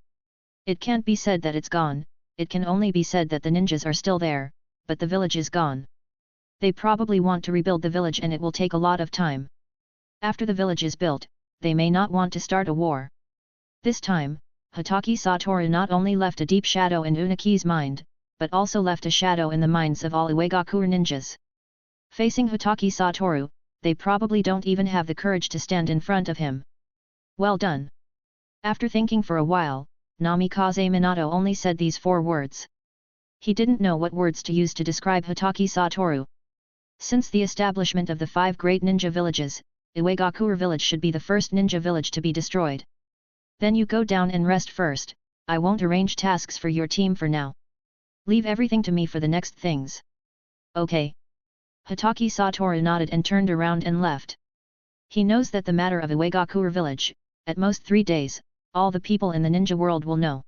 "It can't be said that it's gone, it can only be said that the ninjas are still there, but the village is gone. They probably want to rebuild the village and it will take a lot of time. After the village is built, they may not want to start a war." This time, Hatake Satoru not only left a deep shadow in Unaki's mind, but also left a shadow in the minds of all Iwagakure ninjas. Facing Hatake Satoru, they probably don't even have the courage to stand in front of him. "Well done." After thinking for a while, Namikaze Minato only said these 4 words. He didn't know what words to use to describe Hatake Satoru. Since the establishment of the 5 great ninja villages, Iwagakure village should be the first ninja village to be destroyed. "Then you go down and rest first, I won't arrange tasks for your team for now. Leave everything to me for the next things." "Okay." Hatake Satoru nodded and turned around and left. He knows that the matter of Iwagakure village, at most 3 days, all the people in the ninja world will know.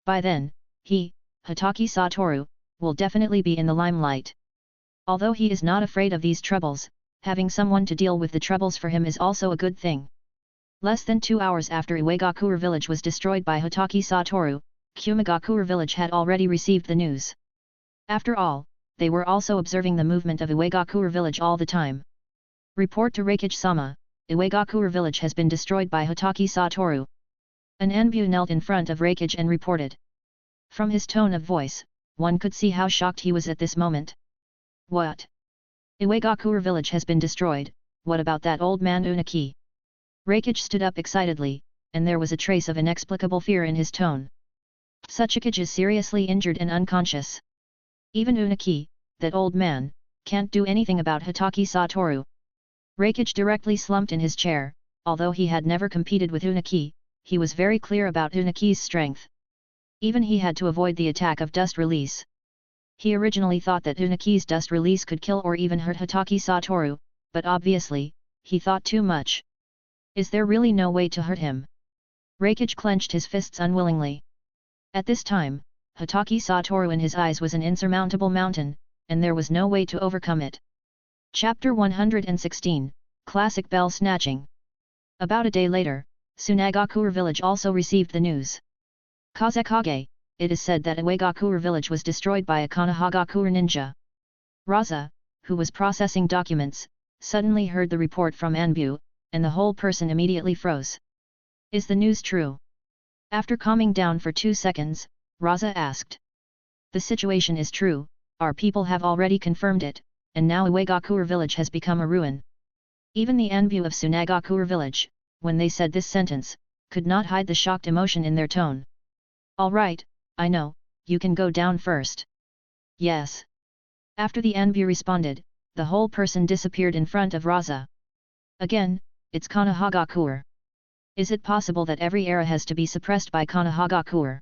By then, he, Hatake Satoru, will definitely be in the limelight. Although he is not afraid of these troubles, having someone to deal with the troubles for him is also a good thing. Less than 2 hours after Iwagakure village was destroyed by Hatake Satoru, Kumagakure village had already received the news. After all, they were also observing the movement of Iwagakure village all the time. "Report to Reikage-sama, Iwagakure village has been destroyed by Hatake Satoru." An Anbu knelt in front of Reikage and reported. From his tone of voice, one could see how shocked he was at this moment. "What? Iwagakure village has been destroyed, what about that old man Unaki?" Reikage stood up excitedly, and there was a trace of inexplicable fear in his tone. "Tsuchikage is seriously injured and unconscious. Even Unaki, that old man, can't do anything about Hatake Satoru." Reikage directly slumped in his chair. Although he had never competed with Unaki, he was very clear about Unaki's strength. Even he had to avoid the attack of dust release. He originally thought that Unaki's dust release could kill or even hurt Hatake Satoru, but obviously, he thought too much. Is there really no way to hurt him? Reikage clenched his fists unwillingly. At this time, Hatake Satoru in his eyes was an insurmountable mountain, and there was no way to overcome it. Chapter 116, Classic Bell Snatching. About a day later, Sunagakure village also received the news. "Kazekage, it is said that Iwagakure village was destroyed by a Konohagakure ninja." Raza, who was processing documents, suddenly heard the report from Anbu, and the whole person immediately froze. "Is the news true?" After calming down for 2 seconds, Raza asked. "The situation is true, our people have already confirmed it, and now Iwagakure village has become a ruin." Even the Anbu of Sunagakure village, when they said this sentence, could not hide the shocked emotion in their tone. "All right, I know, you can go down first." "Yes." After the Anbu responded, the whole person disappeared in front of Raza. "Again, it's Konohagakure. Is it possible that every era has to be suppressed by Konohagakure?"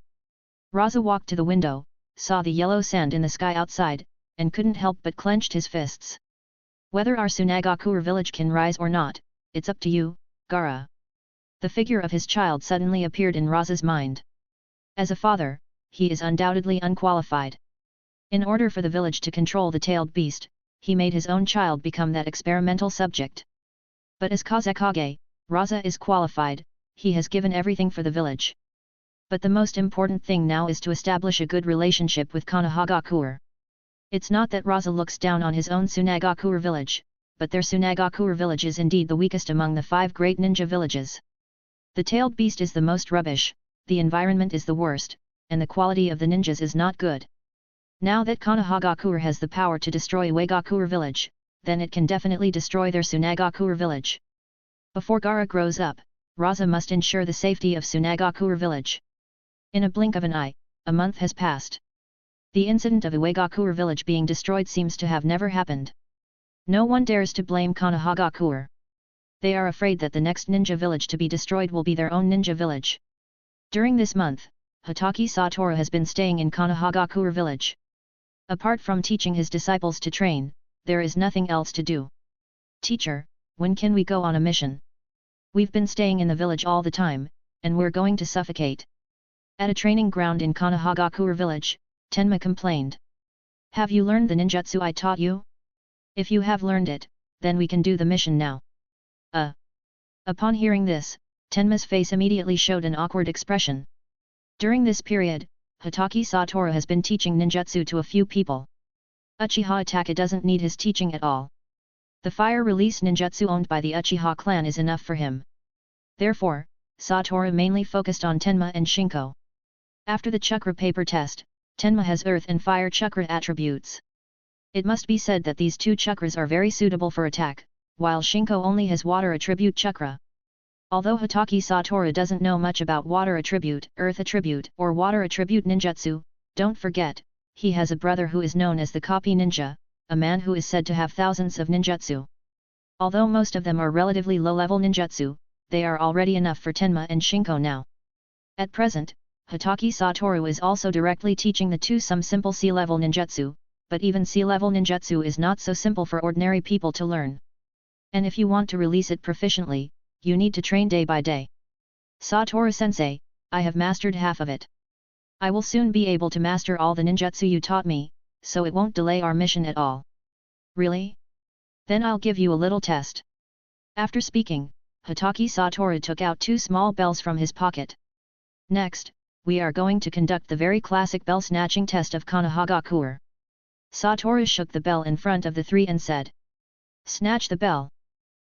Raza walked to the window, saw the yellow sand in the sky outside, and couldn't help but clenched his fists. Whether our Tsunagakure village can rise or not, it's up to you, Gaara. The figure of his child suddenly appeared in Raza's mind. As a father, he is undoubtedly unqualified. In order for the village to control the tailed beast, he made his own child become that experimental subject. But as Kazekage, Raza is qualified, he has given everything for the village. But the most important thing now is to establish a good relationship with Konohagakure. It's not that Raza looks down on his own Tsunagakure village, but their Tsunagakure village is indeed the weakest among the 5 great ninja villages. The tailed beast is the most rubbish, the environment is the worst, and the quality of the ninjas is not good. Now that Konohagakure has the power to destroy Uegakure village, then it can definitely destroy their Tsunagakure village. Before Gaara grows up, Raza must ensure the safety of Tsunagakure village. In a blink of an eye, a month has passed. The incident of Uegakure village being destroyed seems to have never happened. No one dares to blame Konohagakure. They are afraid that the next ninja village to be destroyed will be their own ninja village. During this month, Hatake Satoru has been staying in Konohagakure village. Apart from teaching his disciples to train, there is nothing else to do. Teacher, when can we go on a mission? We've been staying in the village all the time, and we're going to suffocate. At a training ground in Konohagakure village, Tenma complained. Have you learned the ninjutsu I taught you? If you have learned it, then we can do the mission now. Upon hearing this, Tenma's face immediately showed an awkward expression. During this period, Hatake Satoru has been teaching ninjutsu to a few people. Uchiha Hatake doesn't need his teaching at all. The fire release ninjutsu owned by the Uchiha clan is enough for him. Therefore, Satoru mainly focused on Tenma and Shinko. After the chakra paper test, Tenma has earth and fire chakra attributes. It must be said that these 2 chakras are very suitable for attack, while Shinko only has water attribute chakra. Although Hatake Satoru doesn't know much about water attribute, earth attribute, or water attribute ninjutsu, don't forget, he has a brother who is known as the Copy Ninja, a man who is said to have thousands of ninjutsu. Although most of them are relatively low-level ninjutsu, they are already enough for Tenma and Shinko now. At present, Hatake Satoru is also directly teaching the 2 some simple C-level ninjutsu, but even C-level ninjutsu is not so simple for ordinary people to learn. And if you want to release it proficiently, you need to train day by day. Satoru-sensei, I have mastered half of it. I will soon be able to master all the ninjutsu you taught me, so it won't delay our mission at all. Really? Then I'll give you a little test. After speaking, Hatake Satoru took out 2 small bells from his pocket. Next, we are going to conduct the very classic bell snatching test of Konohagakure. Satoru shook the bell in front of the 3 and said, Snatch the bell.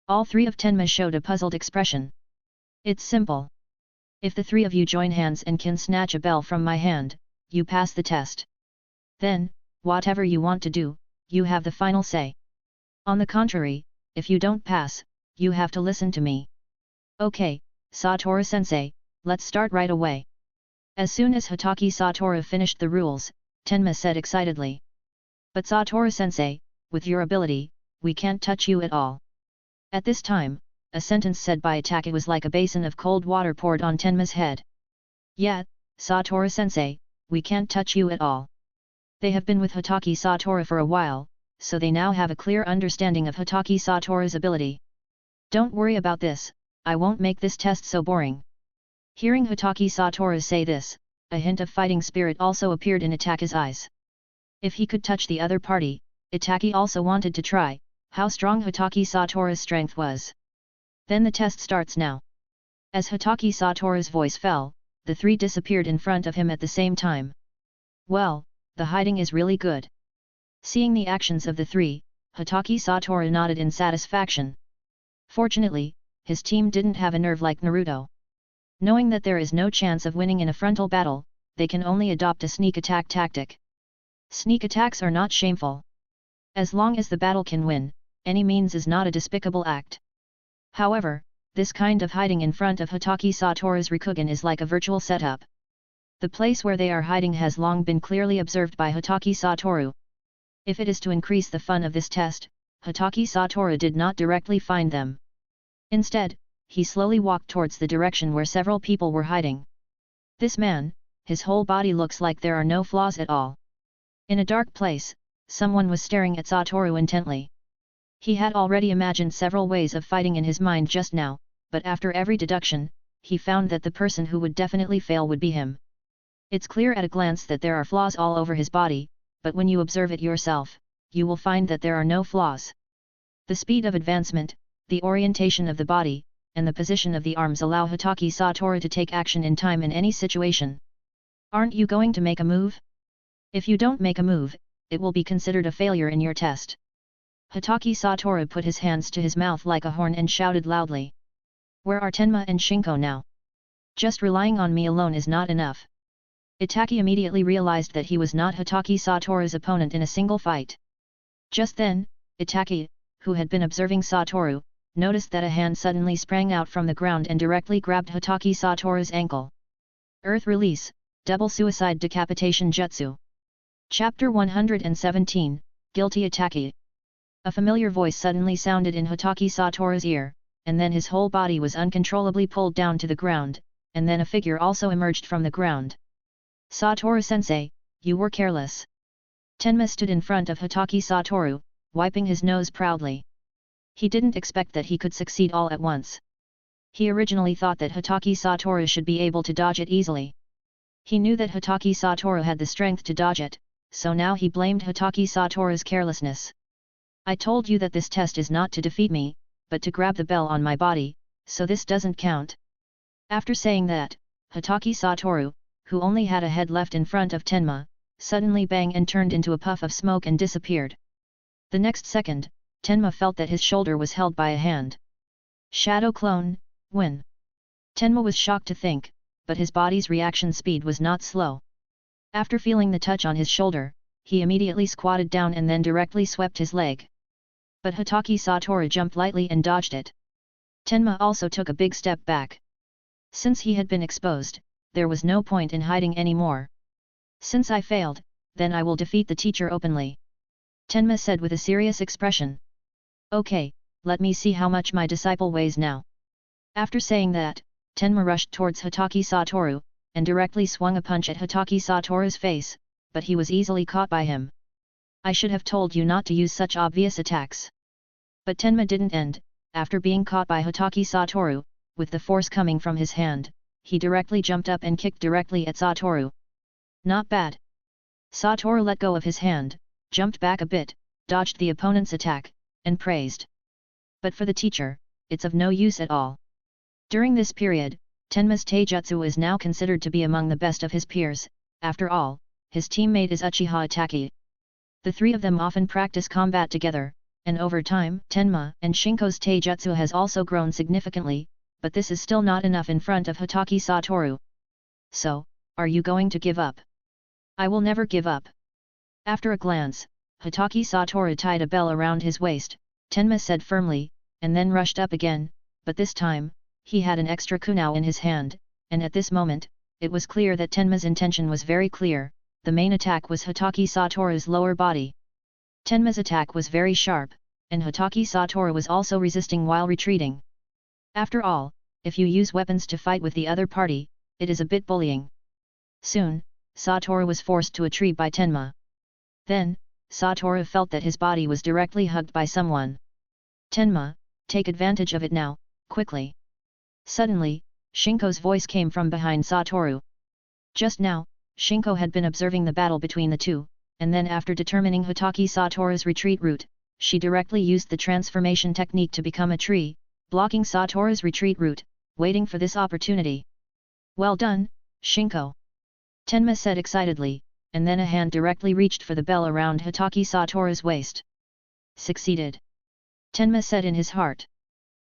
All 3 of Tenma showed a puzzled expression. It's simple. If the 3 of you join hands and can snatch a bell from my hand, you pass the test. Then, whatever you want to do, you have the final say. On the contrary, if you don't pass, you have to listen to me. Okay, Satoru-sensei, let's start right away. As soon as Hatake Satoru finished the rules, Tenma said excitedly. But Satoru-sensei, with your ability, we can't touch you at all. At this time, a sentence said by Hatake was like a basin of cold water poured on Tenma's head. Yeah, Satoru-sensei, we can't touch you at all. They have been with Hatake Satoru for a while, so they now have a clear understanding of Hatake Satoru's ability. Don't worry about this, I won't make this test so boring. Hearing Hatake Satoru say this, a hint of fighting spirit also appeared in Itake's eyes. If he could touch the other party, Itake also wanted to try how strong Hatake Satoru's strength was. Then the test starts now. As Hatake Satoru's voice fell, the 3 disappeared in front of him at the same time. Well, the hiding is really good. Seeing the actions of the 3, Hatake Satoru nodded in satisfaction. Fortunately, his team didn't have a nerve like Naruto. Knowing that there is no chance of winning in a frontal battle, they can only adopt a sneak attack tactic. Sneak attacks are not shameful. As long as the battle can win, any means is not a despicable act. However, this kind of hiding in front of Hatake Satoru's Rikugan is like a virtual setup. The place where they are hiding has long been clearly observed by Hatake Satoru. If it is to increase the fun of this test, Hatake Satoru did not directly find them. Instead, he slowly walked towards the direction where several people were hiding. This man, his whole body looks like there are no flaws at all. In a dark place, someone was staring at Satoru intently. He had already imagined several ways of fighting in his mind just now, but after every deduction, he found that the person who would definitely fail would be him. It's clear at a glance that there are flaws all over his body, but when you observe it yourself, you will find that there are no flaws. The speed of advancement, the orientation of the body, and the position of the arms allow Hatake Satoru to take action in time in any situation. Aren't you going to make a move? If you don't make a move, it will be considered a failure in your test. Hatake Satoru put his hands to his mouth like a horn and shouted loudly. Where are Tenma and Shinko now? Just relying on me alone is not enough. Itaki immediately realized that he was not Hatake Satoru's opponent in a single fight. Just then, Itaki, who had been observing Satoru, noticed that a hand suddenly sprang out from the ground and directly grabbed Hatake Satoru's ankle. Earth Release, Double Suicide Decapitation Jutsu. Chapter 117, Guilty Itaki. A familiar voice suddenly sounded in Hatake Satoru's ear, and then his whole body was uncontrollably pulled down to the ground, and then a figure also emerged from the ground. Satoru-sensei, you were careless. Tenma stood in front of Hatake Satoru, wiping his nose proudly. He didn't expect that he could succeed all at once. He originally thought that Hatake Satoru should be able to dodge it easily. He knew that Hatake Satoru had the strength to dodge it, so now he blamed Hatake Satoru's carelessness. I told you that this test is not to defeat me, but to grab the bell on my body, so this doesn't count. After saying that, Hatake Satoru, who only had a head left in front of Tenma, suddenly banged and turned into a puff of smoke and disappeared. The next second, Tenma felt that his shoulder was held by a hand. Shadow Clone, win. Tenma was shocked to think, but his body's reaction speed was not slow. After feeling the touch on his shoulder, he immediately squatted down and then directly swept his leg. But Hatake Satoru jumped lightly and dodged it. Tenma also took a big step back. Since he had been exposed, there was no point in hiding anymore. Since I failed, then I will defeat the teacher openly. Tenma said with a serious expression. Okay, let me see how much my disciple weighs now. After saying that, Tenma rushed towards Hatake Satoru, and directly swung a punch at Hatake Satoru's face, but he was easily caught by him. I should have told you not to use such obvious attacks. But Tenma didn't end. After being caught by Hatake Satoru, with the force coming from his hand, he directly jumped up and kicked directly at Satoru. Not bad. Satoru let go of his hand, jumped back a bit, dodged the opponent's attack, and praised. But for the teacher, it's of no use at all. During this period, Tenma's taijutsu is now considered to be among the best of his peers. After all, his teammate is Uchiha Itaki. The three of them often practice combat together, and over time, Tenma and Shinko's taijutsu has also grown significantly, but this is still not enough in front of Hatake Satoru. So, are you going to give up? I will never give up. After a glance, Hatake Satoru tied a bell around his waist, Tenma said firmly, and then rushed up again, but this time, he had an extra kunai in his hand, and at this moment, it was clear that Tenma's intention was very clear. The main attack was Hatake Satoru's lower body. Tenma's attack was very sharp, and Hatake Satoru was also resisting while retreating. After all, if you use weapons to fight with the other party, it is a bit bullying. Soon, Satoru was forced to retreat by Tenma. Then, Satoru felt that his body was directly hugged by someone. Tenma, take advantage of it now, quickly. Suddenly, Shinko's voice came from behind Satoru. Just now, Shinko had been observing the battle between the two, and then after determining Hatake Satoru's retreat route, she directly used the transformation technique to become a tree, blocking Satoru's retreat route, waiting for this opportunity. Well done, Shinko! Tenma said excitedly, and then a hand directly reached for the bell around Hatake Satoru's waist. Succeeded! Tenma said in his heart.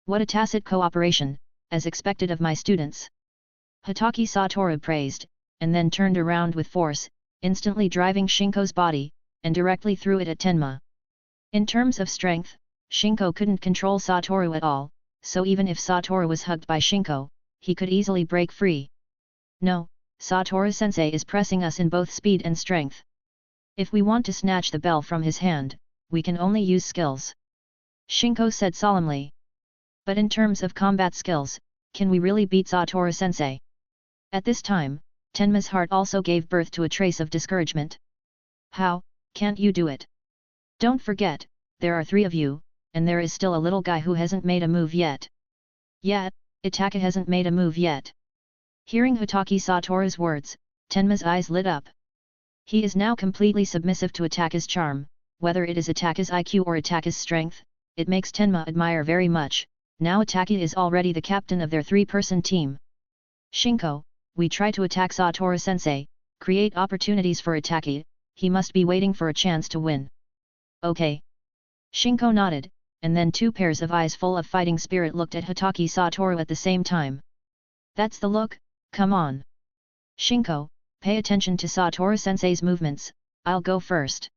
What a tacit cooperation, as expected of my students! Hatake Satoru praised, and then turned around with force, instantly driving Shinko's body, and directly threw it at Tenma. In terms of strength, Shinko couldn't control Satoru at all, so even if Satoru was hugged by Shinko, he could easily break free. No, Satoru-sensei is pressing us in both speed and strength. If we want to snatch the bell from his hand, we can only use skills. Shinko said solemnly. But in terms of combat skills, can we really beat Satoru-sensei? At this time, Tenma's heart also gave birth to a trace of discouragement. How, can't you do it? Don't forget, there are 3 of you, and there is still a little guy who hasn't made a move yet. Yet, Hatake hasn't made a move yet. Hearing Hatake Satoru's words, Tenma's eyes lit up. He is now completely submissive to Hatake's charm, whether it is Hatake's IQ or Hatake's strength, it makes Tenma admire very much. Now Hatake is already the captain of their 3-person team. Shinko, we try to attack Satoru-sensei, create opportunities for Hatake, he must be waiting for a chance to win. Okay. Shinko nodded, and then 2 pairs of eyes full of fighting spirit looked at Hatake Satoru at the same time. That's the look, come on. Shinko, pay attention to Satoru-sensei's movements, I'll go first.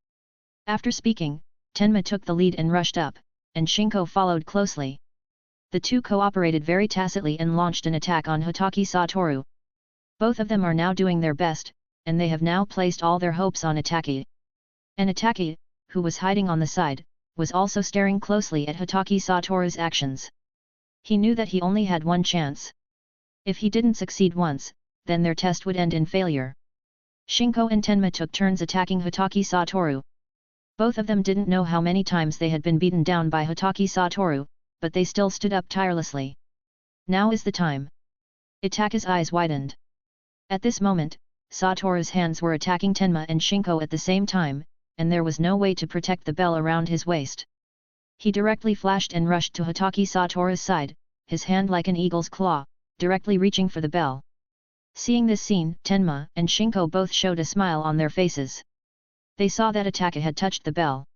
After speaking, Tenma took the lead and rushed up, and Shinko followed closely. The 2 cooperated very tacitly and launched an attack on Hatake Satoru. Both of them are now doing their best, and they have now placed all their hopes on Hatake. And Hatake, who was hiding on the side, was also staring closely at Hatake Satoru's actions. He knew that he only had one chance. If he didn't succeed once, then their test would end in failure. Shinko and Tenma took turns attacking Hatake Satoru. Both of them didn't know how many times they had been beaten down by Hatake Satoru, but they still stood up tirelessly. Now is the time. Hatake's eyes widened. At this moment, Satoru's hands were attacking Tenma and Shinko at the same time, and there was no way to protect the bell around his waist. He directly flashed and rushed to Hatake Satoru's side, his hand like an eagle's claw, directly reaching for the bell. Seeing this scene, Tenma and Shinko both showed a smile on their faces. They saw that Hatake had touched the bell.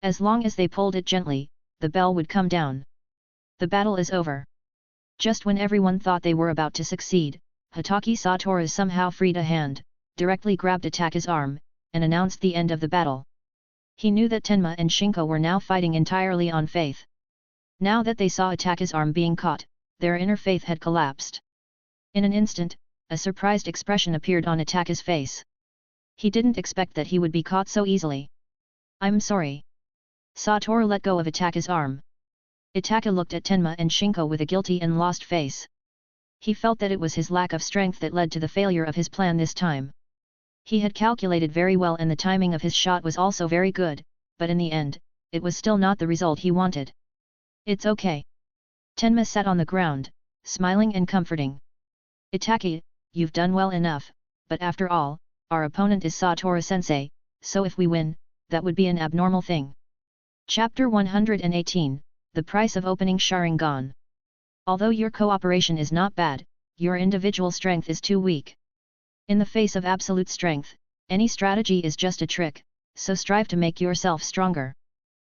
As long as they pulled it gently, the bell would come down. The battle is over. Just when everyone thought they were about to succeed, Hatake Satoru somehow freed a hand, directly grabbed Hatake's arm, and announced the end of the battle. He knew that Tenma and Shinko were now fighting entirely on faith. Now that they saw Hatake's arm being caught, their inner faith had collapsed. In an instant, a surprised expression appeared on Hatake's face. He didn't expect that he would be caught so easily. I'm sorry. Satoru let go of Hatake's arm. Hatake looked at Tenma and Shinko with a guilty and lost face. He felt that it was his lack of strength that led to the failure of his plan this time. He had calculated very well and the timing of his shot was also very good, but in the end, it was still not the result he wanted. It's okay. Tenma sat on the ground, smiling and comforting. Hatake, you've done well enough, but after all, our opponent is Satoru-sensei, so if we win, that would be an abnormal thing. Chapter 118, The Price of Opening Sharingan. Although your cooperation is not bad, your individual strength is too weak. In the face of absolute strength, any strategy is just a trick, so strive to make yourself stronger.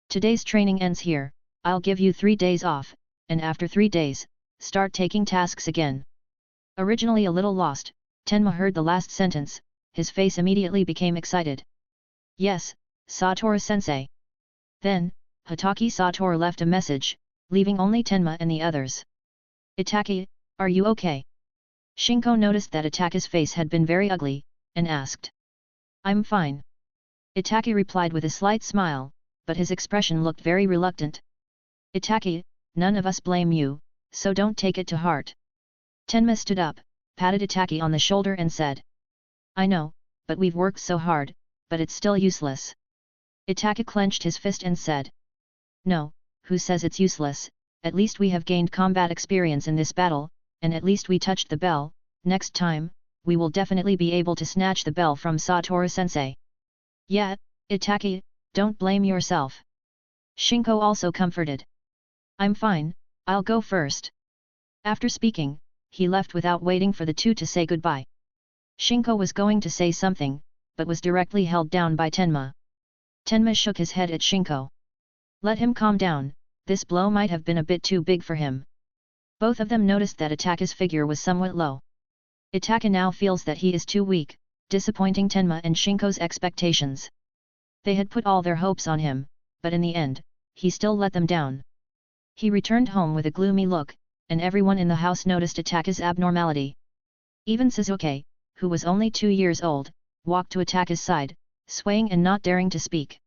Today's training ends here, I'll give you 3 days off, and after 3 days, start taking tasks again. Originally a little lost, Tenma heard the last sentence, his face immediately became excited. Yes, Satoru-sensei. Then, Hatake Satoru left a message, leaving only Tenma and the others. Hatake, are you okay? Shinko noticed that Hatake's face had been very ugly, and asked. I'm fine. Hatake replied with a slight smile, but his expression looked very reluctant. Hatake, none of us blame you, so don't take it to heart. Tenma stood up, patted Hatake on the shoulder and said. I know, but we've worked so hard, but it's still useless. Hatake clenched his fist and said. No, who says it's useless, at least we have gained combat experience in this battle, and at least we touched the bell, next time, we will definitely be able to snatch the bell from Satoru-sensei. Yet, Hatake, don't blame yourself. Shinko also comforted. I'm fine, I'll go first. After speaking, he left without waiting for the 2 to say goodbye. Shinko was going to say something, but was directly held down by Tenma. Tenma shook his head at Shinko. Let him calm down, this blow might have been a bit too big for him. Both of them noticed that Hatake's figure was somewhat low. Hatake now feels that he is too weak, disappointing Tenma and Shinko's expectations. They had put all their hopes on him, but in the end, he still let them down. He returned home with a gloomy look, and everyone in the house noticed Hatake's abnormality. Even Suzuki, who was only 2 years old, walked to Hatake's side, swaying and not daring to speak.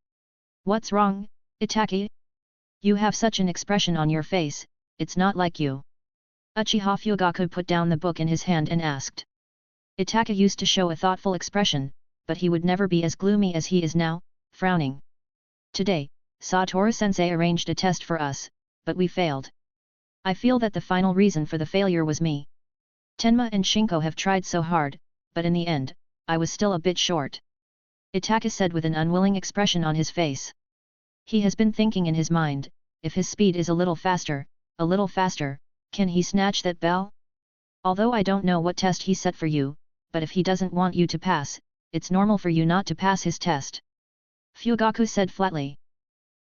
What's wrong, Hatake? You have such an expression on your face, it's not like you. Uchiha Fugaku put down the book in his hand and asked. Hatake used to show a thoughtful expression, but he would never be as gloomy as he is now, frowning. Today, Satoru-sensei arranged a test for us, but we failed. I feel that the final reason for the failure was me. Tenma and Shinko have tried so hard, but in the end, I was still a bit short. Hatake said with an unwilling expression on his face. He has been thinking in his mind, if his speed is a little faster, can he snatch that bell? Although I don't know what test he set for you, but if he doesn't want you to pass, it's normal for you not to pass his test. Fugaku said flatly.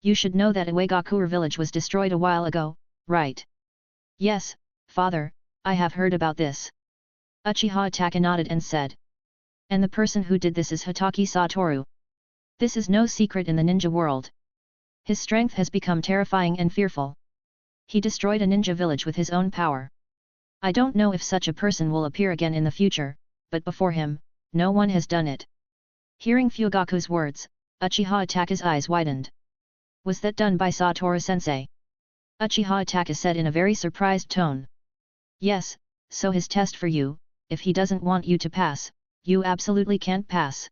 You should know that Uegakure village was destroyed a while ago, right? Yes, father, I have heard about this. Uchiha Hatake nodded and said. And the person who did this is Hatake Satoru. This is no secret in the ninja world. His strength has become terrifying and fearful. He destroyed a ninja village with his own power. I don't know if such a person will appear again in the future, but before him, no one has done it. Hearing Fugaku's words, Uchiha Hatake's eyes widened. Was that done by Satoru-sensei? Uchiha Hatake said in a very surprised tone. Yes, so his test for you, if he doesn't want you to pass, you absolutely can't pass.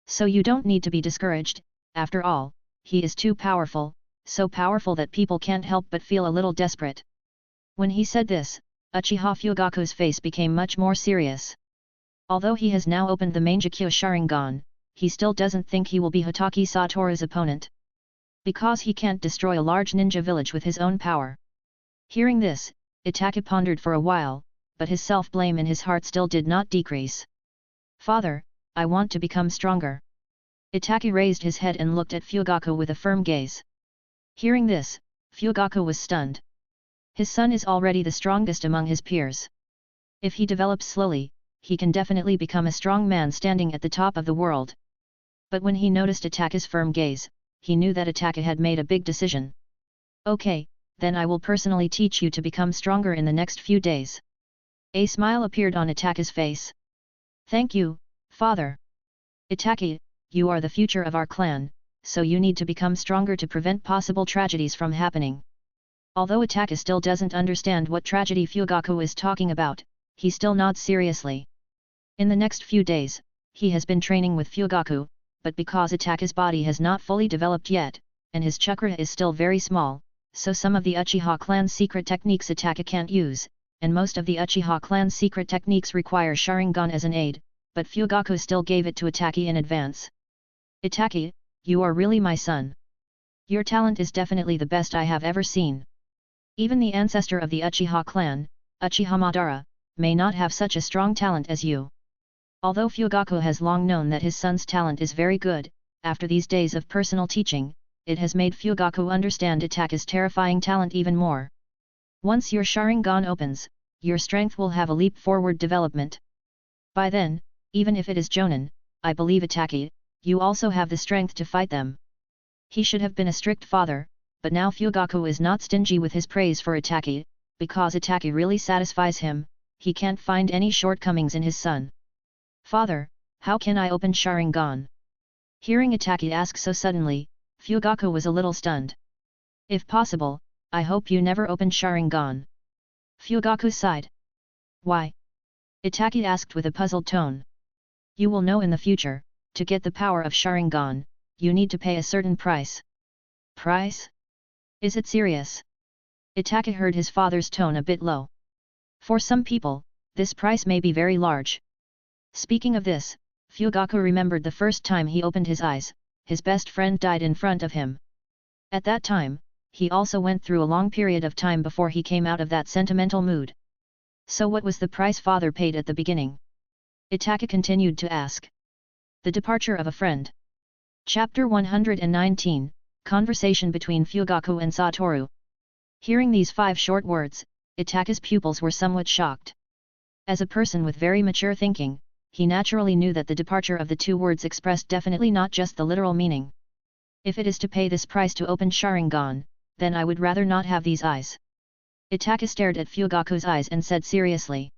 So you don't need to be discouraged, after all, he is too powerful, so powerful that people can't help but feel a little desperate. When he said this, Uchiha Fugaku's face became much more serious. Although he has now opened the Mangekyo Sharingan, he still doesn't think he will be Hatake Satoru's opponent. Because he can't destroy a large ninja village with his own power. Hearing this, Hatake pondered for a while, but his self-blame in his heart still did not decrease. Father, I want to become stronger. Hatake raised his head and looked at Fugaku with a firm gaze. Hearing this, Fugaku was stunned. His son is already the strongest among his peers. If he develops slowly, he can definitely become a strong man standing at the top of the world. But when he noticed Hatake's firm gaze, he knew that Hatake had made a big decision. Okay, then I will personally teach you to become stronger in the next few days. A smile appeared on Hatake's face. Thank you, father. Hatake, you are the future of our clan, so you need to become stronger to prevent possible tragedies from happening. Although Hatake still doesn't understand what tragedy Fugaku is talking about, he still nods seriously. In the next few days, he has been training with Fugaku, but because Hatake's body has not fully developed yet, and his chakra is still very small, so some of the Uchiha clan's secret techniques Hatake can't use, and most of the Uchiha clan's secret techniques require Sharingan as an aid, but Fugaku still gave it to Hatake in advance. Hatake, you are really my son. Your talent is definitely the best I have ever seen. Even the ancestor of the Uchiha clan, Uchiha Madara, may not have such a strong talent as you. Although Fugaku has long known that his son's talent is very good, after these days of personal teaching, it has made Fugaku understand Hatake's terrifying talent even more. Once your Sharingan opens, your strength will have a leap-forward development. By then, even if it is Jonin, I believe Hatake, you also have the strength to fight them. He should have been a strict father, but now Fugaku is not stingy with his praise for Hatake, because Hatake really satisfies him, he can't find any shortcomings in his son. Father, how can I open Sharingan? Hearing Hatake ask so suddenly, Fugaku was a little stunned. If possible, I hope you never open Sharingan. Fugaku sighed. Why? Hatake asked with a puzzled tone. You will know in the future, to get the power of Sharingan, you need to pay a certain price. Price? Is it serious? Hatake heard his father's tone a bit low. For some people, this price may be very large. Speaking of this, Fugaku remembered the first time he opened his eyes, his best friend died in front of him. At that time, he also went through a long period of time before he came out of that sentimental mood. So what was the price father paid at the beginning? Hatake continued to ask. The departure of a friend. Chapter 119, Conversation between Fugaku and Satoru. Hearing these 5 short words, Hatake's pupils were somewhat shocked. As a person with very mature thinking, he naturally knew that the departure of the 2 words expressed definitely not just the literal meaning. If it is to pay this price to open Sharingan, then I would rather not have these eyes. Hatake stared at Fugaku's eyes and said seriously.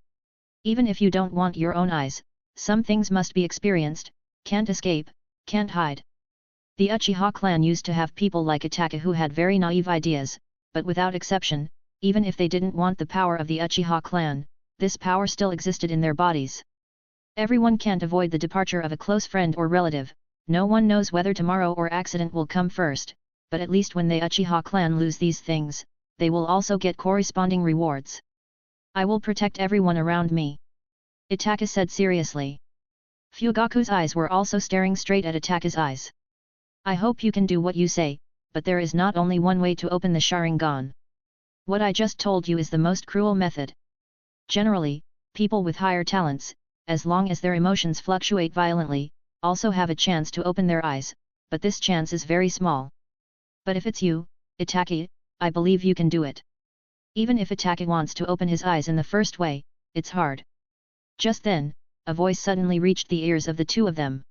Even if you don't want your own eyes, some things must be experienced, can't escape, can't hide. The Uchiha clan used to have people like Hatake who had very naive ideas, but without exception, even if they didn't want the power of the Uchiha clan, this power still existed in their bodies. Everyone can't avoid the departure of a close friend or relative, no one knows whether tomorrow or accident will come first, but at least when the Uchiha clan lose these things, they will also get corresponding rewards. I will protect everyone around me. Itachi said seriously. Fugaku's eyes were also staring straight at Itachi's eyes. I hope you can do what you say, but there is not only one way to open the Sharingan. What I just told you is the most cruel method. Generally, people with higher talents, as long as their emotions fluctuate violently, also have a chance to open their eyes, but this chance is very small. But if it's you, Itachi, I believe you can do it. Even if Itachi wants to open his eyes in the first way, it's hard. Just then, a voice suddenly reached the ears of the two of them.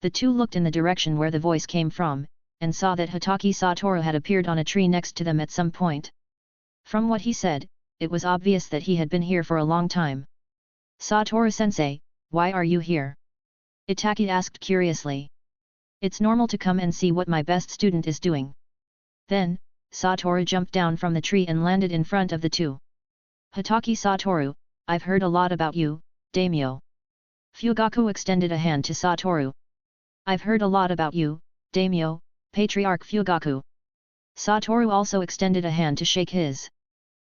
The two looked in the direction where the voice came from, and saw that Hatake Satoru had appeared on a tree next to them at some point. From what he said, it was obvious that he had been here for a long time. Satoru-sensei, why are you here? Itachi asked curiously. It's normal to come and see what my best student is doing. Then, Satoru jumped down from the tree and landed in front of the two. Hatake Satoru, I've heard a lot about you, daimyo. Fugaku extended a hand to Satoru. I've heard a lot about you, daimyo, Patriarch Fugaku. Satoru also extended a hand to shake his.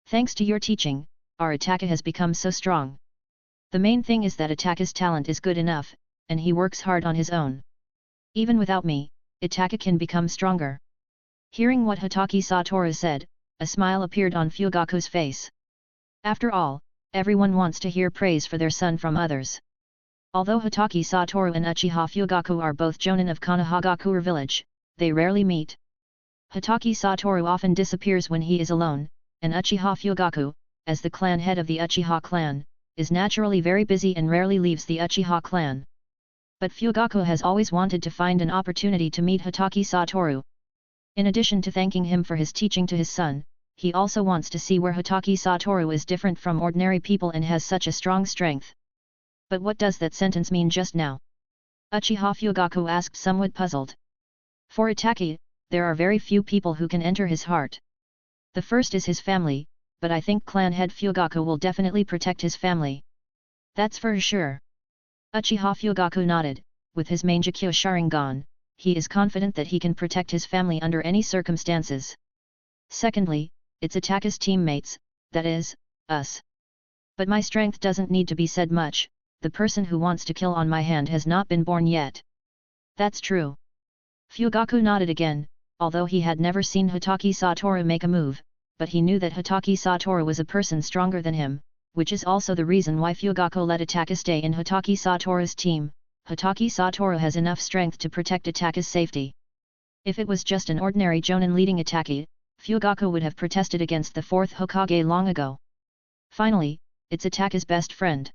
Thanks to your teaching, our Itachi has become so strong. The main thing is that Itachi's talent is good enough, and he works hard on his own. Even without me, Itachi can become stronger. Hearing what Hatake Satoru said, a smile appeared on Fugaku's face. After all, everyone wants to hear praise for their son from others. Although Hatake Satoru and Uchiha Fugaku are both jonin of Konohagakure village, they rarely meet. Hatake Satoru often disappears when he is alone, and Uchiha Fugaku, as the clan head of the Uchiha clan, is naturally very busy and rarely leaves the Uchiha clan. But Fugaku has always wanted to find an opportunity to meet Hatake Satoru. In addition to thanking him for his teaching to his son, he also wants to see where Hatake Satoru is different from ordinary people and has such a strong strength. But what does that sentence mean just now? Uchiha Fugaku asked, somewhat puzzled. For Itachi, there are very few people who can enter his heart. The first is his family, but I think clan head Fugaku will definitely protect his family. That's for sure. Uchiha Fugaku nodded. With his Mangekyo Sharingan, he is confident that he can protect his family under any circumstances. Secondly, it's Itachi's teammates, that is, us. But my strength doesn't need to be said much, the person who wants to kill on my hand has not been born yet. That's true. Fugaku nodded again, although he had never seen Hatake Satoru make a move, but he knew that Hatake Satoru was a person stronger than him, which is also the reason why Fugaku let Itachi stay in Hatake Satoru's team. Hatake Satoru has enough strength to protect Itachi's safety. If it was just an ordinary jonin leading Itachi, Fugaku would have protested against the fourth Hokage long ago. Finally, it's Itachi's best friend.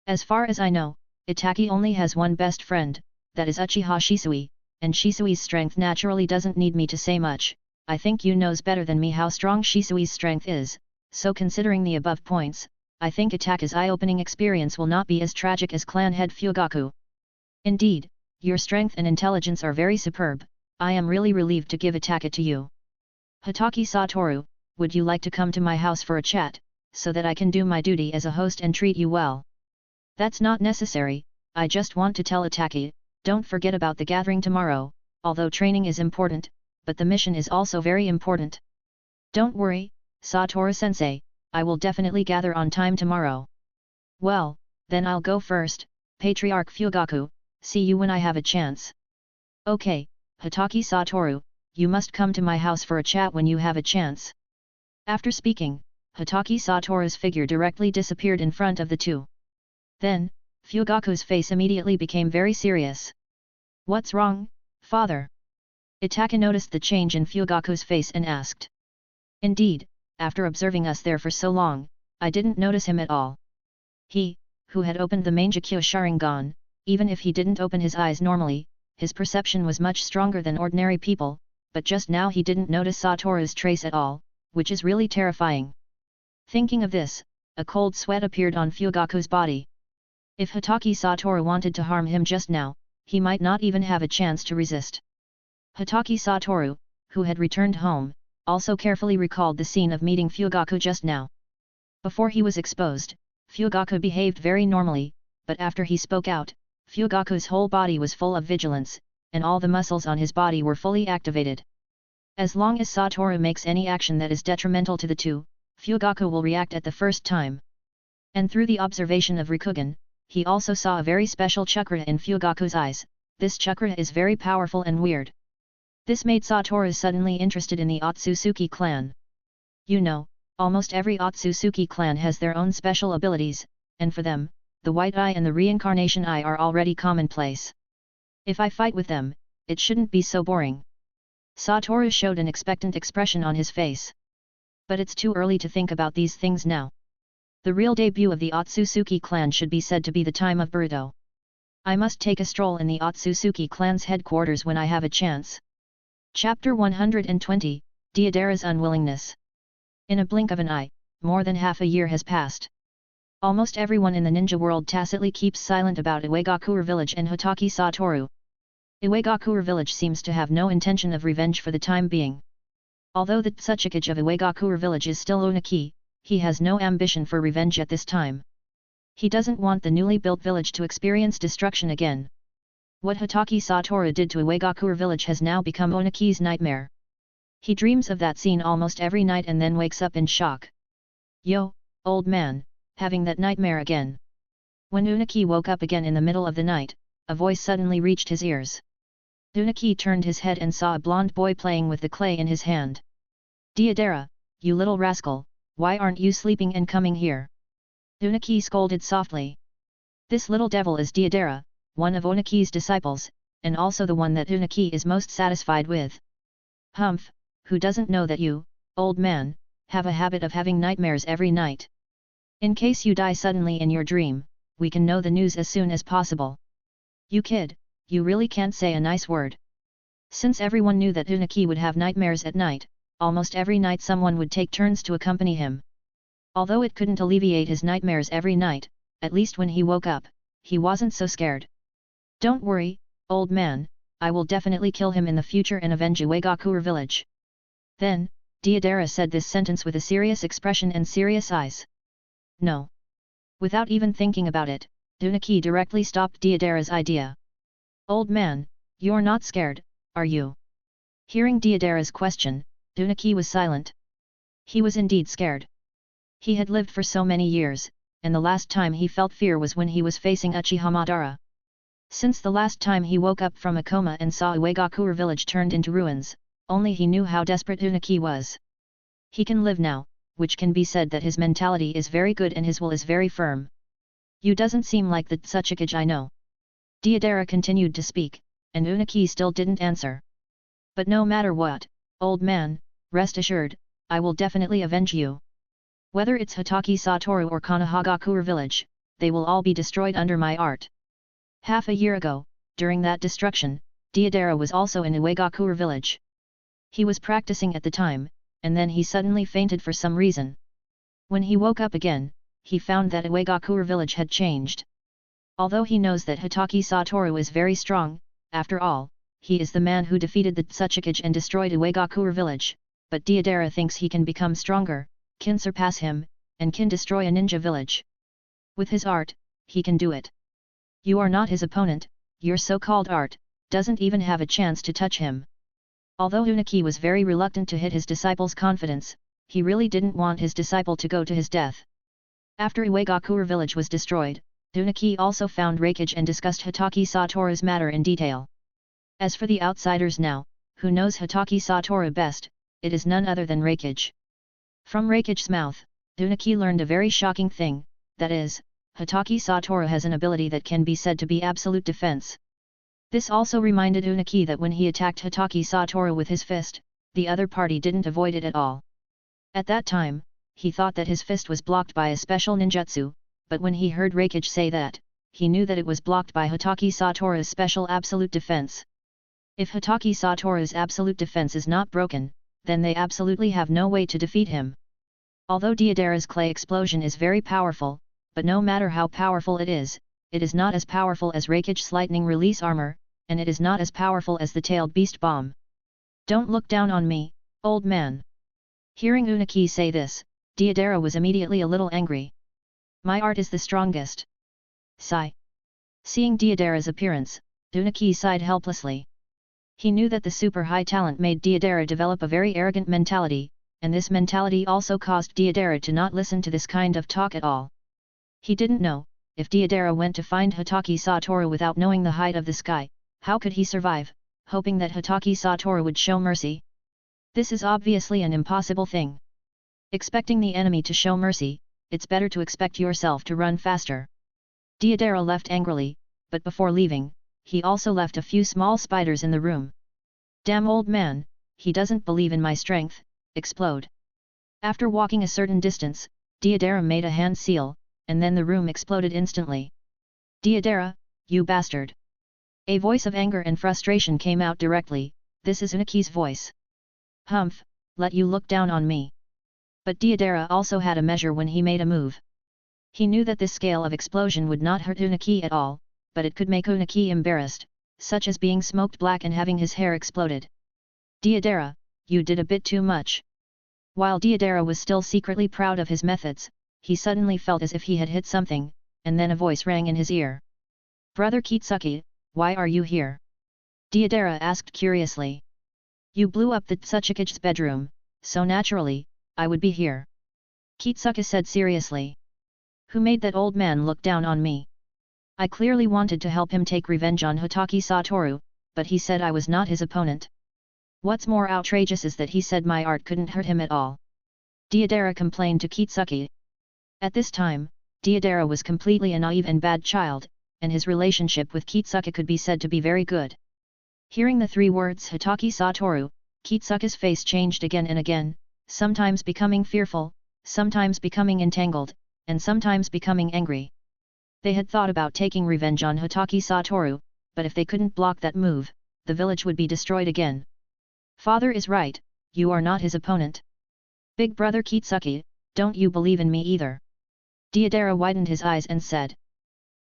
As far as I know, Itachi only has one best friend, that is Uchiha Shisui, and Shisui's strength naturally doesn't need me to say much. I think you knows better than me how strong Shisui's strength is, so considering the above points, I think Itachi's eye-opening experience will not be as tragic as clan head Fugaku. Indeed, your strength and intelligence are very superb, I am really relieved to give Itachi to you. Hatake Satoru, would you like to come to my house for a chat, so that I can do my duty as a host and treat you well? That's not necessary, I just want to tell Itachi, don't forget about the gathering tomorrow, although training is important, but the mission is also very important. Don't worry, Satoru-sensei, I will definitely gather on time tomorrow. Well, then I'll go first, Patriarch Fugaku, see you when I have a chance. Okay, Hatake Satoru, you must come to my house for a chat when you have a chance. After speaking, Hatake Satoru's figure directly disappeared in front of the two. Then, Fugaku's face immediately became very serious. What's wrong, father? Itachi noticed the change in Fugaku's face and asked. Indeed, after observing us there for so long, I didn't notice him at all. He, who had opened the Mangekyo Sharingan, even if he didn't open his eyes normally, his perception was much stronger than ordinary people, but just now he didn't notice Satoru's trace at all, which is really terrifying. Thinking of this, a cold sweat appeared on Fugaku's body. If Hatake Satoru wanted to harm him just now, he might not even have a chance to resist. Hatake Satoru, who had returned home, also carefully recalled the scene of meeting Fugaku just now. Before he was exposed, Fugaku behaved very normally, but after he spoke out, Fugaku's whole body was full of vigilance, and all the muscles on his body were fully activated. As long as Satoru makes any action that is detrimental to the two, Fugaku will react at the first time. And through the observation of Rikugan, he also saw a very special chakra in Fugaku's eyes. This chakra is very powerful and weird. This made Satoru suddenly interested in the Otsutsuki clan. You know, almost every Otsutsuki clan has their own special abilities, and for them, the White Eye and the Reincarnation Eye are already commonplace. If I fight with them, it shouldn't be so boring. Satoru showed an expectant expression on his face. But it's too early to think about these things now. The real debut of the Otsutsuki clan should be said to be the time of Boruto. I must take a stroll in the Otsutsuki clan's headquarters when I have a chance. Chapter 120, Deidara's Unwillingness. In a blink of an eye, more than half a year has passed. Almost everyone in the ninja world tacitly keeps silent about Iwagakure village and Hatake Satoru. Iwagakure village seems to have no intention of revenge for the time being. Although the Tsuchikage of Iwagakure village is still Oniki, he has no ambition for revenge at this time. He doesn't want the newly built village to experience destruction again. What Hatake Satoru did to Iwagakure village has now become Oniki's nightmare. He dreams of that scene almost every night and then wakes up in shock. Yo, old man, having that nightmare again. When Uniki woke up again in the middle of the night, a voice suddenly reached his ears. Uniki turned his head and saw a blond boy playing with the clay in his hand. Deidara, you little rascal, why aren't you sleeping and coming here? Uniki scolded softly. This little devil is Deidara, one of Oniki's disciples, and also the one that Uniki is most satisfied with. Humph, who doesn't know that you, old man, have a habit of having nightmares every night? In case you die suddenly in your dream, we can know the news as soon as possible. You kid, you really can't say a nice word. Since everyone knew that Uniki would have nightmares at night, almost every night someone would take turns to accompany him. Although it couldn't alleviate his nightmares every night, at least when he woke up, he wasn't so scared. Don't worry, old man, I will definitely kill him in the future and avenge Iwagakure village. Then, Deidara said this sentence with a serious expression and serious eyes. No. Without even thinking about it, Uniki directly stopped Deidara's idea. Old man, you're not scared, are you? Hearing Deidara's question, Uniki was silent. He was indeed scared. He had lived for so many years, and the last time he felt fear was when he was facing Uchiha Madara. Since the last time he woke up from a coma and saw Iwagakure village turned into ruins, only he knew how desperate Uniki was. He can live now, which can be said that his mentality is very good and his will is very firm. You doesn't seem like the Tsuchikage I know. Deidara continued to speak, and Uniki still didn't answer. But no matter what, old man, rest assured, I will definitely avenge you. Whether it's Hatake Satoru or Konohagakure village, they will all be destroyed under my art. Half a year ago, during that destruction, Deidara was also in Iwagakure village. He was practicing at the time, and then he suddenly fainted for some reason. When he woke up again, he found that Iwagakure village had changed. Although he knows that Hatake Satoru is very strong, after all, he is the man who defeated the Tsuchikage and destroyed Iwagakure village, but Deidara thinks he can become stronger, can surpass him, and can destroy a ninja village. With his art, he can do it. You are not his opponent, your so-called art doesn't even have a chance to touch him. Although Uniki was very reluctant to hit his disciple's confidence, he really didn't want his disciple to go to his death. After Iwagakure village was destroyed, Uniki also found Reikage and discussed Hatake Satoru's matter in detail. As for the outsiders now, who knows Hatake Satoru best, it is none other than Reikage. From Reikage's mouth, Uniki learned a very shocking thing, that is, Hatake Satoru has an ability that can be said to be absolute defense. This also reminded Uniki that when he attacked Hatake Satoru with his fist, the other party didn't avoid it at all. At that time, he thought that his fist was blocked by a special ninjutsu, but when he heard Reikage say that, he knew that it was blocked by Hatake Satoru's special absolute defense. If Hatake Satoru's absolute defense is not broken, then they absolutely have no way to defeat him. Although Deidara's clay explosion is very powerful, but no matter how powerful it is not as powerful as Reikage's lightning release armor, and it is not as powerful as the tailed beast bomb. Don't look down on me, old man. Hearing Uniki say this, Deidara was immediately a little angry. My art is the strongest. Sigh. Seeing Deidara's appearance, Unaki sighed helplessly. He knew that the super high talent made Deidara develop a very arrogant mentality, and this mentality also caused Deidara to not listen to this kind of talk at all. He didn't know, if Deidara went to find Hatake Satoru without knowing the height of this guy, how could he survive, hoping that Hatake Satoru would show mercy? This is obviously an impossible thing. Expecting the enemy to show mercy, it's better to expect yourself to run faster. Deidara left angrily, but before leaving, he also left a few small spiders in the room. Damn old man, he doesn't believe in my strength, explode. After walking a certain distance, Deidara made a hand seal, and then the room exploded instantly. Deidara, you bastard! A voice of anger and frustration came out directly. This is Unaki's voice. Humph, let you look down on me. But Deidara also had a measure when he made a move. He knew that this scale of explosion would not hurt Unaki at all, but it could make Unaki embarrassed, such as being smoked black and having his hair exploded. Deidara, you did a bit too much. While Deidara was still secretly proud of his methods, he suddenly felt as if he had hit something, and then a voice rang in his ear. Brother Kitsuki, why are you here? Deidara asked curiously. You blew up the Tsuchiki's bedroom, so naturally, I would be here. Kitsuki said seriously. Who made that old man look down on me? I clearly wanted to help him take revenge on Hatake Satoru, but he said I was not his opponent. What's more outrageous is that he said my art couldn't hurt him at all. Deidara complained to Kitsuki. At this time, Deidara was completely a naive and bad child, and his relationship with Kitsuki could be said to be very good. Hearing the three words Hatake Satoru, Kitsuki's face changed again and again, sometimes becoming fearful, sometimes becoming entangled, and sometimes becoming angry. They had thought about taking revenge on Hatake Satoru, but if they couldn't block that move, the village would be destroyed again. Father is right, you are not his opponent. Big brother Kitsuki, don't you believe in me either? Deidara widened his eyes and said.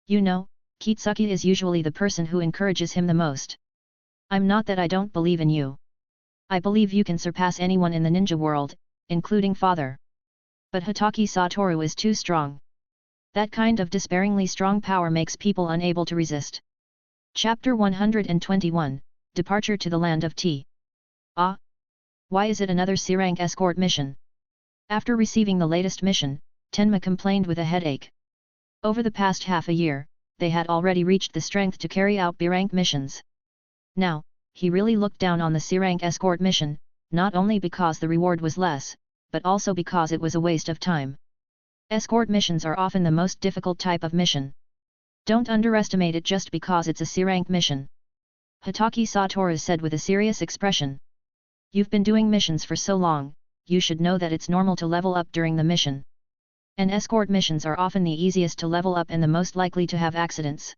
You know, Kitsuki is usually the person who encourages him the most. I'm not that I don't believe in you. I believe you can surpass anyone in the ninja world, including father. But Hatake Satoru is too strong. That kind of despairingly strong power makes people unable to resist. Chapter 121, Departure to the Land of Tea. Ah! Why is it another C-rank escort mission? After receiving the latest mission, Tenma complained with a headache. Over the past half a year, they had already reached the strength to carry out B-rank missions. Now, he really looked down on the C-rank escort mission, not only because the reward was less, but also because it was a waste of time. Escort missions are often the most difficult type of mission. Don't underestimate it just because it's a C-rank mission. Hatake Satoru said with a serious expression. You've been doing missions for so long, you should know that it's normal to level up during the mission. And escort missions are often the easiest to level up and the most likely to have accidents.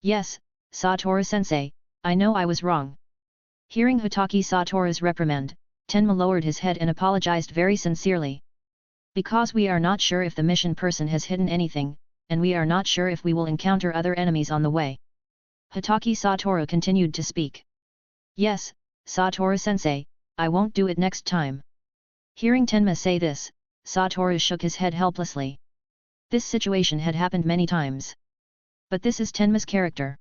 Yes, Satoru-sensei, I know I was wrong. Hearing Hatake Satoru's reprimand, Tenma lowered his head and apologized very sincerely. Because we are not sure if the mission person has hidden anything, and we are not sure if we will encounter other enemies on the way. Hatake Satoru continued to speak. Yes, Satoru-sensei, I won't do it next time. Hearing Tenma say this, Satoru shook his head helplessly. This situation had happened many times. But this is Tenma's character.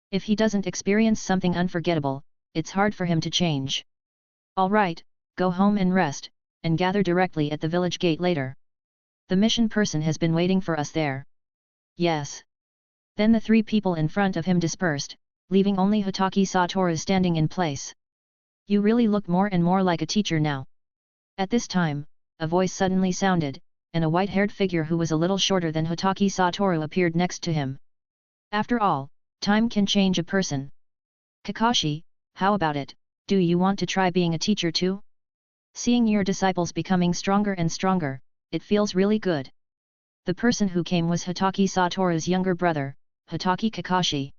If he doesn't experience something unforgettable, it's hard for him to change. Alright, go home and rest, and gather directly at the village gate later. The mission person has been waiting for us there. Yes. Then the three people in front of him dispersed, leaving only Hatake Satoru standing in place. You really look more and more like a teacher now. At this time, a voice suddenly sounded, and a white-haired figure who was a little shorter than Hatake Satoru appeared next to him. After all, time can change a person. Kakashi, how about it, do you want to try being a teacher too? Seeing your disciples becoming stronger and stronger, it feels really good. The person who came was Hatake Satoru's younger brother, Hatake Kakashi.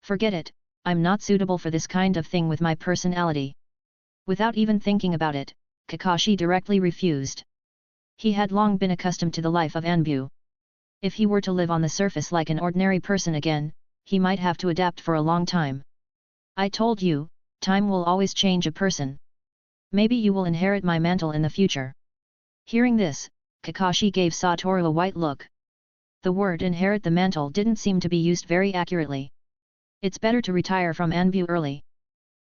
Forget it, I'm not suitable for this kind of thing with my personality. Without even thinking about it, Kakashi directly refused. He had long been accustomed to the life of Anbu. If he were to live on the surface like an ordinary person again, he might have to adapt for a long time. I told you, time will always change a person. Maybe you will inherit my mantle in the future. Hearing this, Kakashi gave Satoru a white look. The word inherit the mantle didn't seem to be used very accurately. It's better to retire from Anbu early.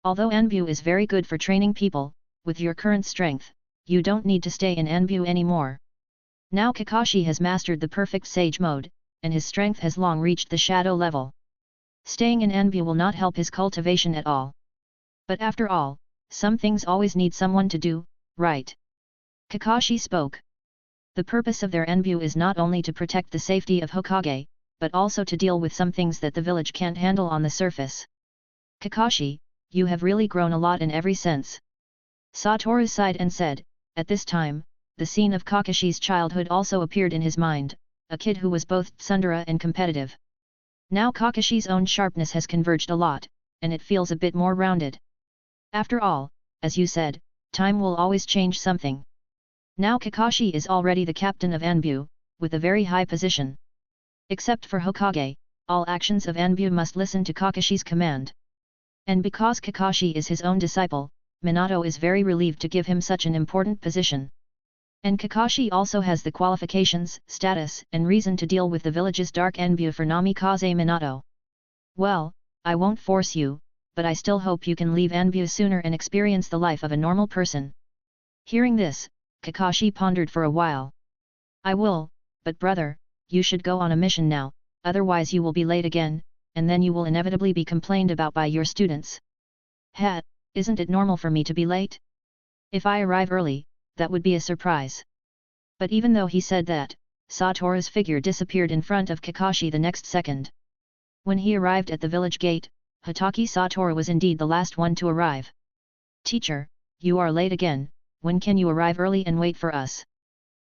Although Anbu is very good for training people, with your current strength, you don't need to stay in Anbu anymore. Now Kakashi has mastered the perfect sage mode, and his strength has long reached the shadow level. Staying in Anbu will not help his cultivation at all. But after all, some things always need someone to do, right? Kakashi spoke. The purpose of their Anbu is not only to protect the safety of Hokage, but also to deal with some things that the village can't handle on the surface. Kakashi, you have really grown a lot in every sense. Satoru sighed and said, at this time, the scene of Kakashi's childhood also appeared in his mind, a kid who was both tsundere and competitive. Now Kakashi's own sharpness has converged a lot, and it feels a bit more rounded. After all, as you said, time will always change something. Now Kakashi is already the captain of Anbu, with a very high position. Except for Hokage, all actions of Anbu must listen to Kakashi's command. And because Kakashi is his own disciple, Minato is very relieved to give him such an important position. And Kakashi also has the qualifications, status, and reason to deal with the village's dark Anbu for Namikaze Minato. Well, I won't force you, but I still hope you can leave Anbu sooner and experience the life of a normal person. Hearing this, Kakashi pondered for a while. I will, but brother, you should go on a mission now, otherwise you will be late again, and then you will inevitably be complained about by your students. Isn't it normal for me to be late? If I arrive early, that would be a surprise. But even though he said that, Satoru's figure disappeared in front of Kakashi the next second. When he arrived at the village gate, Hatake Satoru was indeed the last one to arrive. Teacher, you are late again, when can you arrive early and wait for us?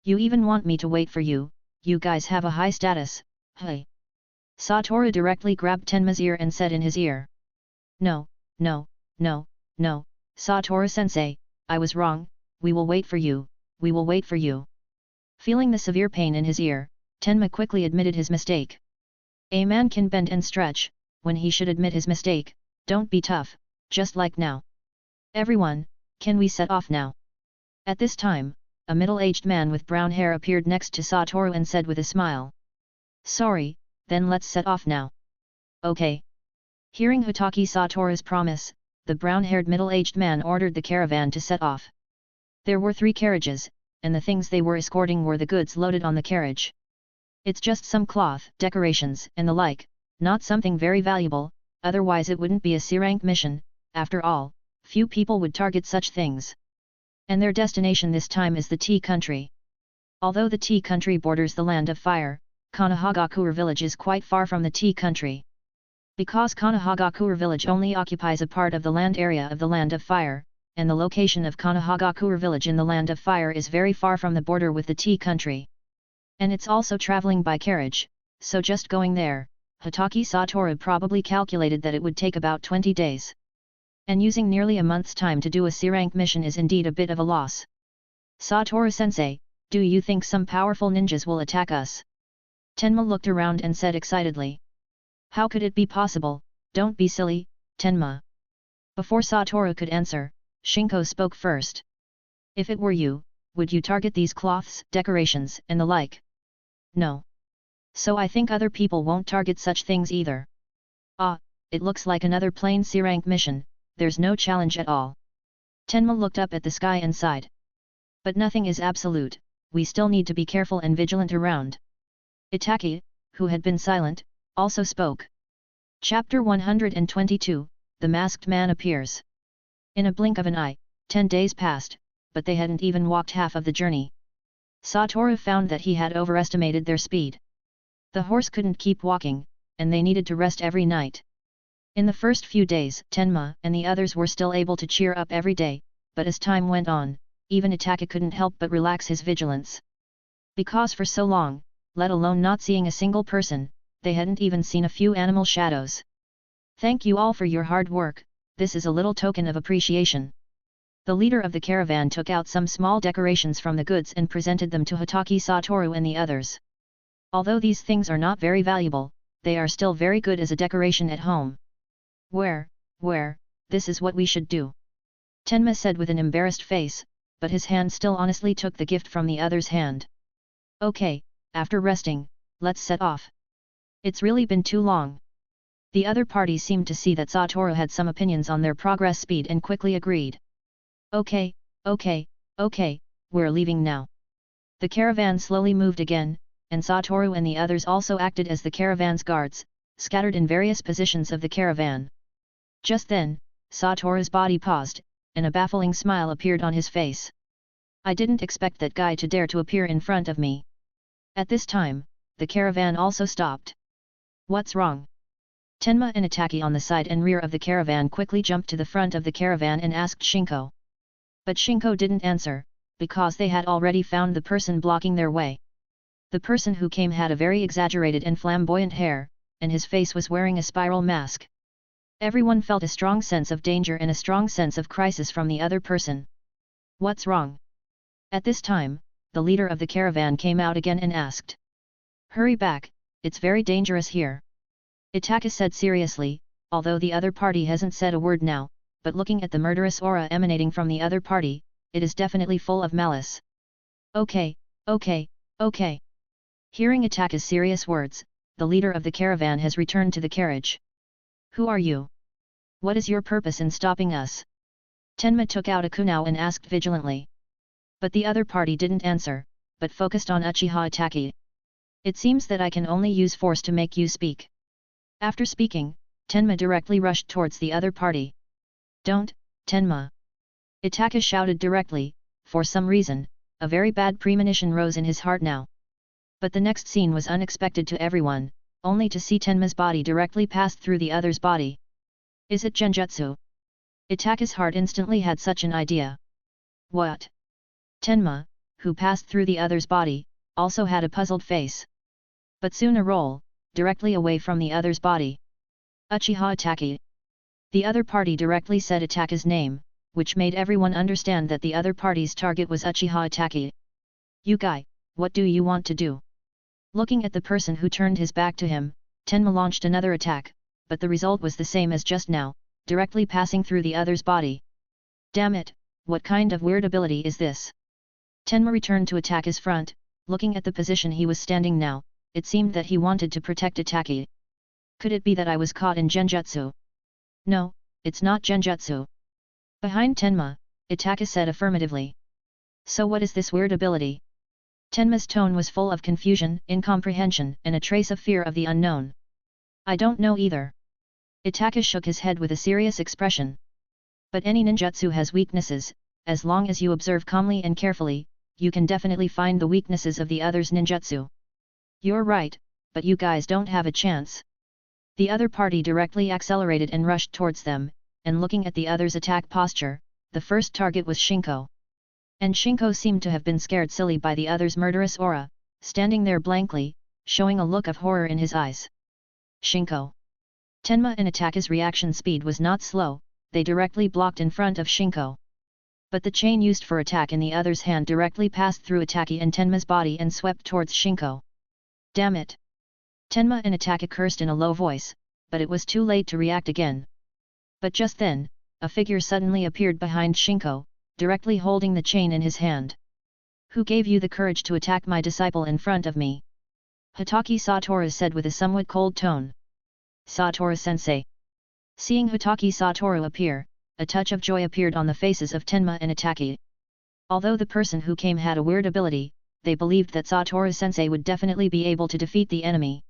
You even want me to wait for you, you guys have a high status, hey. Satoru directly grabbed Tenma's ear and said in his ear. No, Satoru-sensei, I was wrong, we will wait for you, we will wait for you. Feeling the severe pain in his ear, Tenma quickly admitted his mistake. A man can bend and stretch, when he should admit his mistake, don't be tough, just like now. Everyone, can we set off now? At this time, a middle-aged man with brown hair appeared next to Satoru and said with a smile. Sorry, then let's set off now. Okay. Hearing Hatake Satoru's promise, the brown-haired middle-aged man ordered the caravan to set off. There were 3 carriages, and the things they were escorting were the goods loaded on the carriage. It's just some cloth, decorations, and the like, not something very valuable, otherwise it wouldn't be a C-rank mission, after all, few people would target such things. And their destination this time is the Tea Country. Although the Tea Country borders the Land of Fire, Konohagakure village is quite far from the Tea Country. Because Konohagakure village only occupies a part of the land area of the Land of Fire, and the location of Konohagakure village in the Land of Fire is very far from the border with the Tea Country. And it's also traveling by carriage, so just going there, Hatake Satoru probably calculated that it would take about 20 days. And using nearly a month's time to do a C-rank mission is indeed a bit of a loss. Satoru-sensei, do you think some powerful ninjas will attack us? Tenma looked around and said excitedly. How could it be possible? Don't be silly, Tenma. Before Satoru could answer, Shinko spoke first. If it were you, would you target these cloths, decorations, and the like? No. So I think other people won't target such things either. Ah, it looks like another plain C-rank mission, there's no challenge at all. Tenma looked up at the sky and sighed. But nothing is absolute, we still need to be careful and vigilant around. Itake, who had been silent, also spoke. Chapter 122, The Masked Man Appears. In a blink of an eye, 10 days passed, but they hadn't even walked half of the journey. Satoru found that he had overestimated their speed. The horse couldn't keep walking, and they needed to rest every night. In the first few days, Tenma and the others were still able to cheer up every day, but as time went on, even Itake couldn't help but relax his vigilance. Because for so long, let alone not seeing a single person, they hadn't even seen a few animal shadows. Thank you all for your hard work, this is a little token of appreciation. The leader of the caravan took out some small decorations from the goods and presented them to Hatake Satoru and the others. Although these things are not very valuable, they are still very good as a decoration at home. Where, this is what we should do. Tenma said with an embarrassed face, but his hand still honestly took the gift from the other's hand. Okay, after resting, let's set off. It's really been too long. The other party seemed to see that Satoru had some opinions on their progress speed and quickly agreed. Okay, we're leaving now. The caravan slowly moved again, and Satoru and the others also acted as the caravan's guards, scattered in various positions of the caravan. Just then, Satoru's body paused, and a baffling smile appeared on his face. I didn't expect that guy to dare to appear in front of me. At this time, the caravan also stopped. What's wrong? Tenma and Hatake on the side and rear of the caravan quickly jumped to the front of the caravan and asked Shinko. But Shinko didn't answer, because they had already found the person blocking their way. The person who came had a very exaggerated and flamboyant hair, and his face was wearing a spiral mask. Everyone felt a strong sense of danger and a strong sense of crisis from the other person. What's wrong? At this time, the leader of the caravan came out again and asked. Hurry back, it's very dangerous here. Hatake said seriously, although the other party hasn't said a word now, but looking at the murderous aura emanating from the other party, it is definitely full of malice. Okay. Hearing Hatake's serious words, the leader of the caravan has returned to the carriage. Who are you? What is your purpose in stopping us? Tenma took out a kunao and asked vigilantly. But the other party didn't answer, but focused on Uchiha Hatake. It seems that I can only use force to make you speak. After speaking, Tenma directly rushed towards the other party. Don't, Tenma! Hatake shouted directly. For some reason, a very bad premonition rose in his heart now. But the next scene was unexpected to everyone, only to see Tenma's body directly pass through the other's body. Is it genjutsu? Hatake's heart instantly had such an idea. What? Tenma, who passed through the other's body, also had a puzzled face. But soon a roll, directly away from the other's body. Uchiha Hatake. The other party directly said Hatake's name, which made everyone understand that the other party's target was Uchiha Hatake. You guy, what do you want to do? Looking at the person who turned his back to him, Tenma launched another attack, but the result was the same as just now, directly passing through the other's body. Damn it, what kind of weird ability is this? Tenma returned to attack his front, looking at the position he was standing now, it seemed that he wanted to protect Hatake. Could it be that I was caught in genjutsu? No, it's not genjutsu. Behind Tenma, Hatake said affirmatively. So what is this weird ability? Tenma's tone was full of confusion, incomprehension, and a trace of fear of the unknown. I don't know either. Hatake shook his head with a serious expression. But any ninjutsu has weaknesses, as long as you observe calmly and carefully, you can definitely find the weaknesses of the other's ninjutsu. You're right, but you guys don't have a chance. The other party directly accelerated and rushed towards them, and looking at the other's attack posture, the first target was Shinko. And Shinko seemed to have been scared silly by the other's murderous aura, standing there blankly, showing a look of horror in his eyes. Shinko. Tenma and Hatake's reaction speed was not slow, they directly blocked in front of Shinko. But the chain used for attack in the other's hand directly passed through Hatake and Tenma's body and swept towards Shinko. Damn it! Tenma and Hatake cursed in a low voice, but it was too late to react again. But just then, a figure suddenly appeared behind Shinko, directly holding the chain in his hand. Who gave you the courage to attack my disciple in front of me? Hatake Satoru said with a somewhat cold tone. Satoru-sensei. Seeing Hatake Satoru appear, a touch of joy appeared on the faces of Tenma and Hatake. Although the person who came had a weird ability, they believed that Satoru-sensei would definitely be able to defeat the enemy.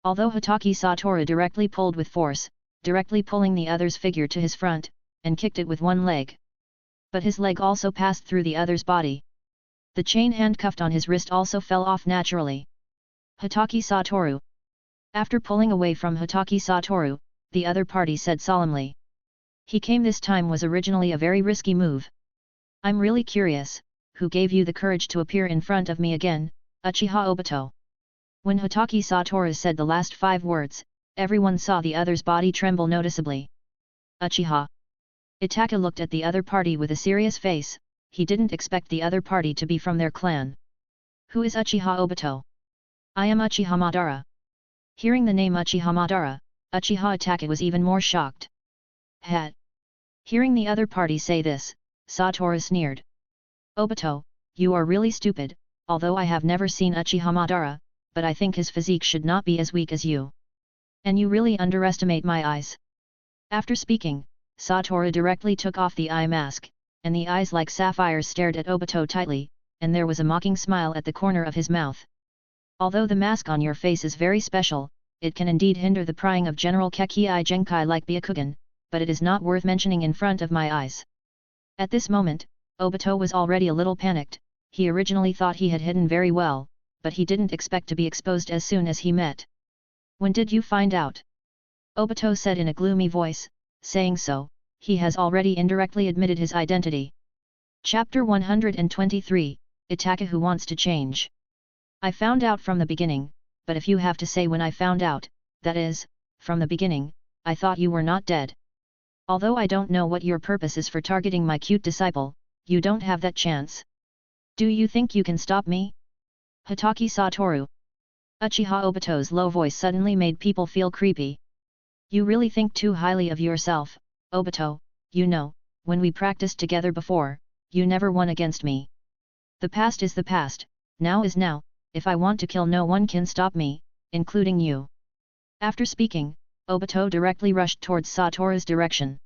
Although Hatake Satoru directly pulled with force, directly pulling the other's figure to his front, and kicked it with one leg. But his leg also passed through the other's body. The chain handcuffed on his wrist also fell off naturally. Hatake Satoru. After pulling away from Hatake Satoru, the other party said solemnly. He came this time was originally a very risky move. I'm really curious, who gave you the courage to appear in front of me again, Uchiha Obito? When Hatake Satoru said the last 5 words, everyone saw the other's body tremble noticeably. Uchiha. Hatake looked at the other party with a serious face, he didn't expect the other party to be from their clan. Who is Uchiha Obito? I am Uchiha Madara. Hearing the name Uchiha Madara, Uchiha Hatake was even more shocked. Hat. Hearing the other party say this, Satoru sneered. Obito, you are really stupid, although I have never seen Uchiha Madara, but I think his physique should not be as weak as you. And you really underestimate my eyes. After speaking, Satoru directly took off the eye mask, and the eyes like sapphires stared at Obito tightly, and there was a mocking smile at the corner of his mouth. Although the mask on your face is very special, it can indeed hinder the prying of General Kekkei Genkai like Byakugan, but it is not worth mentioning in front of my eyes. At this moment, Obito was already a little panicked. He originally thought he had hidden very well, but he didn't expect to be exposed as soon as he met. When did you find out? Obito said in a gloomy voice, saying so, he has already indirectly admitted his identity. Chapter 123, Hatake Who Wants to Change. I found out from the beginning, but if you have to say when I found out, that is, from the beginning, I thought you were not dead. Although I don't know what your purpose is for targeting my cute disciple, you don't have that chance. Do you think you can stop me? Hatake Satoru. Uchiha Obito's low voice suddenly made people feel creepy. You really think too highly of yourself, Obito. You know, when we practiced together before, you never won against me. The past is the past, now is now, if I want to kill no one can stop me, including you. After speaking, Obito directly rushed towards Satoru's direction.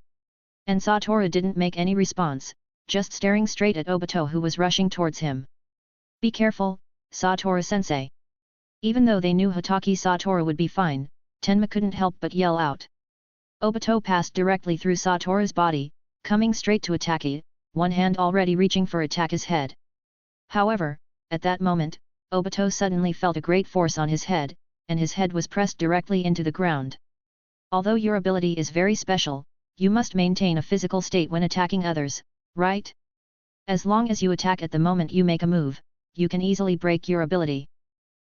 And Satoru didn't make any response, just staring straight at Obito who was rushing towards him. Be careful, Satoru-sensei. Even though they knew Hatake Satoru would be fine, Tenma couldn't help but yell out. Obito passed directly through Satoru's body, coming straight to Hatake, one hand already reaching for Hatake's head. However, at that moment, Obito suddenly felt a great force on his head, and his head was pressed directly into the ground. Although your ability is very special, you must maintain a physical state when attacking others, right? As long as you attack at the moment you make a move, you can easily break your ability.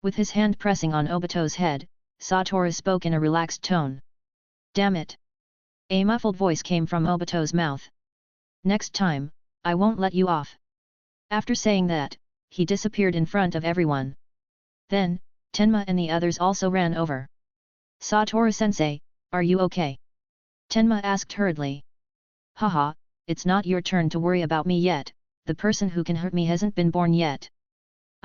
With his hand pressing on Obito's head, Satoru spoke in a relaxed tone. Damn it! A muffled voice came from Obito's mouth. Next time, I won't let you off. After saying that, he disappeared in front of everyone. Then, Tenma and the others also ran over. Satoru-sensei, are you okay? Tenma asked hurriedly. Haha, it's not your turn to worry about me yet, the person who can hurt me hasn't been born yet.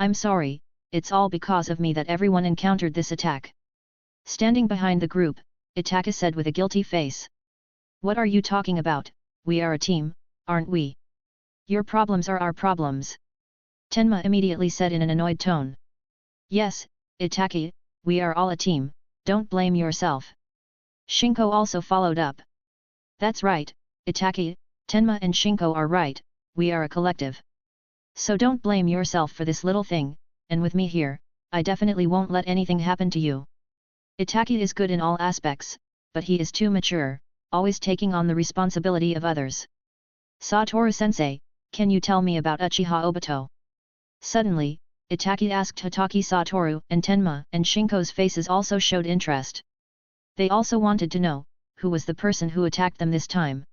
I'm sorry, it's all because of me that everyone encountered this attack. Standing behind the group, Hatake said with a guilty face. What are you talking about? We are a team, aren't we? Your problems are our problems. Tenma immediately said in an annoyed tone. Yes, Hatake, we are all a team, don't blame yourself. Shinko also followed up. That's right, Hatake, Tenma and Shinko are right, we are a collective. So don't blame yourself for this little thing, and with me here, I definitely won't let anything happen to you. Hatake is good in all aspects, but he is too mature, always taking on the responsibility of others. Satoru-sensei, can you tell me about Uchiha Obito? Suddenly, Hatake asked Hatake Satoru, and Tenma and Shinko's faces also showed interest. They also wanted to know, who was the person who attacked them this time.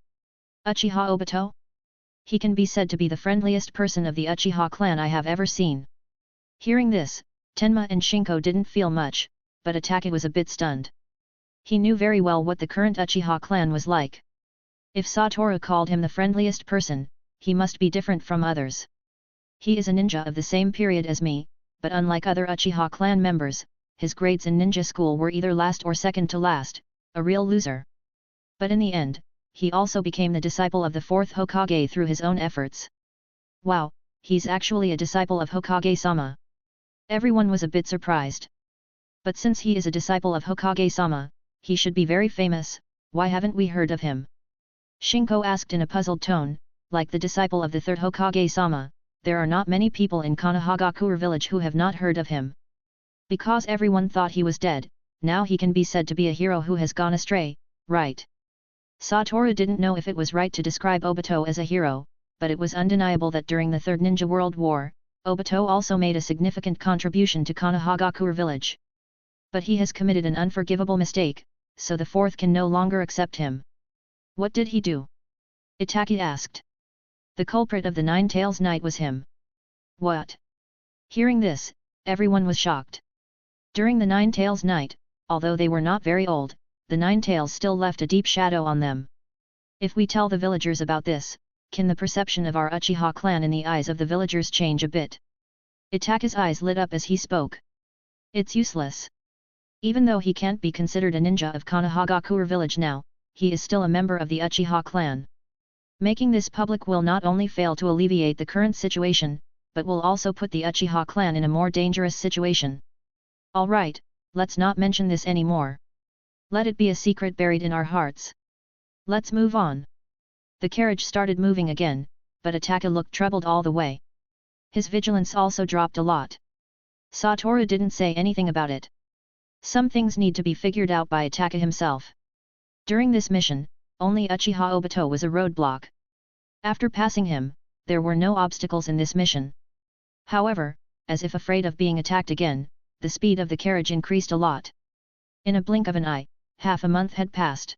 Uchiha Obito? He can be said to be the friendliest person of the Uchiha clan I have ever seen. Hearing this, Tenma and Shinko didn't feel much, but Hatake was a bit stunned. He knew very well what the current Uchiha clan was like. If Satoru called him the friendliest person, he must be different from others. He is a ninja of the same period as me, but unlike other Uchiha clan members, his grades in ninja school were either last or second to last, a real loser. But in the end, he also became the disciple of the fourth Hokage through his own efforts. Wow, he's actually a disciple of Hokage-sama. Everyone was a bit surprised. But since he is a disciple of Hokage-sama, he should be very famous, why haven't we heard of him? Shinko asked in a puzzled tone, like the disciple of the third Hokage-sama, there are not many people in Konohagakure village who have not heard of him. Because everyone thought he was dead, now he can be said to be a hero who has gone astray, right? Satoru didn't know if it was right to describe Obito as a hero, but it was undeniable that during the Third Ninja World War, Obito also made a significant contribution to Konohagakure village. But he has committed an unforgivable mistake, so the fourth can no longer accept him. What did he do? Hatake asked. The culprit of the Nine Tails Night was him. What? Hearing this, everyone was shocked. During the Nine Tails Night, although they were not very old, the Nine Tails still left a deep shadow on them. If we tell the villagers about this, can the perception of our Uchiha clan in the eyes of the villagers change a bit? Hatake's eyes lit up as he spoke. It's useless. Even though he can't be considered a ninja of Konohagakure village now, he is still a member of the Uchiha clan. Making this public will not only fail to alleviate the current situation, but will also put the Uchiha clan in a more dangerous situation. Alright, let's not mention this anymore. Let it be a secret buried in our hearts. Let's move on. The carriage started moving again, but Hatake looked troubled all the way. His vigilance also dropped a lot. Satoru didn't say anything about it. Some things need to be figured out by Hatake himself. During this mission, only Uchiha Obito was a roadblock. After passing him, there were no obstacles in this mission. However, as if afraid of being attacked again, the speed of the carriage increased a lot. In a blink of an eye, half a month had passed.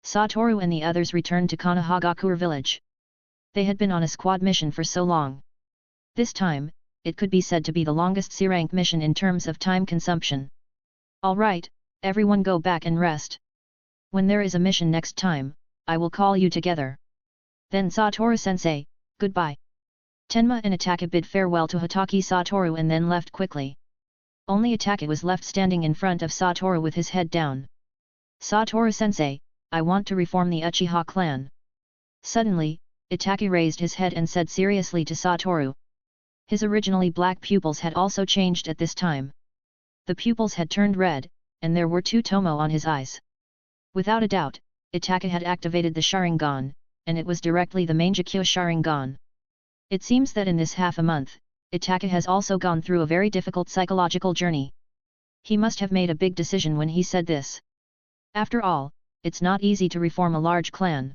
Satoru and the others returned to Konohagakure village. They had been on a squad mission for so long. This time, it could be said to be the longest C-rank mission in terms of time consumption. Alright, everyone go back and rest. When there is a mission next time, I will call you together. Then Satoru-sensei, goodbye. Tenma and Hatake bid farewell to Hatake Satoru and then left quickly. Only Hatake was left standing in front of Satoru with his head down. Satoru-sensei, I want to reform the Uchiha clan. Suddenly, Hatake raised his head and said seriously to Satoru. His originally black pupils had also changed at this time. The pupils had turned red, and there were 2 tomo on his eyes. Without a doubt, Hatake had activated the Sharingan, and it was directly the Mangekyo Sharingan. It seems that in this half a month, Hatake has also gone through a very difficult psychological journey. He must have made a big decision when he said this. After all, it's not easy to reform a large clan.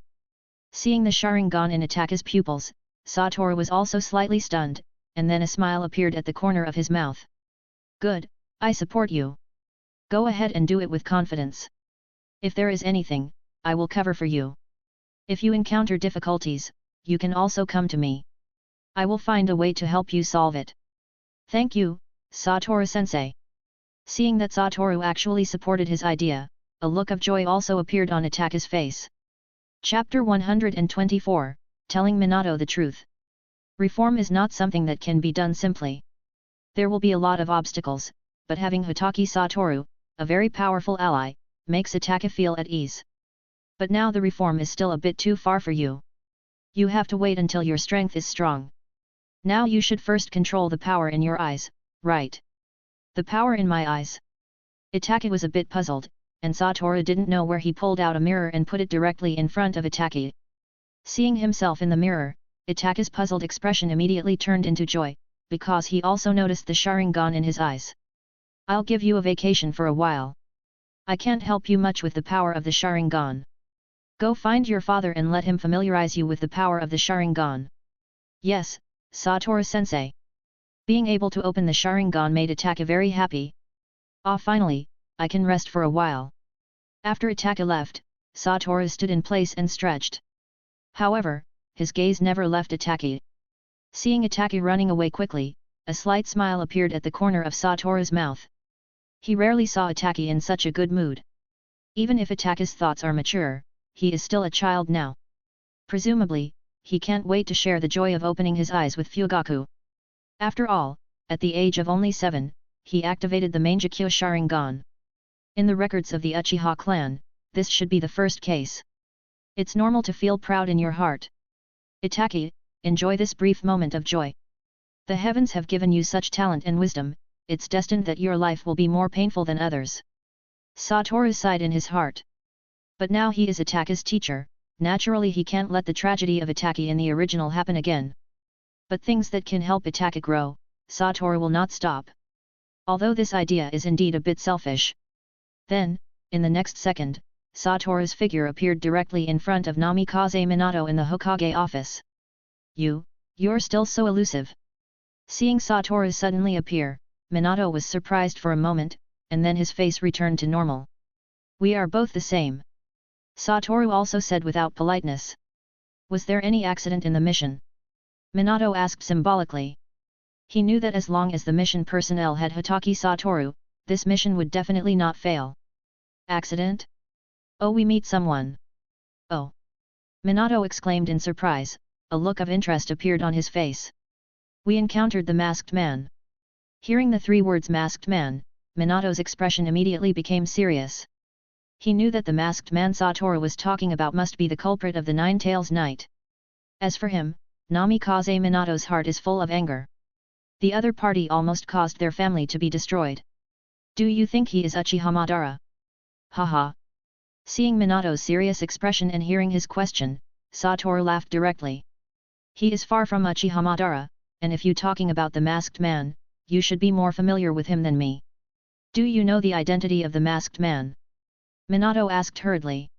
Seeing the Sharingan in Hatake's pupils, Satoru was also slightly stunned, and then a smile appeared at the corner of his mouth. Good, I support you. Go ahead and do it with confidence. If there is anything, I will cover for you. If you encounter difficulties, you can also come to me. I will find a way to help you solve it. Thank you, Satoru-sensei. Seeing that Satoru actually supported his idea, a look of joy also appeared on Hatake's face. Chapter 124, Telling Minato the Truth. Reform is not something that can be done simply. There will be a lot of obstacles, but having Hatake Satoru, a very powerful ally, makes Hatake feel at ease. But now the reform is still a bit too far for you. You have to wait until your strength is strong. Now you should first control the power in your eyes, right? The power in my eyes. Hatake was a bit puzzled, and Satoru didn't know where he pulled out a mirror and put it directly in front of Hatake. Seeing himself in the mirror, Hatake's puzzled expression immediately turned into joy, because he also noticed the Sharingan in his eyes. I'll give you a vacation for a while. I can't help you much with the power of the Sharingan. Go find your father and let him familiarize you with the power of the Sharingan. Yes, Satoru-sensei. Being able to open the Sharingan made Hatake very happy. Finally, I can rest for a while. After Hatake left, Satoru stood in place and stretched. However, his gaze never left Hatake. Seeing Hatake running away quickly, a slight smile appeared at the corner of Satoru's mouth. He rarely saw Hatake in such a good mood. Even if Hatake's thoughts are mature, he is still a child now. Presumably, he can't wait to share the joy of opening his eyes with Fugaku. After all, at the age of only 7, he activated the Mangekyo Sharingan. In the records of the Uchiha clan, this should be the first case. It's normal to feel proud in your heart. Hatake, enjoy this brief moment of joy. The heavens have given you such talent and wisdom, it's destined that your life will be more painful than others. Satoru sighed in his heart. But now he is Hatake's teacher, naturally he can't let the tragedy of Hatake in the original happen again. But things that can help Hatake grow, Satoru will not stop. Although this idea is indeed a bit selfish. Then, in the next second, Satoru's figure appeared directly in front of Namikaze Minato in the Hokage office. You're still so elusive. Seeing Satoru suddenly appear, Minato was surprised for a moment, and then his face returned to normal. We are both the same. Satoru also said without politeness. Was there any accident in the mission? Minato asked symbolically. He knew that as long as the mission personnel had Hatake Satoru, this mission would definitely not fail. Accident? Oh, we meet someone. Oh! Minato exclaimed in surprise, a look of interest appeared on his face. We encountered the masked man. Hearing the 3 words masked man, Minato's expression immediately became serious. He knew that the masked man Satoru was talking about must be the culprit of the Nine Tails Knight. As for him, Namikaze Minato's heart is full of anger. The other party almost caused their family to be destroyed. Do you think he is Uchiha Madara? Haha. Seeing Minato's serious expression and hearing his question, Satoru laughed directly. He is far from Uchiha Madara, and if you talking about the masked man, you should be more familiar with him than me. Do you know the identity of the masked man? Minato asked hurriedly.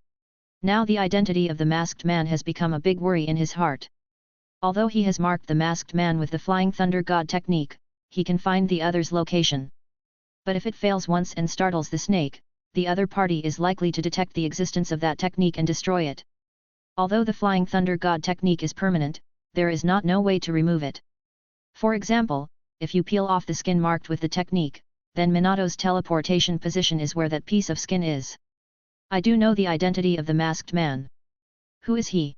Now the identity of the masked man has become a big worry in his heart. Although he has marked the masked man with the Flying Thunder God technique, he can find the other's location. But if it fails once and startles the snake, the other party is likely to detect the existence of that technique and destroy it. Although the Flying Thunder God technique is permanent, there is no way to remove it. For example, if you peel off the skin marked with the technique, then Minato's teleportation position is where that piece of skin is. I do know the identity of the masked man. Who is he?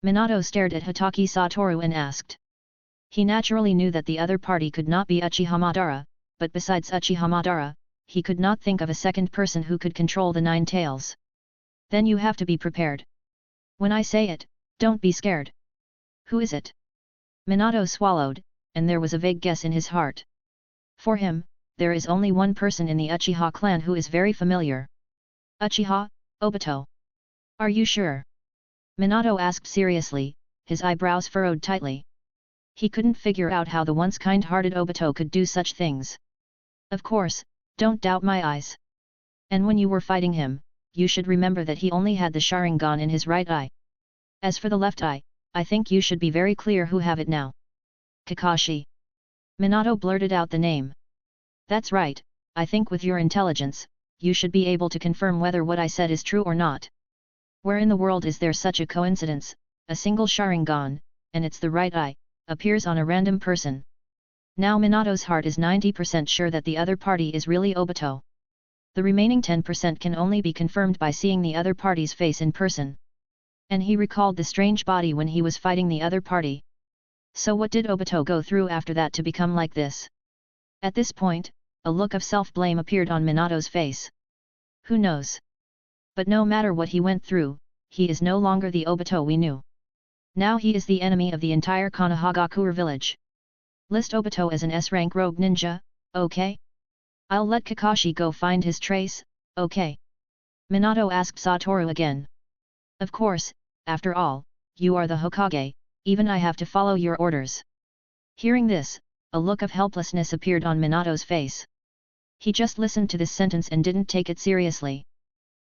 Minato stared at Hatake Satoru and asked. He naturally knew that the other party could not be Uchiha Madara, but besides Uchiha Madara, he could not think of a second person who could control the Nine Tails. Then you have to be prepared. When I say it, don't be scared. Who is it? Minato swallowed, and there was a vague guess in his heart. For him, there is only one person in the Uchiha clan who is very familiar. Uchiha, Obito. Are you sure? Minato asked seriously, his eyebrows furrowed tightly. He couldn't figure out how the once kind-hearted Obito could do such things. Of course, don't doubt my eyes. And when you were fighting him, you should remember that he only had the Sharingan in his right eye. As for the left eye, I think you should be very clear who have it now. Kakashi. Minato blurted out the name. That's right, I think with your intelligence, you should be able to confirm whether what I said is true or not. Where in the world is there such a coincidence, a single Sharingan, and it's the right eye, appears on a random person. Now Minato's heart is 90% sure that the other party is really Obito. The remaining 10% can only be confirmed by seeing the other party's face in person. And he recalled the strange body when he was fighting the other party. So what did Obito go through after that to become like this? At this point, a look of self-blame appeared on Minato's face. Who knows? But no matter what he went through, he is no longer the Obito we knew. Now he is the enemy of the entire Konohagakure village. List Obito as an S-rank rogue ninja, okay? I'll let Kakashi go find his trace, okay? Minato asked Satoru again. Of course, after all, you are the Hokage, even I have to follow your orders. Hearing this, a look of helplessness appeared on Minato's face. He just listened to this sentence and didn't take it seriously.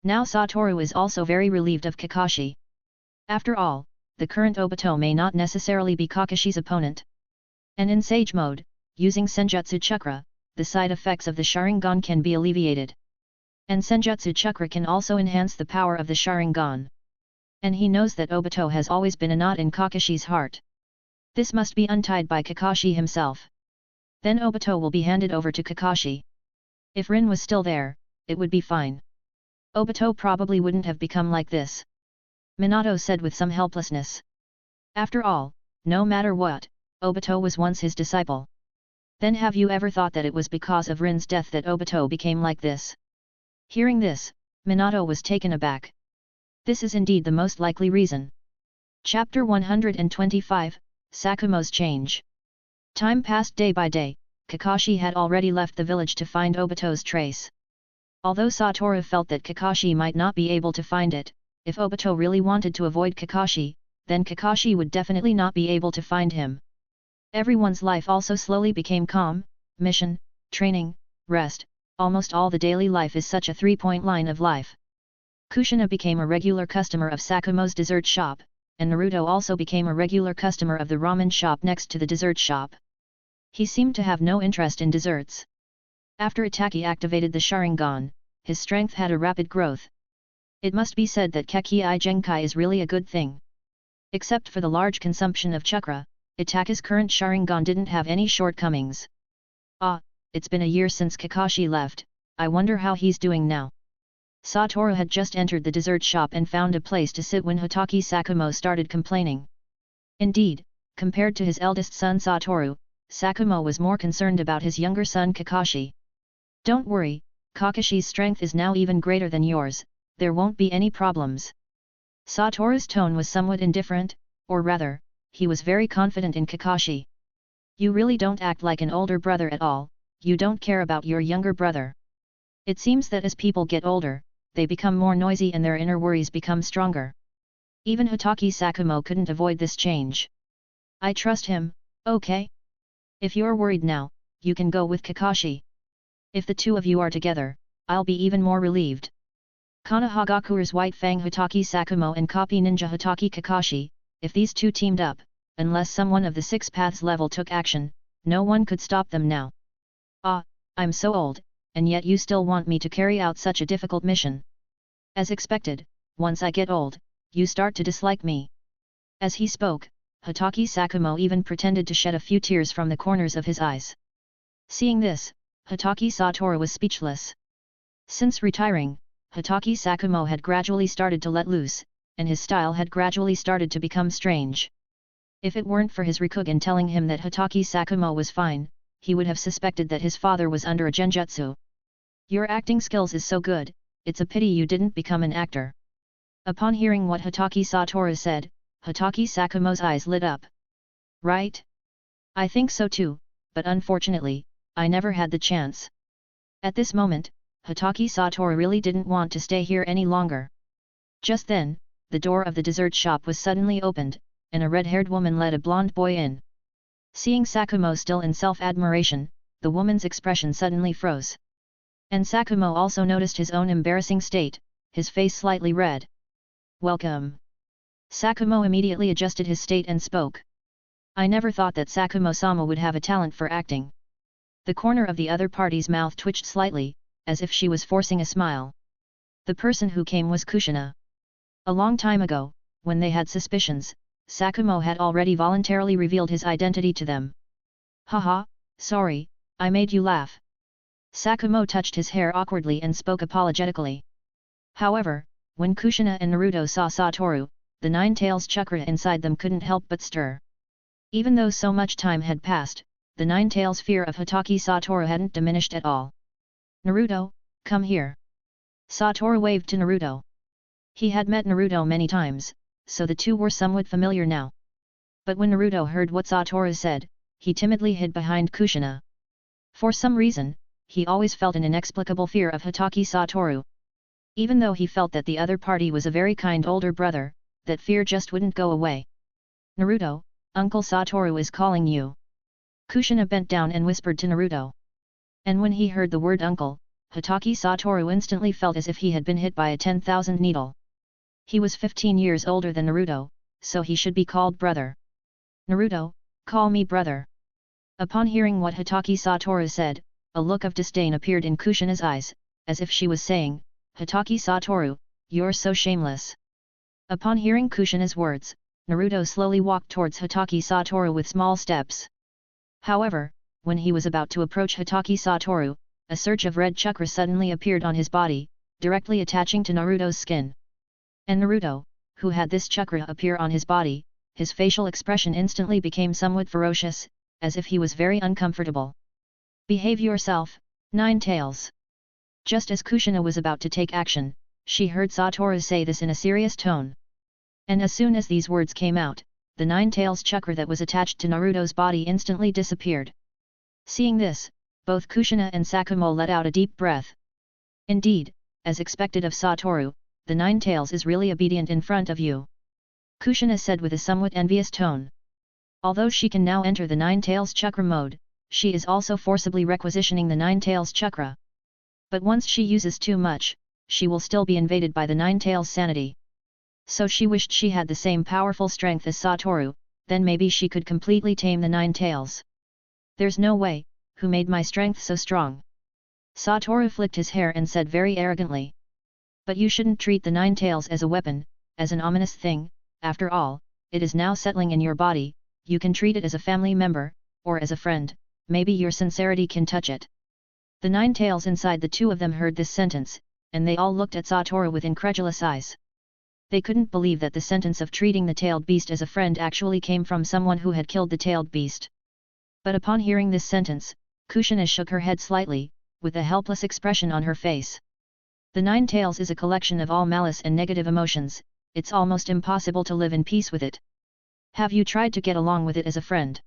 Now Satoru is also very relieved of Kakashi. After all, the current Obito may not necessarily be Kakashi's opponent. And in Sage mode, using Senjutsu Chakra, the side effects of the Sharingan can be alleviated. And Senjutsu Chakra can also enhance the power of the Sharingan. And he knows that Obito has always been a knot in Kakashi's heart. This must be untied by Kakashi himself. Then Obito will be handed over to Kakashi. If Rin was still there, it would be fine. Obito probably wouldn't have become like this. Minato said with some helplessness. After all, no matter what, Obito was once his disciple. Then have you ever thought that it was because of Rin's death that Obito became like this? Hearing this, Minato was taken aback. This is indeed the most likely reason. Chapter 125, Sakumo's Change. Time passed day by day, Kakashi had already left the village to find Obito's trace. Although Satoru felt that Kakashi might not be able to find it, if Obito really wanted to avoid Kakashi, then Kakashi would definitely not be able to find him. Everyone's life also slowly became calm: mission, training, rest, almost all the daily life is such a three-point line of life. Kushina became a regular customer of Sakumo's dessert shop, and Naruto also became a regular customer of the ramen shop next to the dessert shop. He seemed to have no interest in desserts. After Hatake activated the Sharingan, his strength had a rapid growth. It must be said that Kekkei Genkai is really a good thing. Except for the large consumption of chakra, Hatake's current Sharingan didn't have any shortcomings. Ah, it's been a year since Kakashi left, I wonder how he's doing now. Satoru had just entered the dessert shop and found a place to sit when Hatake Sakumo started complaining. Indeed, compared to his eldest son Satoru, Sakumo was more concerned about his younger son Kakashi. Don't worry, Kakashi's strength is now even greater than yours, there won't be any problems. Satoru's tone was somewhat indifferent, or rather, he was very confident in Kakashi. You really don't act like an older brother at all, you don't care about your younger brother. It seems that as people get older, they become more noisy and their inner worries become stronger. Even Hatake Satoru couldn't avoid this change. I trust him, okay? If you're worried now, you can go with Kakashi. If the two of you are together, I'll be even more relieved. Konohagakure's White Fang Hatake Satoru and Copy Ninja Hatake Kakashi, if these two teamed up, unless someone of the Six Paths level took action, no one could stop them now. Ah, I'm so old, and yet you still want me to carry out such a difficult mission. As expected, once I get old, you start to dislike me. As he spoke, Hatake Satoru even pretended to shed a few tears from the corners of his eyes. Seeing this, Hatake Satoru was speechless. Since retiring, Hatake Satoru had gradually started to let loose, and his style had gradually started to become strange. If it weren't for his Rikugan telling him that Hatake Satoru was fine, he would have suspected that his father was under a genjutsu. Your acting skills is so good, it's a pity you didn't become an actor. Upon hearing what Hatake Satoru said, Hatake Satoru's eyes lit up. Right? I think so too, but unfortunately, I never had the chance. At this moment, Hatake Satoru really didn't want to stay here any longer. Just then, the door of the dessert shop was suddenly opened, and a red-haired woman led a blonde boy in. Seeing Satoru still in self-admiration, the woman's expression suddenly froze. And Satoru also noticed his own embarrassing state, his face slightly red. Welcome. Satoru immediately adjusted his state and spoke. I never thought that Satoru-sama would have a talent for acting. The corner of the other party's mouth twitched slightly, as if she was forcing a smile. The person who came was Kushina. A long time ago, when they had suspicions, Satoru had already voluntarily revealed his identity to them. Haha, sorry, I made you laugh. Satoru touched his hair awkwardly and spoke apologetically. However, when Kushina and Naruto saw Satoru, the Nine-Tails chakra inside them couldn't help but stir. Even though so much time had passed, the Nine-Tails' fear of Hatake Satoru hadn't diminished at all. Naruto, come here. Satoru waved to Naruto. He had met Naruto many times, so the two were somewhat familiar now. But when Naruto heard what Satoru said, he timidly hid behind Kushina. For some reason, he always felt an inexplicable fear of Hatake Satoru. Even though he felt that the other party was a very kind older brother, that fear just wouldn't go away. Naruto, Uncle Satoru is calling you. Kushina bent down and whispered to Naruto. And when he heard the word uncle, Hatake Satoru instantly felt as if he had been hit by a 10,000 needle. He was 15 years older than Naruto, so he should be called brother. Naruto, call me brother. Upon hearing what Hatake Satoru said, a look of disdain appeared in Kushina's eyes, as if she was saying, Hatake Satoru, you're so shameless. Upon hearing Kushina's words, Naruto slowly walked towards Hatake Satoru with small steps. However, when he was about to approach Hatake Satoru, a surge of red chakra suddenly appeared on his body, directly attaching to Naruto's skin. And Naruto, who had this chakra appear on his body, his facial expression instantly became somewhat ferocious, as if he was very uncomfortable. Behave yourself, Nine-Tails. Just as Kushina was about to take action, she heard Satoru say this in a serious tone. And as soon as these words came out, the Nine-Tails chakra that was attached to Naruto's body instantly disappeared. Seeing this, both Kushina and Satoru let out a deep breath. Indeed, as expected of Satoru, the Nine-Tails is really obedient in front of you. Kushina said with a somewhat envious tone. Although she can now enter the Nine-Tails chakra mode, she is also forcibly requisitioning the Nine-Tails chakra. But once she uses too much, she will still be invaded by the Nine-Tails sanity. So she wished she had the same powerful strength as Satoru, then maybe she could completely tame the Nine-Tails. There's no way, who made my strength so strong? Satoru flicked his hair and said very arrogantly. But you shouldn't treat the Nine-Tails as a weapon, as an ominous thing, after all, it is now settling in your body, you can treat it as a family member, or as a friend, maybe your sincerity can touch it. The Nine-Tails inside the two of them heard this sentence, and they all looked at Satoru with incredulous eyes. They couldn't believe that the sentence of treating the tailed beast as a friend actually came from someone who had killed the tailed beast. But upon hearing this sentence, Kushina shook her head slightly, with a helpless expression on her face. The Nine Tails is a collection of all malice and negative emotions, it's almost impossible to live in peace with it. Have you tried to get along with it as a friend?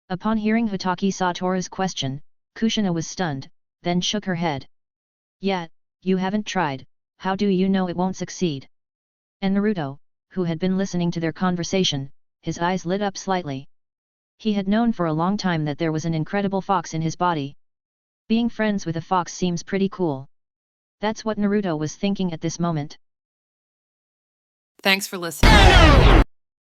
Upon hearing Hatake Satoru's question, Kushina was stunned, then shook her head. Yeah, you haven't tried, how do you know it won't succeed? And Naruto, who had been listening to their conversation, his eyes lit up slightly. He had known for a long time that there was an incredible fox in his body. Being friends with a fox seems pretty cool. That's what Naruto was thinking at this moment.
Thanks for listening.